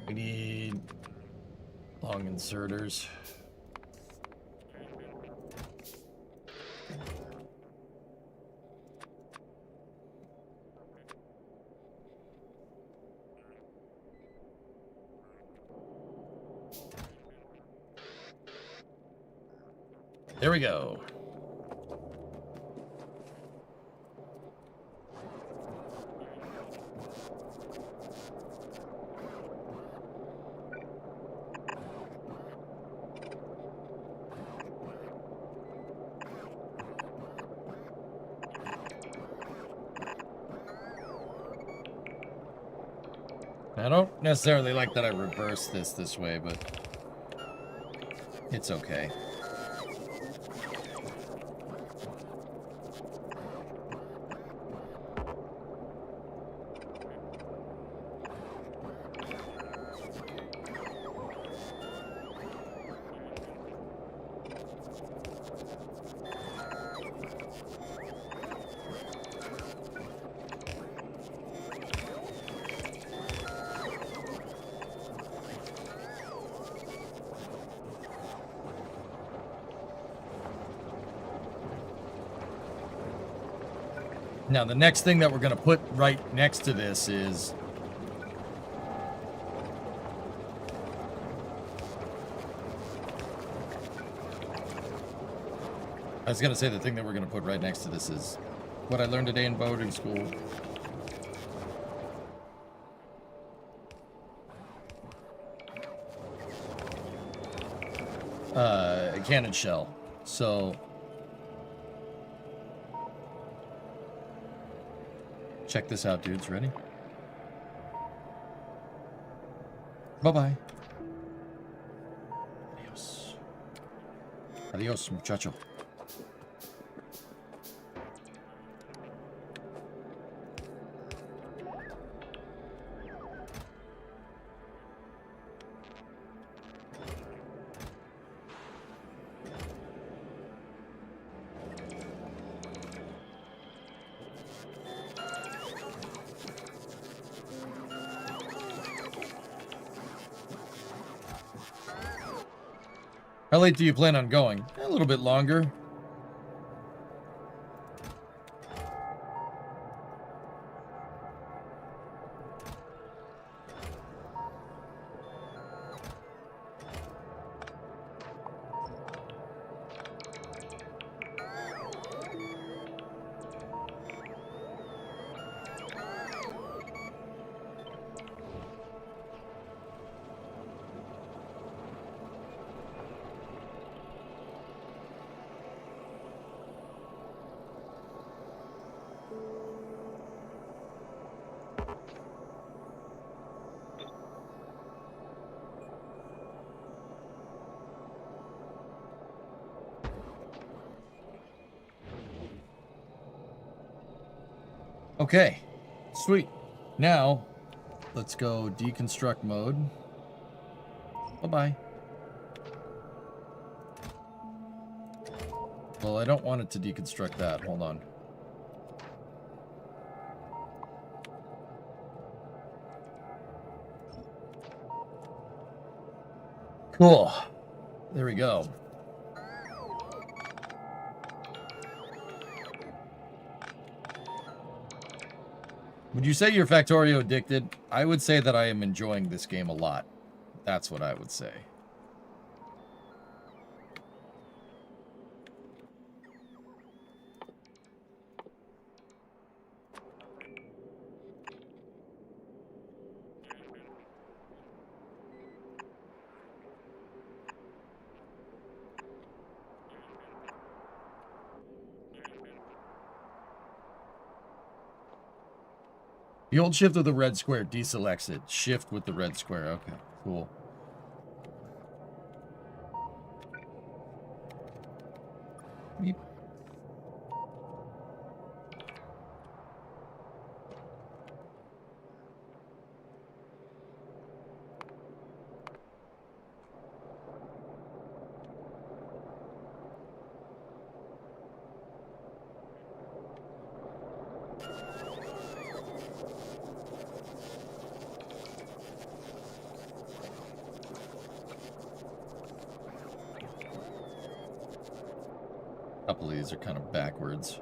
We need long inserters. There we go. I don't necessarily like that I reversed this way, but it's okay. Now, the next thing that we're going to put right next to this is... I was going to say the thing that we're going to put right next to this is what I learned today in boating school. A cannon shell. So... check this out, dudes. Ready? Bye-bye. Adios. Adios, muchacho. How late do you plan on going? A little bit longer. Okay, sweet. Now, let's go deconstruct mode. Bye-bye. Well, I don't want it to deconstruct that. Hold on. Cool. There we go. Would you say you're Factorio addicted? I would say that I am enjoying this game a lot. That's what I would say. The old shift with the red square deselects it. Shift with the red square. Okay, cool. Beep. A couple of these are kind of backwards.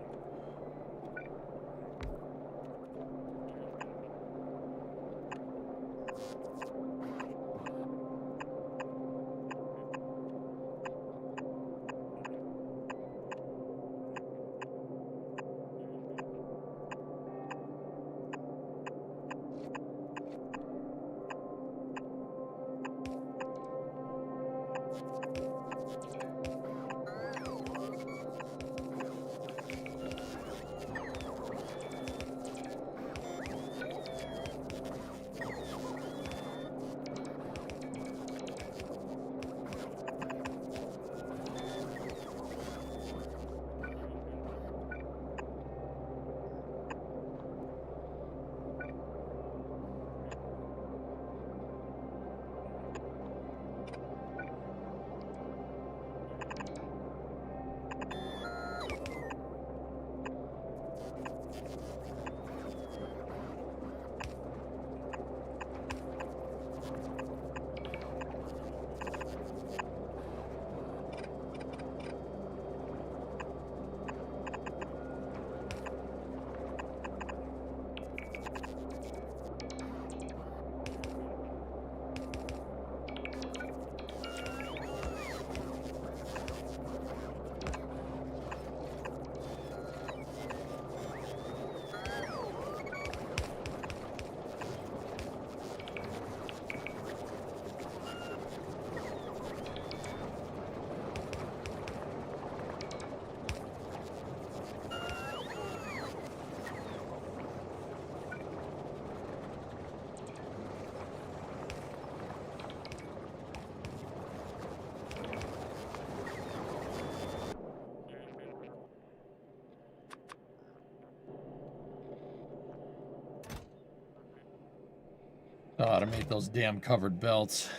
Automate those damn covered belts.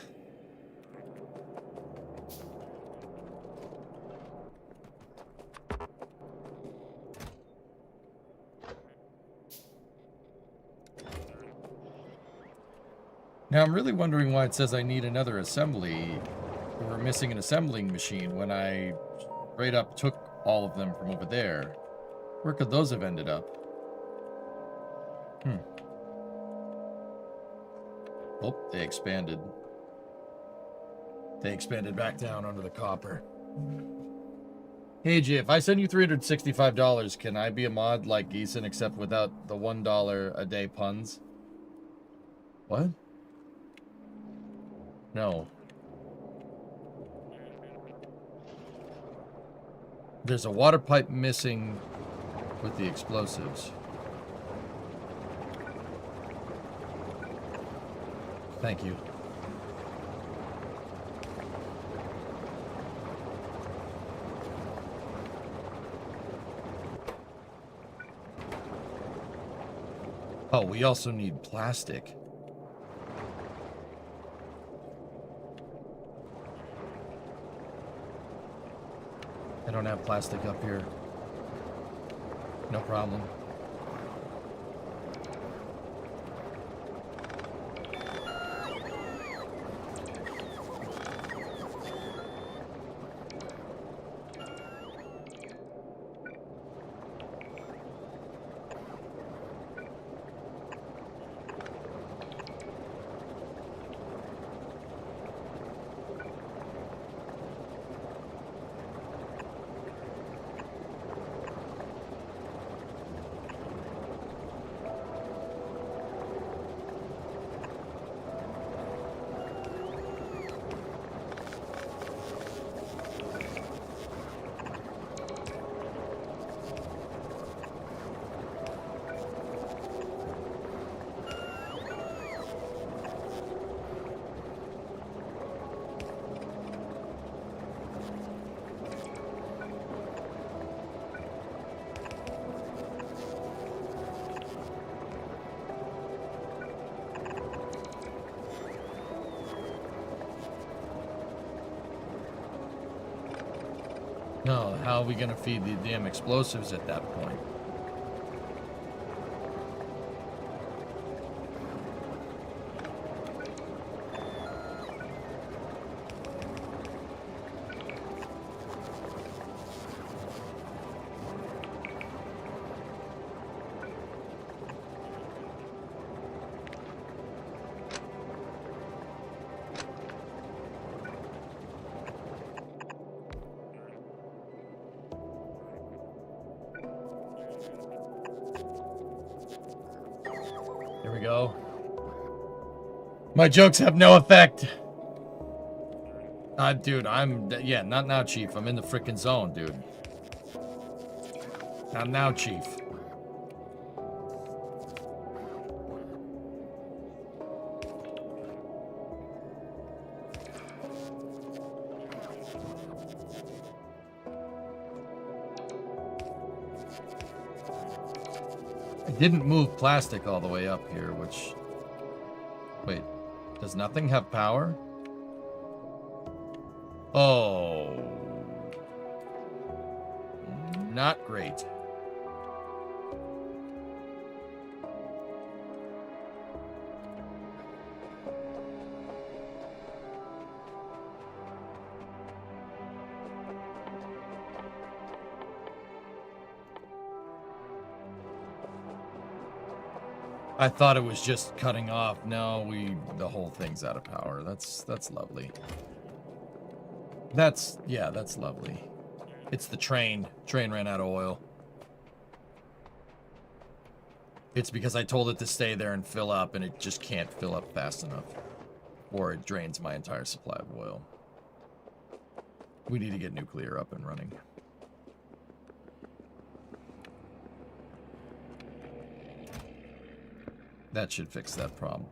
Now I'm really wondering why it says I need another assembly, or we're missing an assembling machine when I straight up took all of them from over there. Where could those have ended up? Oh, they expanded. They expanded back down under the copper. Hey, Jay, if I send you $365, can I be a mod like Geeson except without the $1 a day puns? What? No. There's a water pipe missing with the explosives. Thank you. Oh, we also need plastic. I don't have plastic up here. No problem. No, how are we gonna feed the damn explosives at that point? Here we go. My jokes have no effect. Dude, yeah, not now, Chief. I'm in the frickin' zone, dude. Not now, Chief. I didn't move plastic all the way up here, which... Wait, does nothing have power? Oh. Not great. I thought it was just cutting off. No, the whole thing's out of power. That's lovely. Yeah, that's lovely. It's the train. Train ran out of oil. It's because I told it to stay there and fill up, and it just can't fill up fast enough. Or it drains my entire supply of oil. We need to get nuclear up and running. That should fix that problem.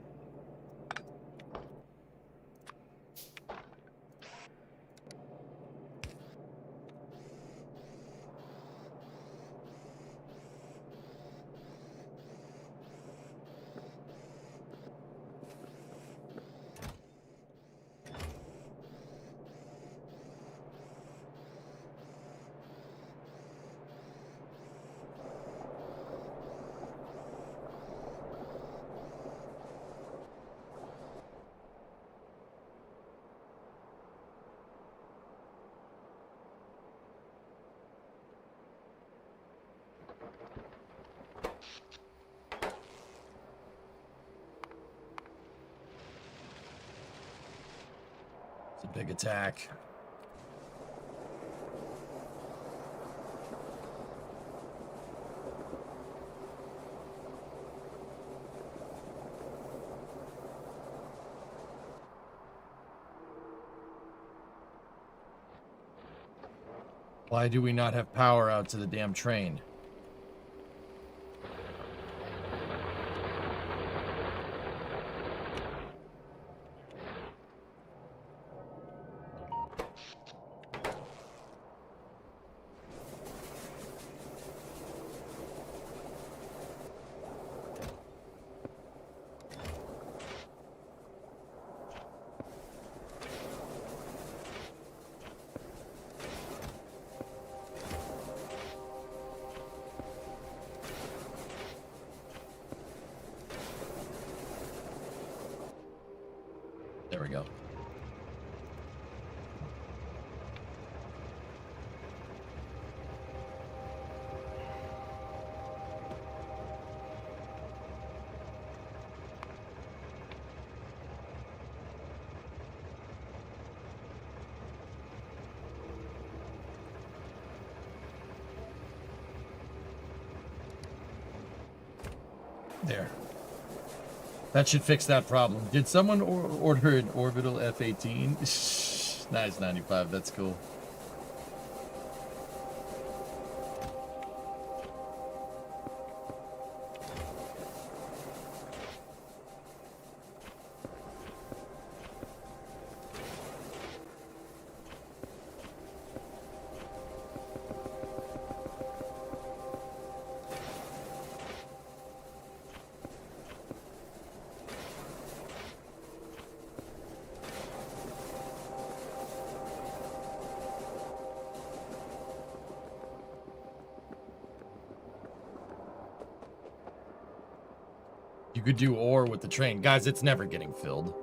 Big attack. Why do we not have power out to the damn train? There we go. There. That should fix that problem. Did someone order an orbital F-18? Nice, 95. That's cool. You could do ore with the train. Guys, it's never getting filled.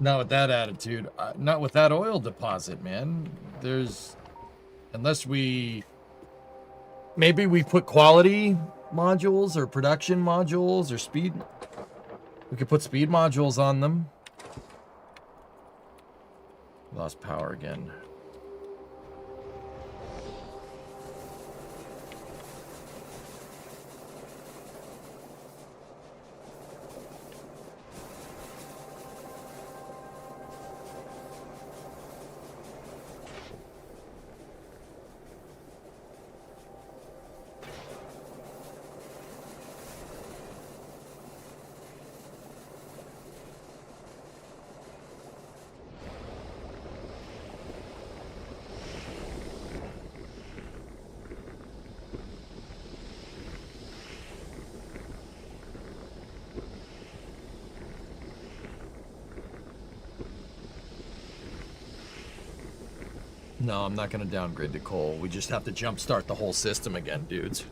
Not with that attitude. Not with that oil deposit, man. There's... Unless we... Maybe we put quality modules or production modules or speed... We could put speed modules on them. Lost power again. No, I'm not going to downgrade to coal. We just have to jumpstart the whole system again, dudes.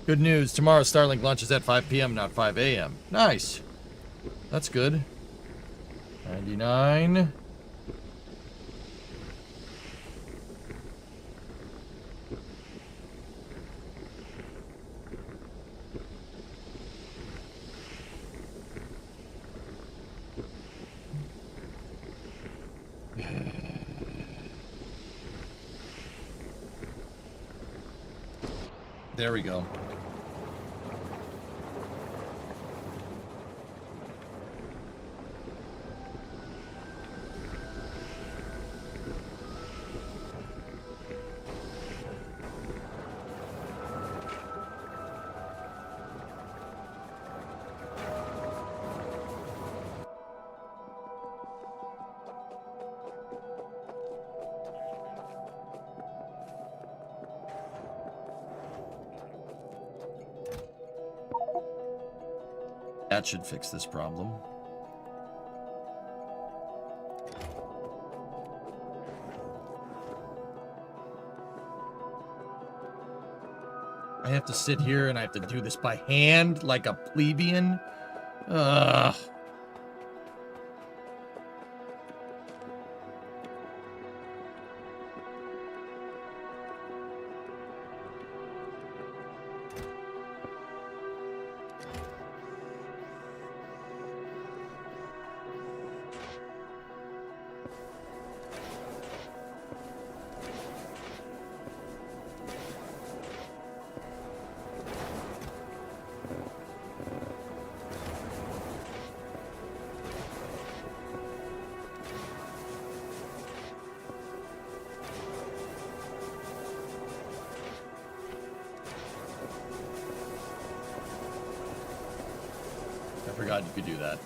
Good news. Tomorrow Starlink launches at 5 p.m., not 5 a.m. Nice. That's good. 99. There we go. That should fix this problem. I have to sit here and I have to do this by hand like a plebeian. Ugh. I forgot you could do that.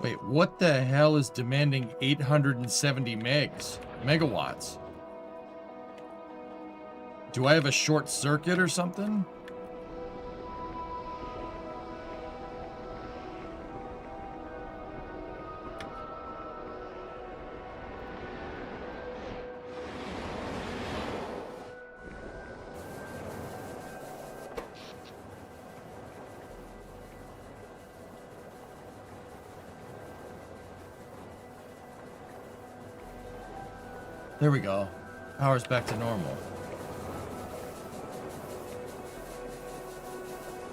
Wait, what the hell is demanding 870 megawatts? Do I have a short circuit or something? There we go. Power's back to normal.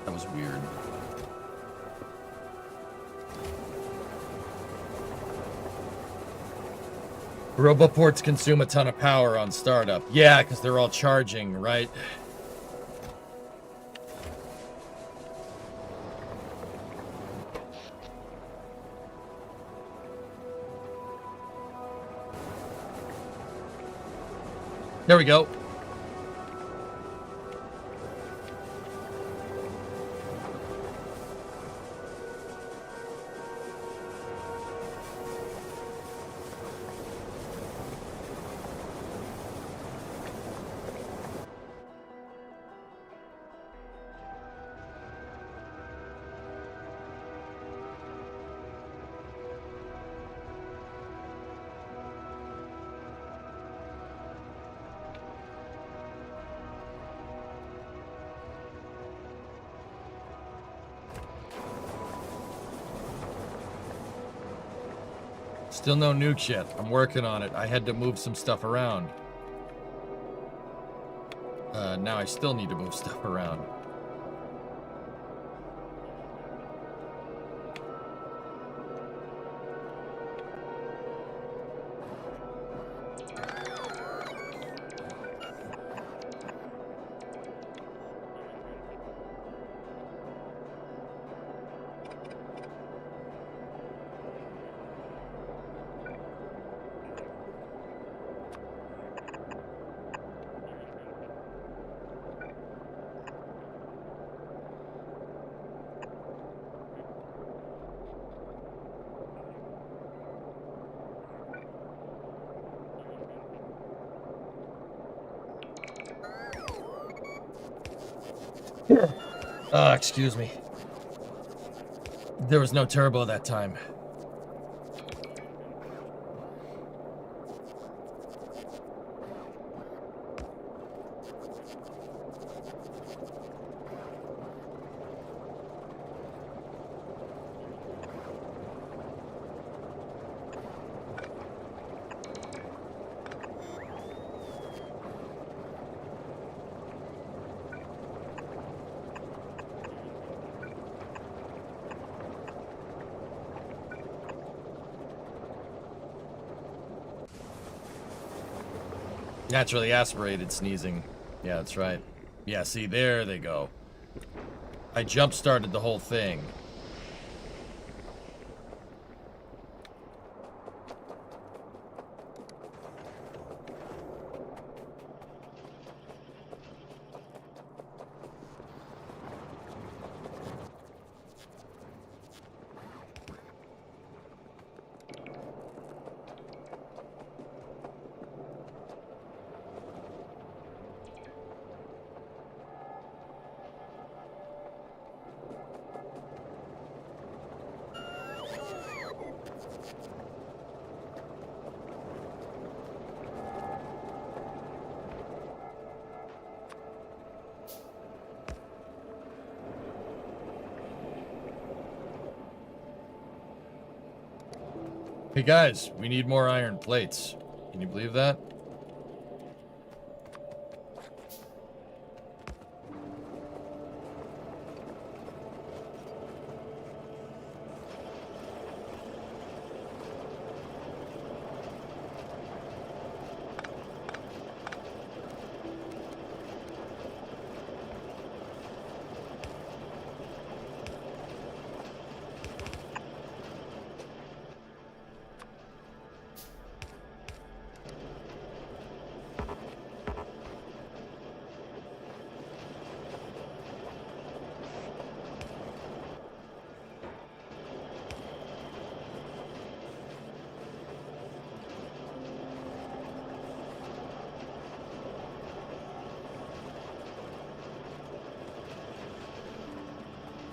That was weird. Roboports consume a ton of power on startup. Yeah, because they're all charging, right? There we go. Still no nuke yet. I'm working on it. I had to move some stuff around. Now I still need to move stuff around. Excuse me. There was no turbo that time. Naturally aspirated sneezing. Yeah, that's right. Yeah, see, there they go. I jump-started the whole thing. Hey guys, we need more iron plates. Can you believe that?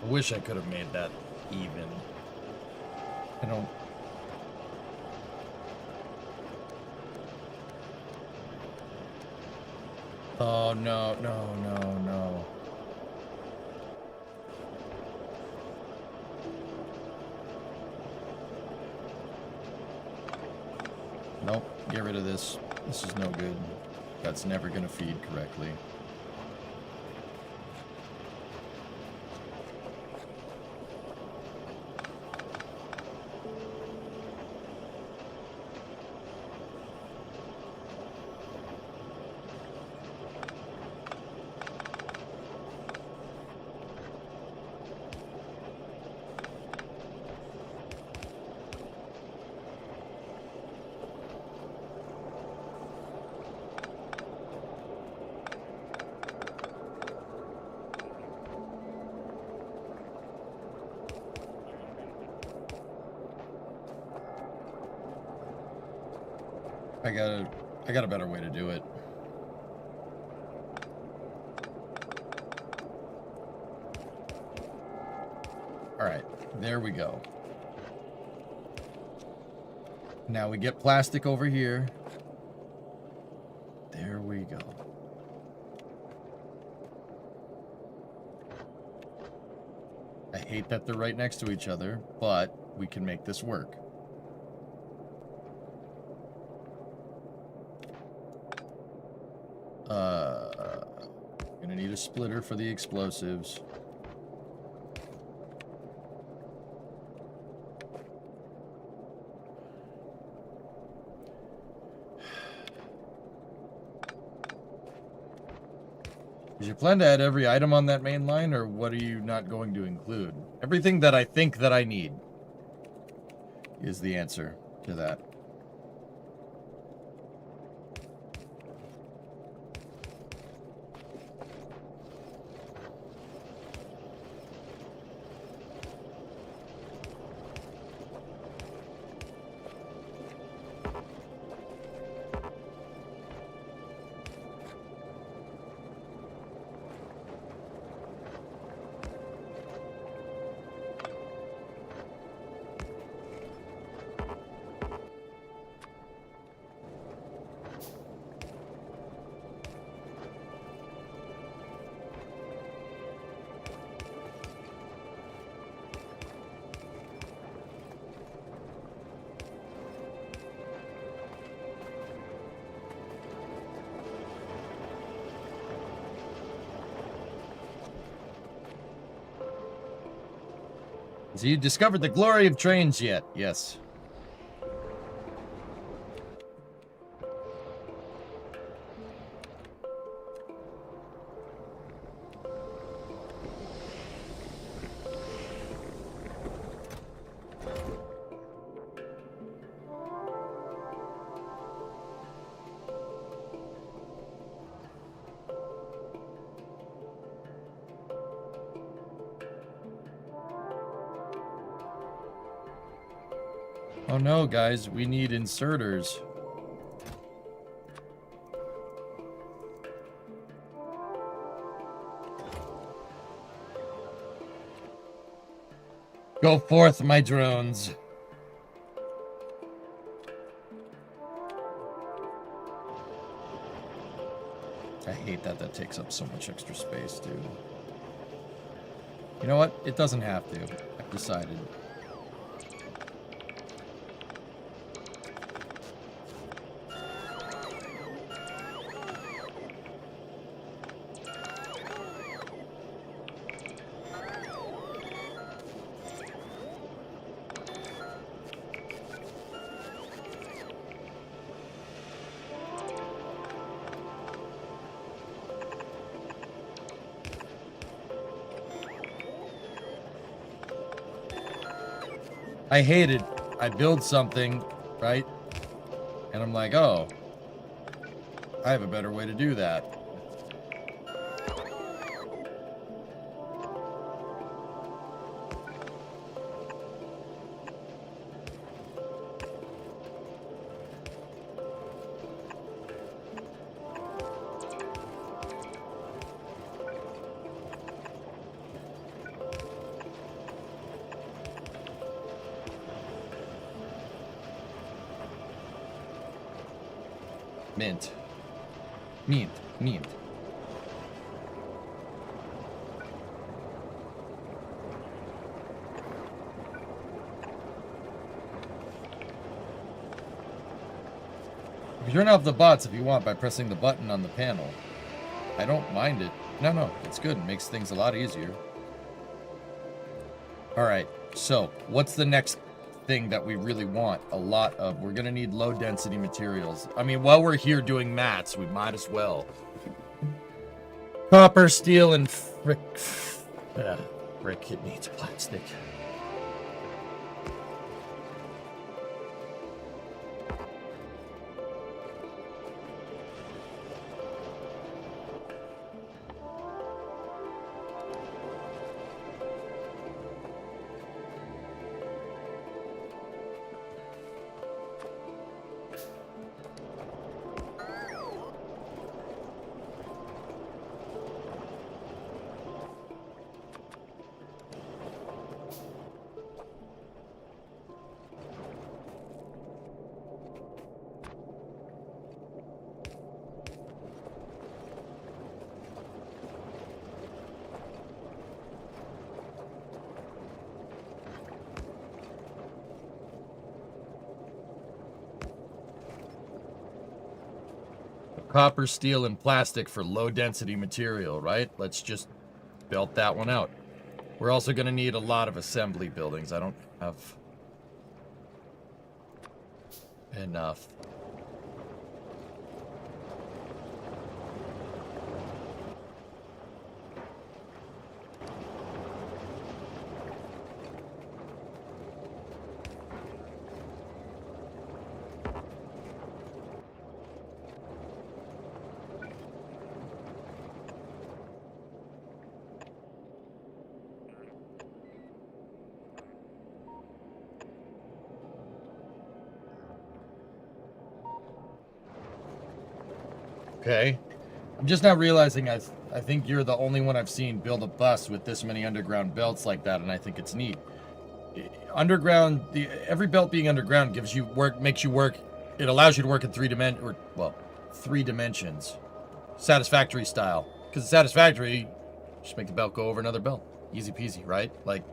I wish I could have made that even. I don't... Oh, no, no, no, no. Nope, get rid of this. This is no good. That's never gonna feed correctly. I got a better way to do it. All right, there we go. Now we get plastic over here. There we go. I hate that they're right next to each other, but we can make this work. Gonna need a splitter for the explosives. Is your plan to add every item on that main line, or what are you not going to include? Everything that I think that I need is the answer to that. So you discovered the glory of trains yet? Yes. Oh no, guys, we need inserters. Go forth, my drones. I hate that that takes up so much extra space, dude. You know what? It doesn't have to. I've decided. I hate it. I build something, right? And I'm like, oh, I have a better way to do that. Mint. Mint. Mint. You can turn off the bots if you want by pressing the button on the panel. I don't mind it. No, it's good. It makes things a lot easier. Alright, so what's the next thing that we really want a lot of? We're gonna need low density materials. I mean, while we're here doing mats, we might as well. Copper, steel, and frick. Brick, it needs plastic. copper, steel, and plastic for low-density material, right? Let's just belt that one out. We're also going to need a lot of assembly buildings. I don't have enough. Okay. I'm just now realizing I think you're the only one I've seen build a bus with this many underground belts like that, and I think it's neat. Underground, every belt being underground gives you work, makes you work. It allows you to work in three dimensions, satisfactory style. Because satisfactory, just make the belt go over another belt, easy peasy, right? Like.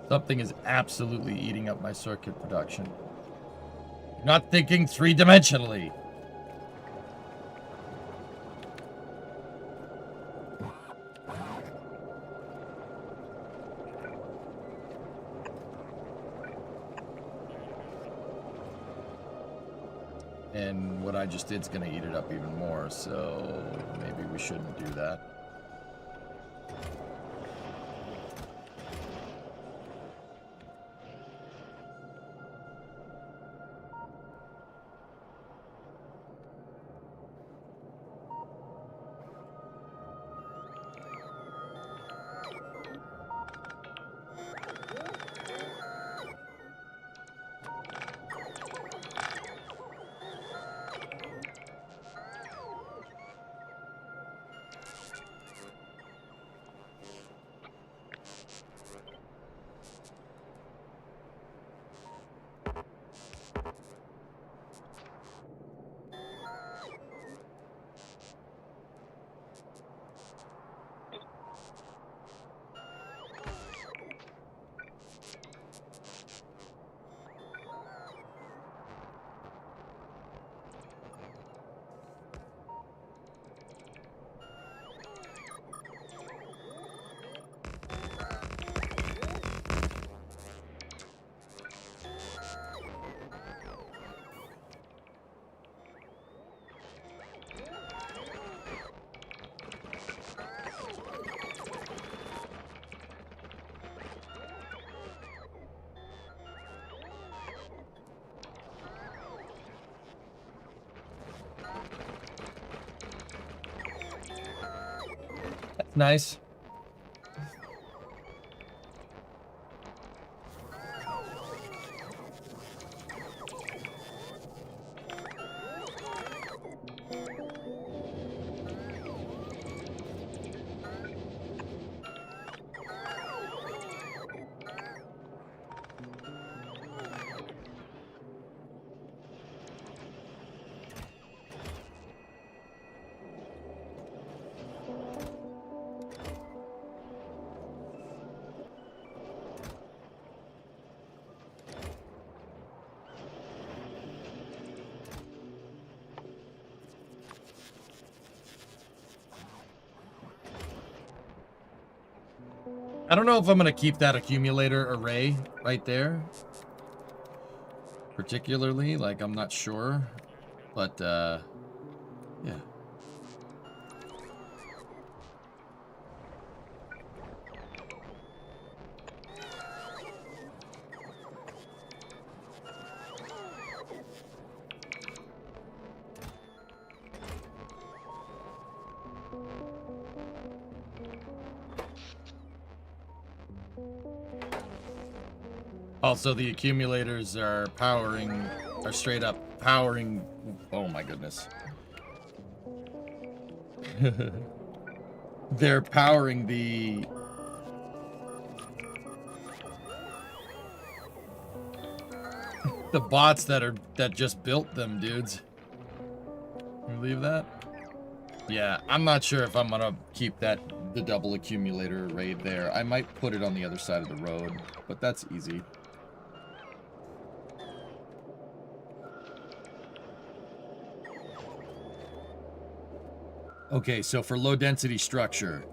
Something is absolutely eating up my circuit production. Not thinking three-dimensionally. And what I just did is going to eat it up even more, so maybe we shouldn't do that. Nice. I don't know if I'm going to keep that accumulator array right there. Particularly, like, I'm not sure. But, yeah. Also, the accumulators are straight up powering. Oh my goodness. They're powering the bots that just built them, dudes. Can you believe that? Yeah, I'm not sure if I'm gonna keep the double accumulator array there. I might put it on the other side of the road, but that's easy. Okay, so for low density structure.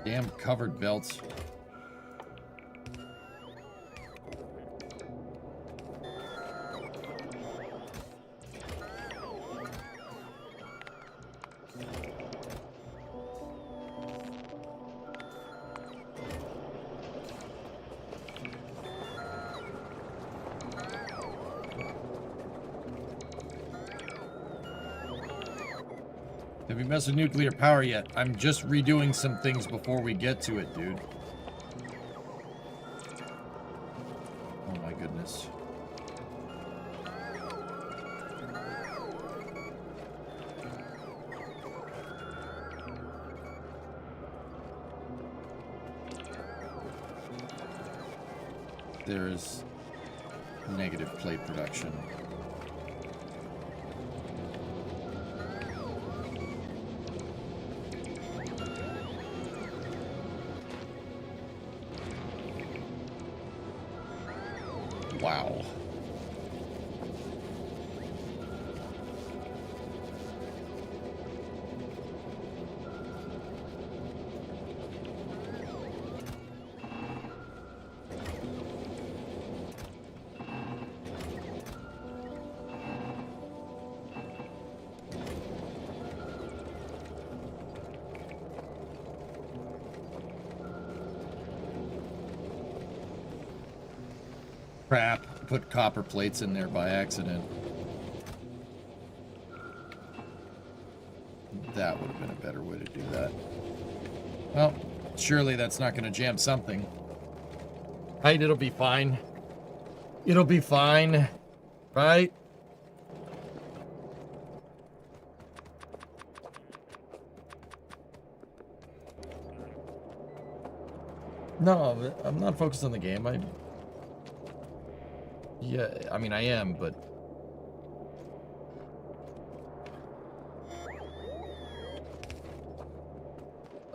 Damn covered belts. Have you messed with nuclear power yet? I'm just redoing some things before we get to it, dude. Oh my goodness. There is negative plate production. Wow. Crap. Put copper plates in there by accident. That would have been a better way to do that. Well, surely that's not going to jam something. Right, it'll be fine. It'll be fine. Right? No, I'm not focused on the game. Yeah, I mean, I am, but...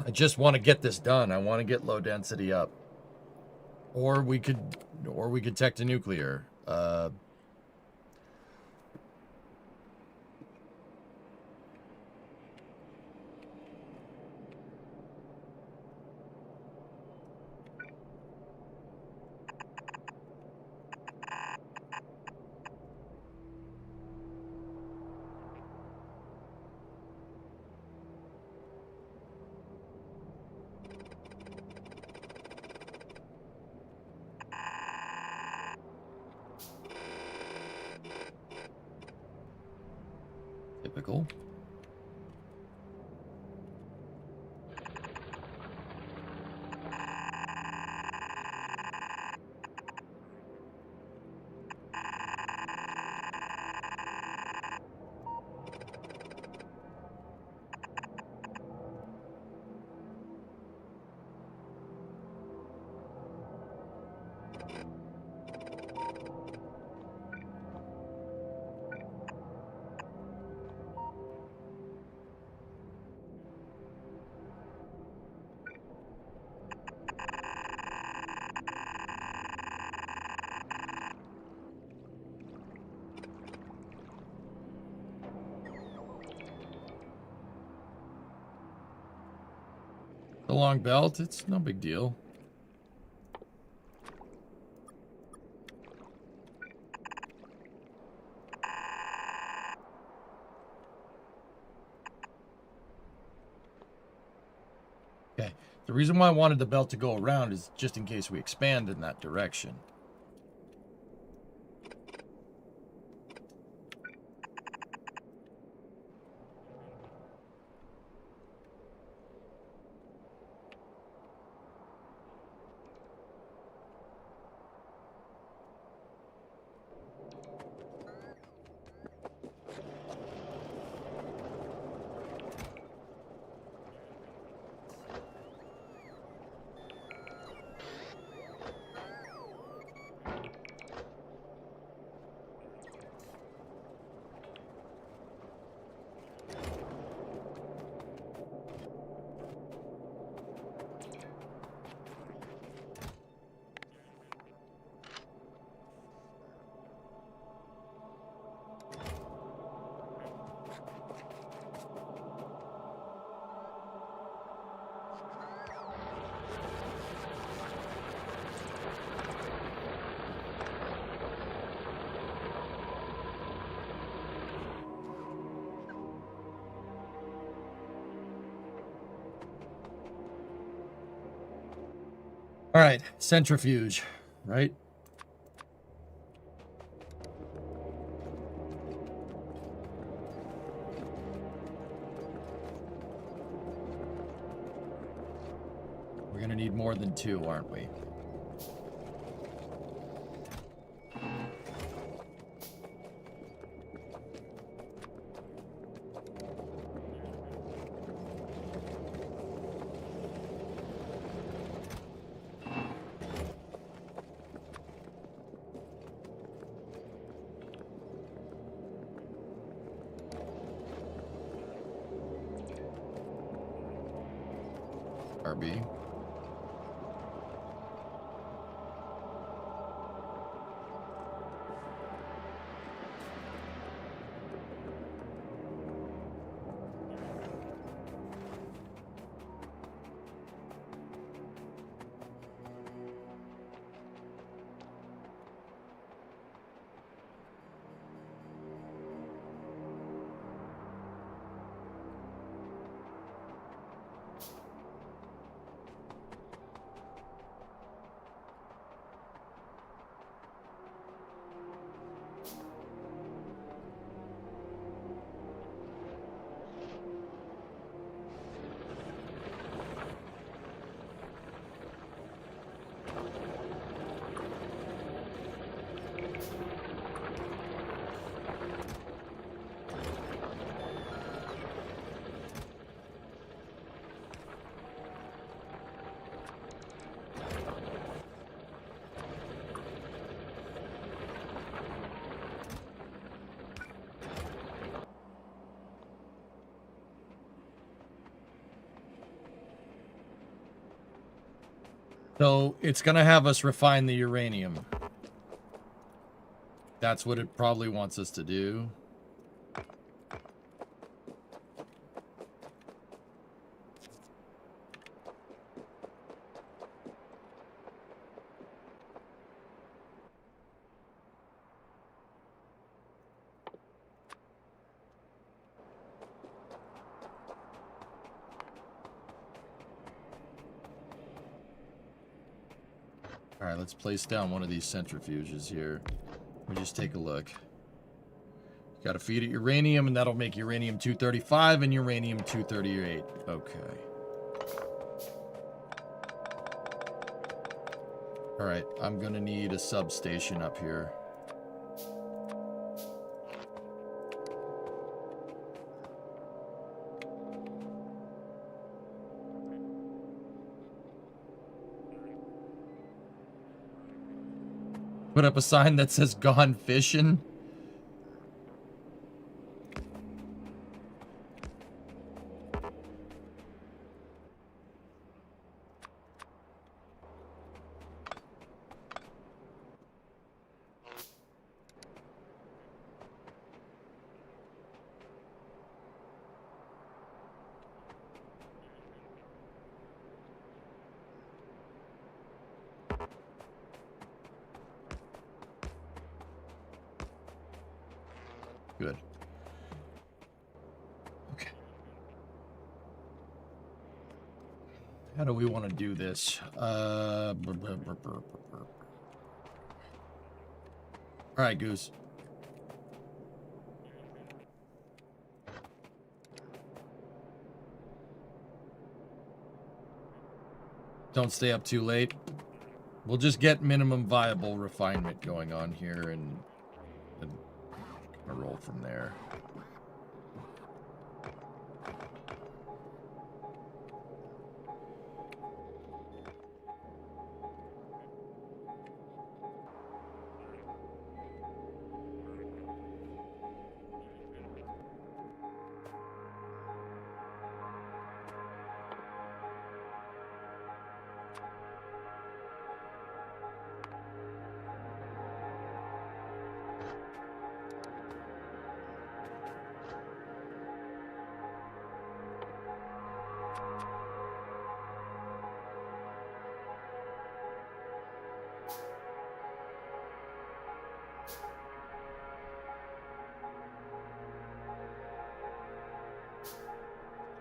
I just want to get this done. I want to get low density up. Or we could tech to nuclear. Typical. The long belt, it's no big deal. Okay, the reason why I wanted the belt to go around is just in case we expand in that direction. All right, centrifuge, right? We're gonna need more than 2, aren't we? RB. So it's gonna have us refine the uranium. That's what it probably wants us to do. All right, let's place down one of these centrifuges here. Let me just take a look. Got to feed it uranium, and that'll make uranium-235 and uranium-238. Okay. All right, I'm gonna need a substation up here. Put up a sign that says "Gone Fishing." How do we want to do this? All right, Goose. Don't stay up too late. We'll just get minimum viable refinement going on here and roll from there.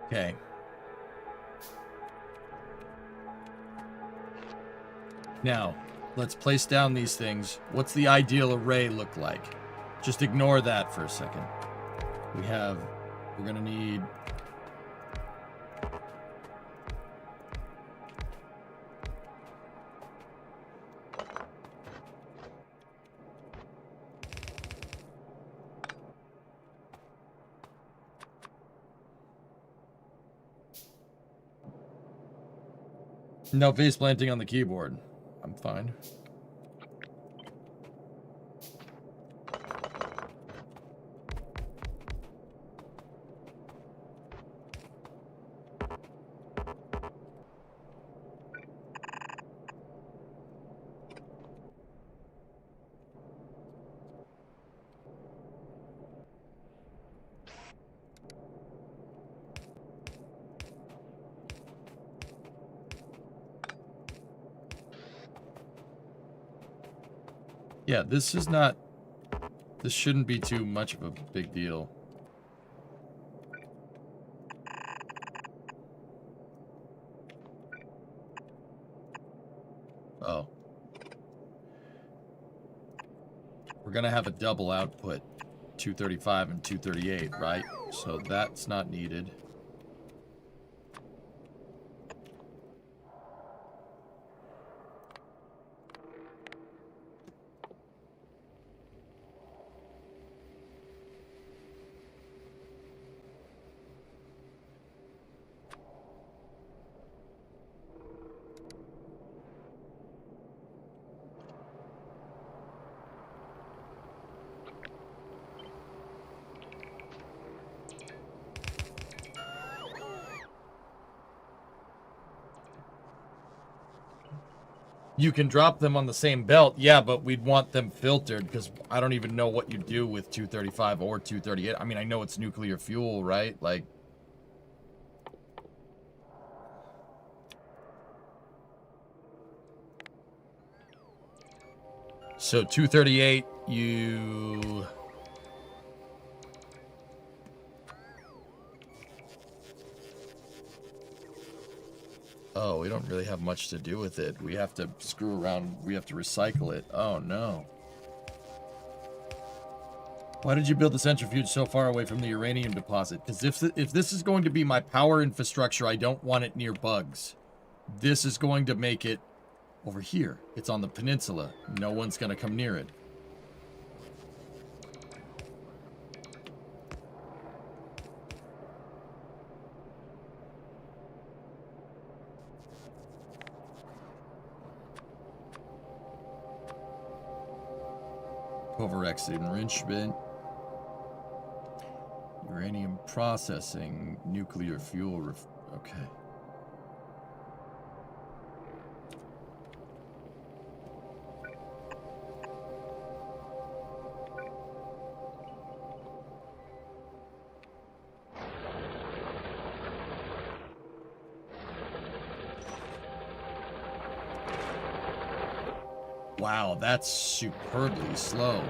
Okay. Now, let's place down these things. What's the ideal array look like? Just ignore that for a second. We're gonna need... No face planting on the keyboard. I'm fine. Yeah, this shouldn't be too much of a big deal. Oh. We're gonna have a double output, 235 and 238, right? So that's not needed. You can drop them on the same belt, yeah, but we'd want them filtered because I don't even know what you do with 235 or 238. I mean, I know it's nuclear fuel, right? Like, so 238, you... Oh, we don't really have much to do with it. We have to screw around. We have to recycle it. Oh, no. Why did you build the centrifuge so far away from the uranium deposit? Because if this is going to be my power infrastructure, I don't want it near bugs. This is going to make it over here. It's on the peninsula. No one's going to come near it. Overx enrichment, uranium processing, nuclear fuel. Okay. Wow, that's superbly slow.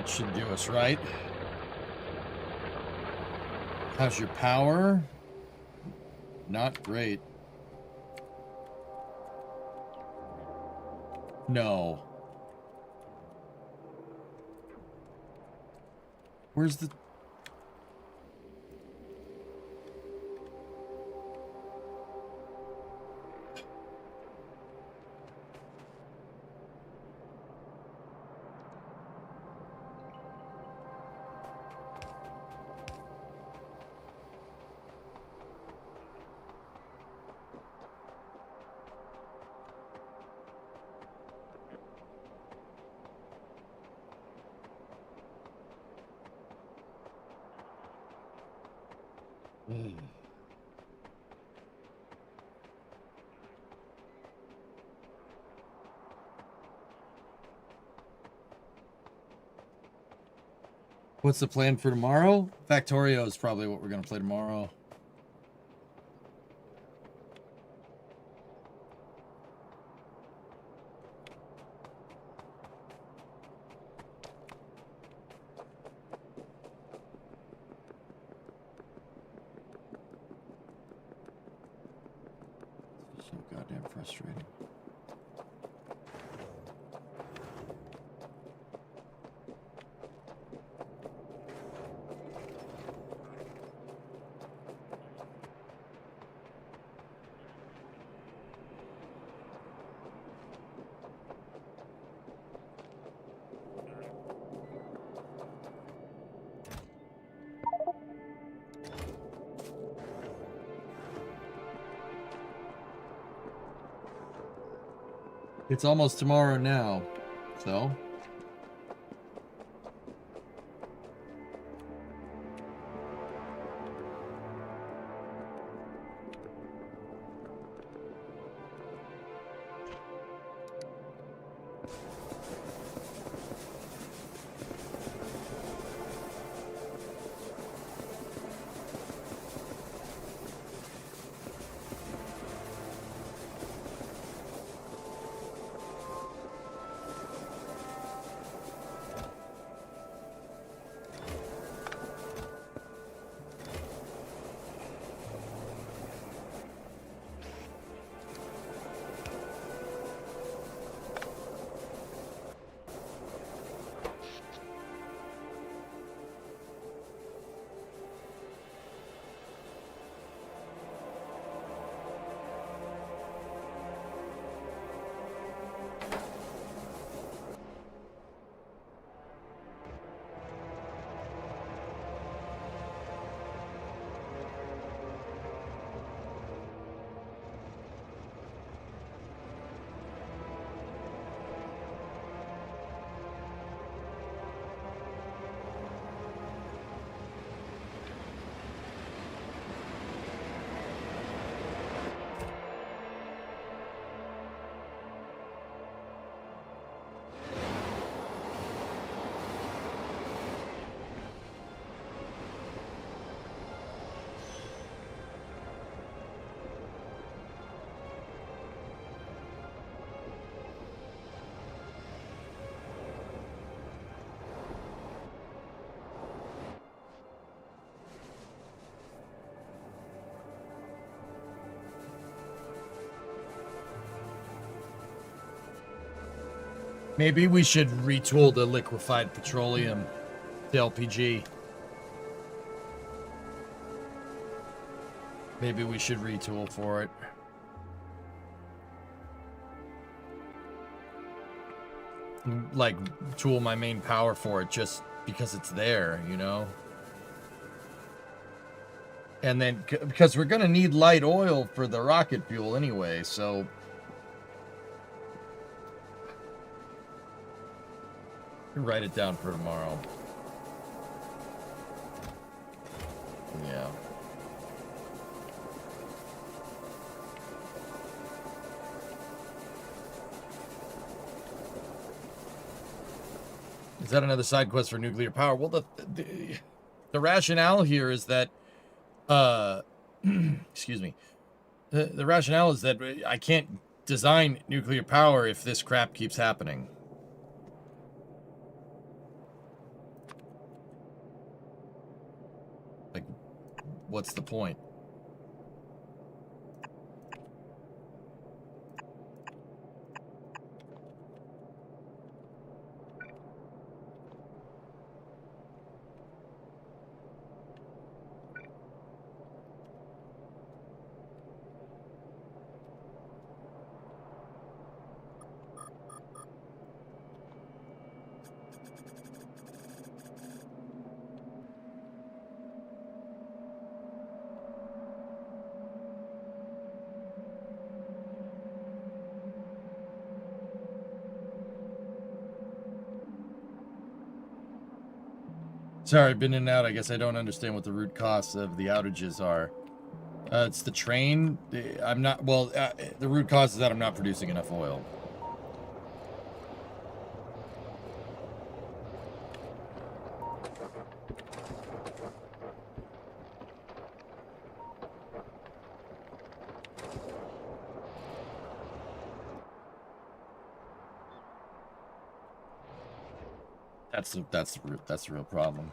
Should do us right. How's your power? Not great. No. Where's the... What's the plan for tomorrow? Factorio is probably what we're going to play tomorrow. So goddamn frustrating. It's almost tomorrow now, so... Maybe we should retool the liquefied petroleum to LPG. Maybe we should retool for it. Like, tool my main power for it just because it's there, you know? And then, because we're going to need light oil for the rocket fuel anyway, so... Write it down for tomorrow. Yeah. Is that another side quest for nuclear power? Well, the rationale here is that, excuse me. The rationale is that I can't design nuclear power if this crap keeps happening. what's the point? Sorry, I've been in and out. I guess I don't understand what the root cause of the outages are. It's the train. I'm not, well, the root cause is that I'm not producing enough oil. That's the real problem.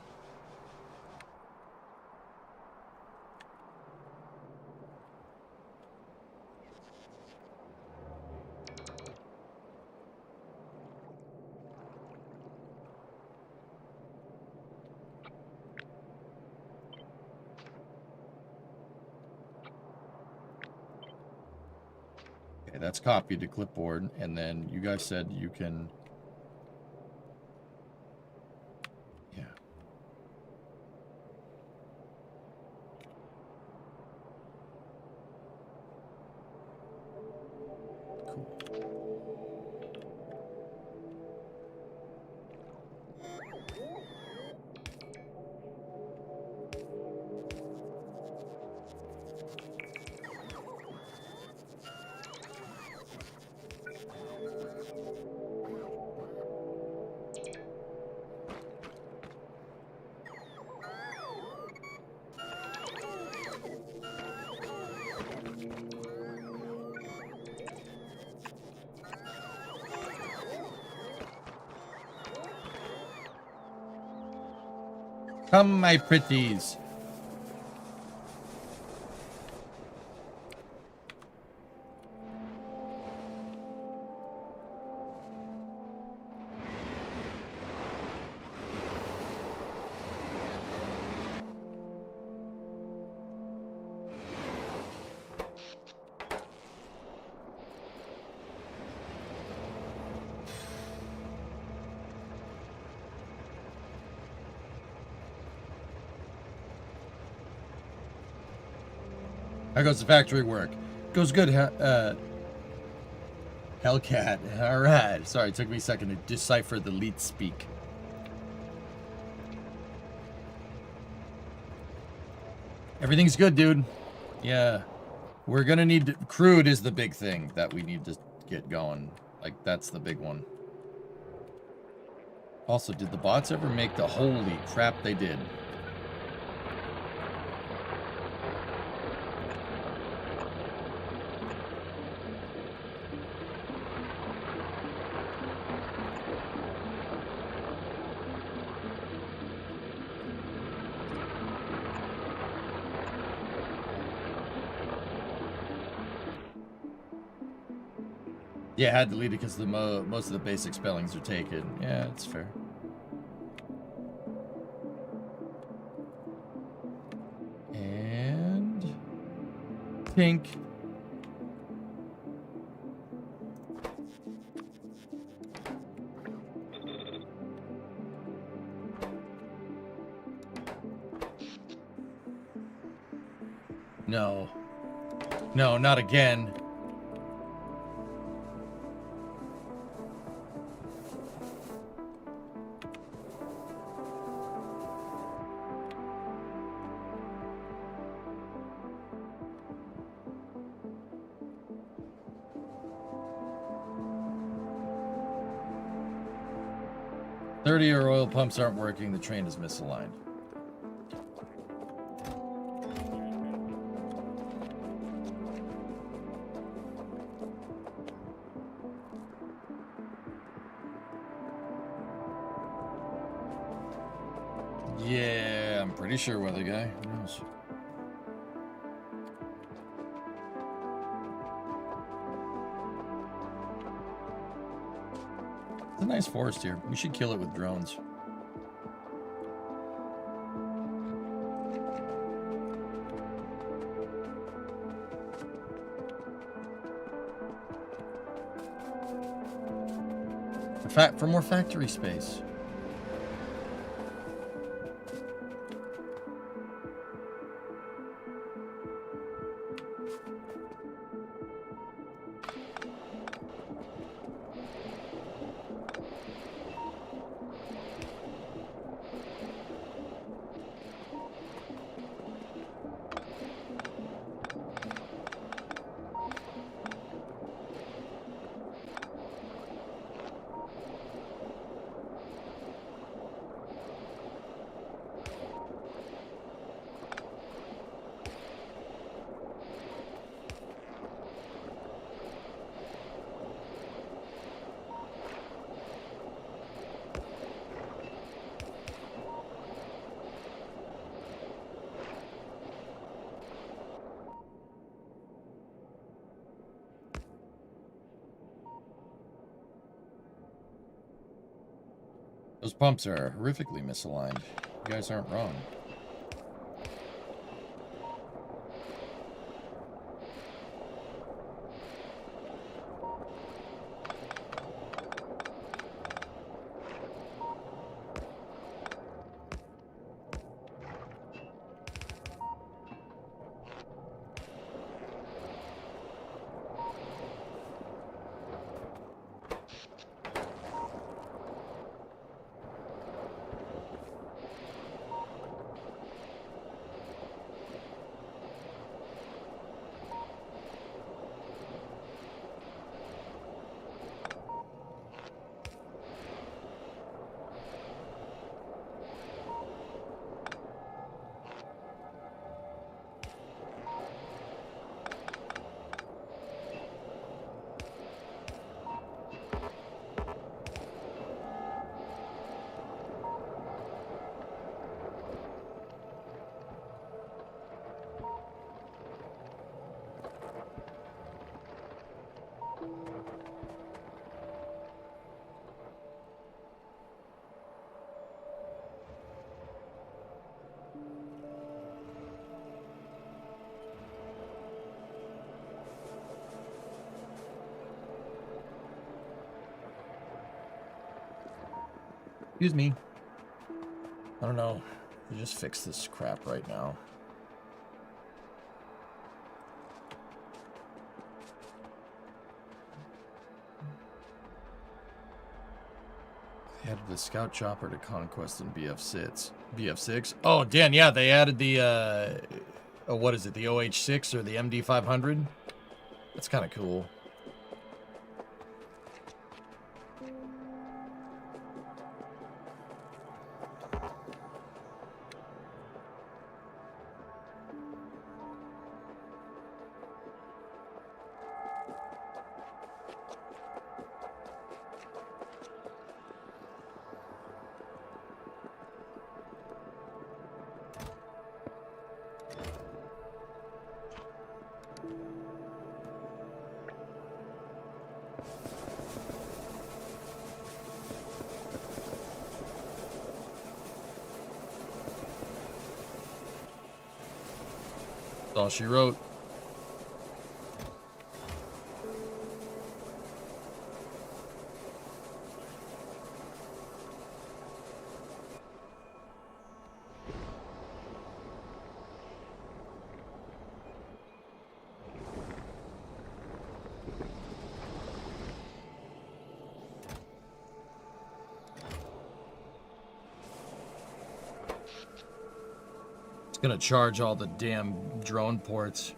Okay, that's copied to clipboard, and then you guys said you can. Yeah. Come, my pretties. How goes the factory work? Goes good, Hellcat. All right. Sorry, it took me a second to decipher the leet speak. Everything's good, dude. Yeah. We're gonna need crude is the big thing that we need to get going. Like, that's the big one. Also, did the bots ever make the holy crap they did? Yeah, I had to delete it because the most of the basic spellings are taken. Yeah, it's fair. And Tink. No. No, not again. Our oil pumps aren't working. The train is misaligned. Yeah, I'm pretty sure weather guy. Who knows? a nice forest here. We should kill it with drones. For more factory space. Those pumps are horrifically misaligned. You guys aren't wrong. Excuse me. I don't know. You just fix this crap right now. They added the scout chopper to conquest in BF6. BF6? Oh, Dan, yeah, they added the, what is it, the OH6 or the MD500? That's kind of cool. That's all she wrote. It's gonna charge all the damn drone ports.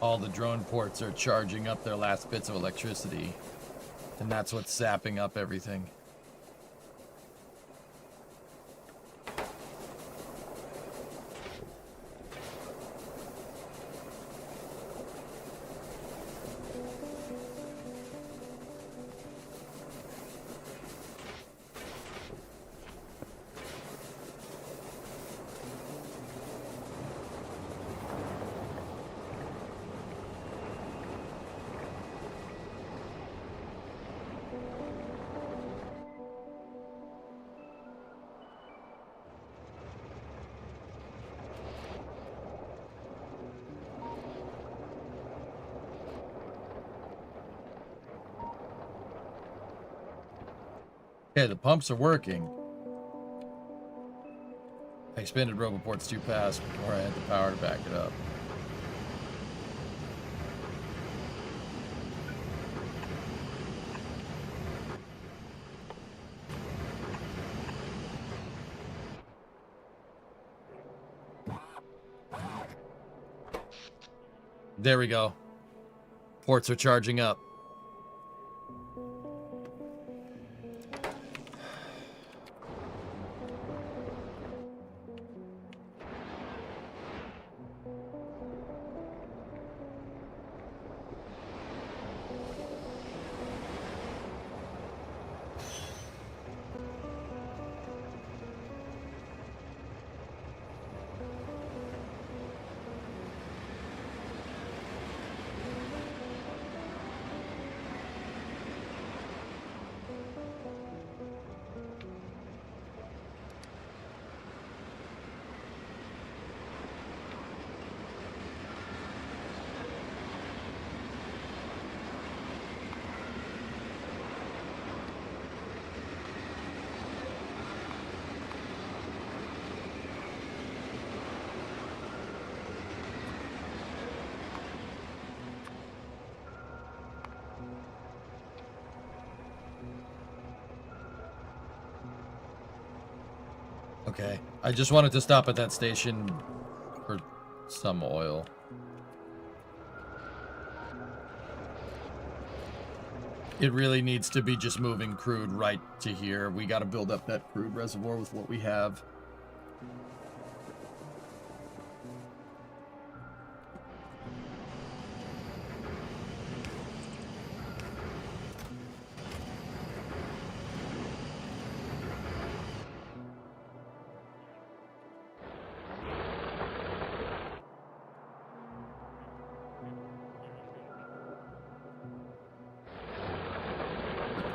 all the drone ports are charging up their last bits of electricity. And that's what's sapping up everything. Okay, the pumps are working. I expanded roboports too fast before I had the power to back it up. There we go. Ports are charging up. Okay, I just wanted to stop at that station for some oil. It really needs to be just moving crude right to here. We got to build up that crude reservoir with what we have.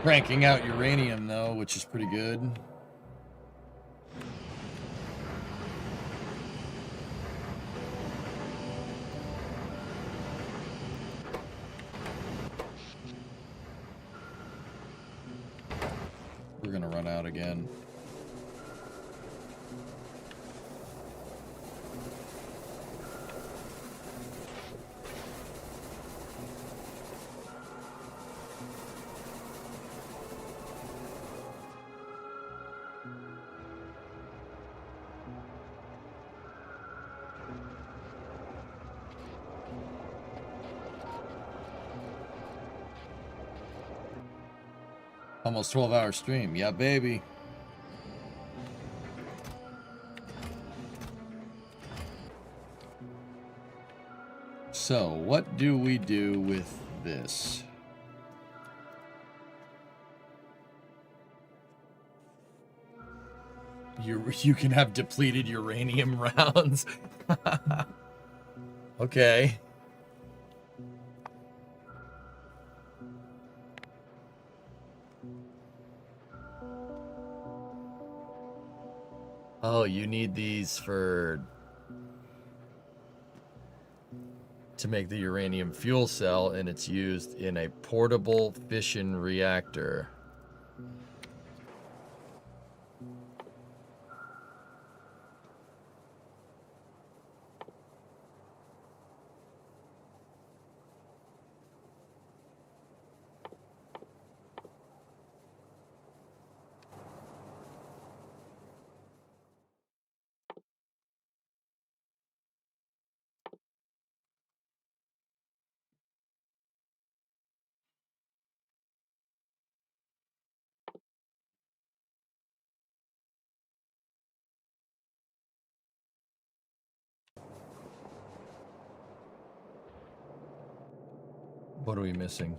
Cranking out uranium, though, which is pretty good. We're gonna run out again. Almost 12-hour stream. Yeah, baby. So, what do we do with this? You can have depleted uranium rounds. Okay. Oh, you need these to make the uranium fuel cell, and it's used in a portable fission reactor. What are we missing?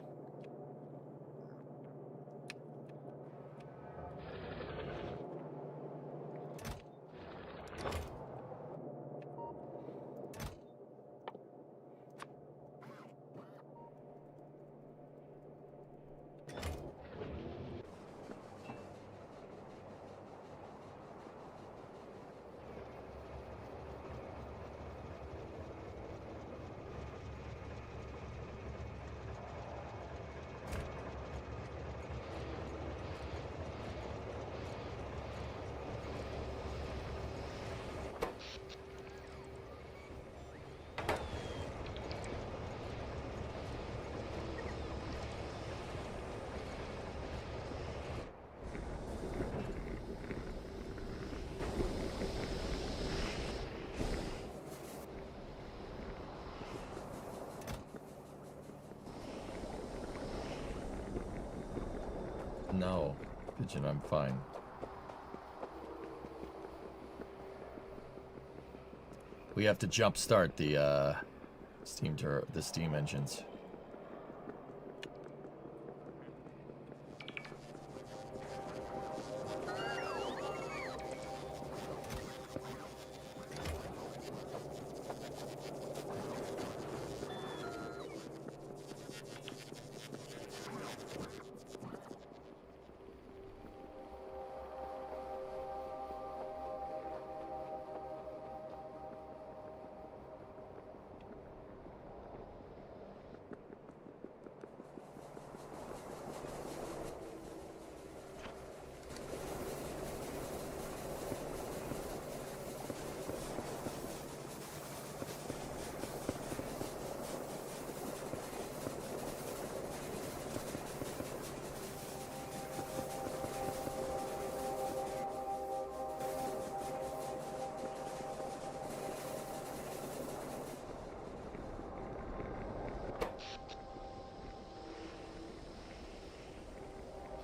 No, Pigeon, I'm fine. We have to jumpstart the steam engines.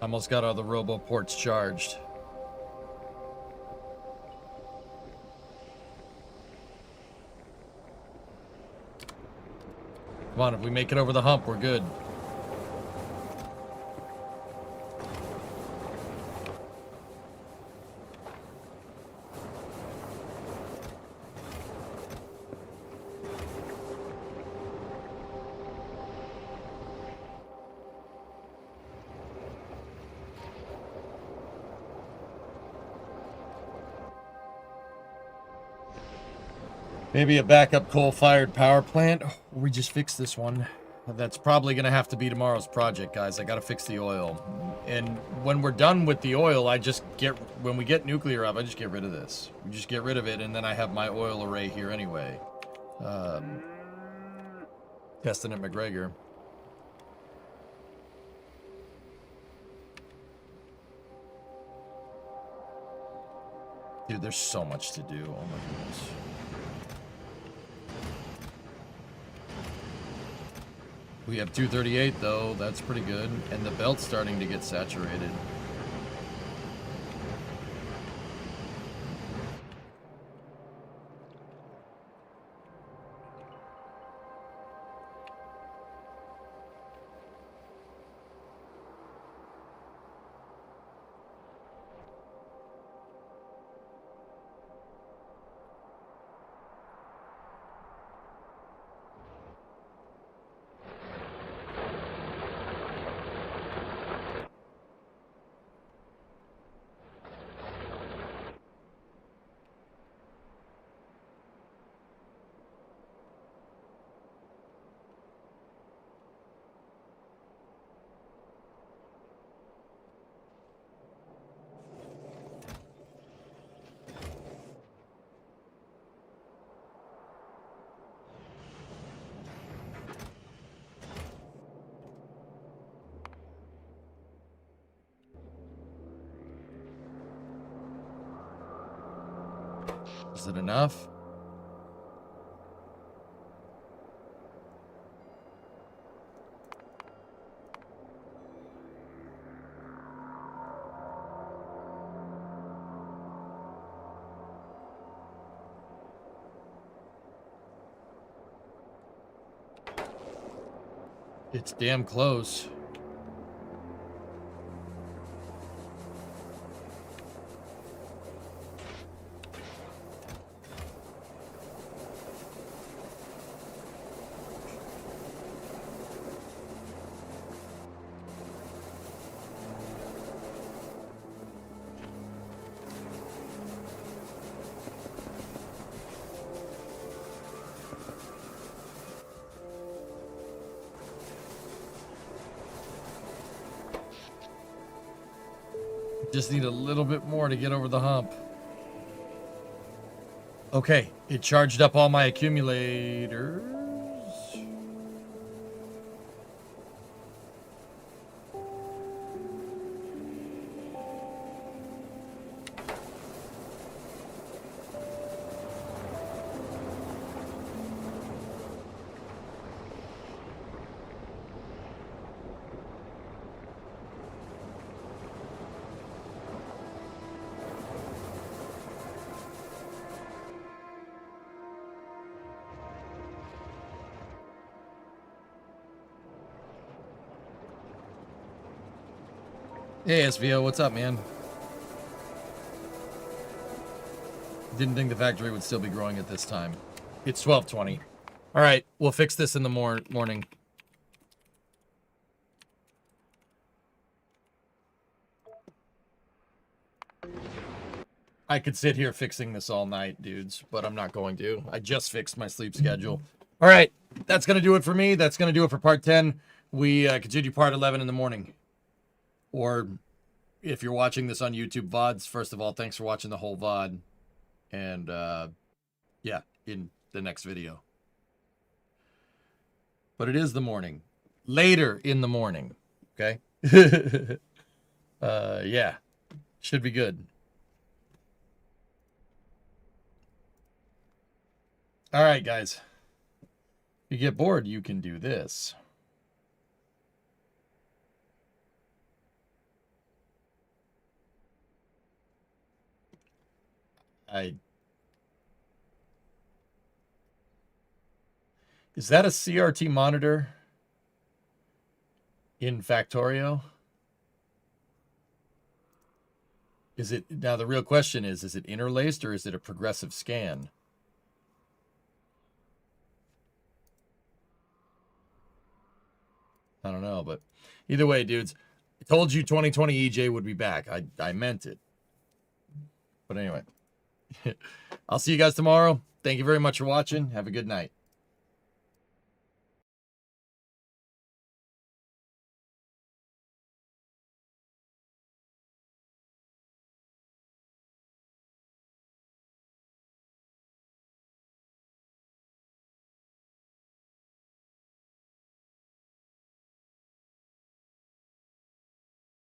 Almost got all the roboports charged. Come on, if we make it over the hump, we're good. Maybe a backup coal-fired power plant. Or we just fix this one. That's probably going to have to be tomorrow's project, guys. I got to fix the oil. And when we're done with the oil, when we get nuclear up, I just get rid of this. We just get rid of it, and then I have my oil array here anyway. Testing at McGregor. Dude, there's so much to do. Oh my goodness. We have 238 though, that's pretty good. And the belt's starting to get saturated. Is it enough? It's damn close. Just need a little bit more to get over the hump. Okay, it charged up all my accumulators. Hey, SVO, what's up, man? Didn't think the factory would still be growing at this time. It's 12:20. All right, we'll fix this in the morning. I could sit here fixing this all night, dudes, but I'm not going to. I just fixed my sleep schedule. All right, that's going to do it for me. That's going to do it for part 10. We continue part 11 in the morning. Or if you're watching this on YouTube VODs, first of all, thanks for watching the whole VOD. And yeah, in the next video. But it is the morning. Later in the morning. Okay? Yeah. Should be good. All right, guys. If you get bored, you can do this. Is that a CRT monitor in Factorio? Is it, now the real question is it interlaced or is it a progressive scan? I don't know, but either way, dudes, I told you 2020 EJ would be back. I meant it. But anyway, I'll see you guys tomorrow. Thank you very much for watching. Have a good night.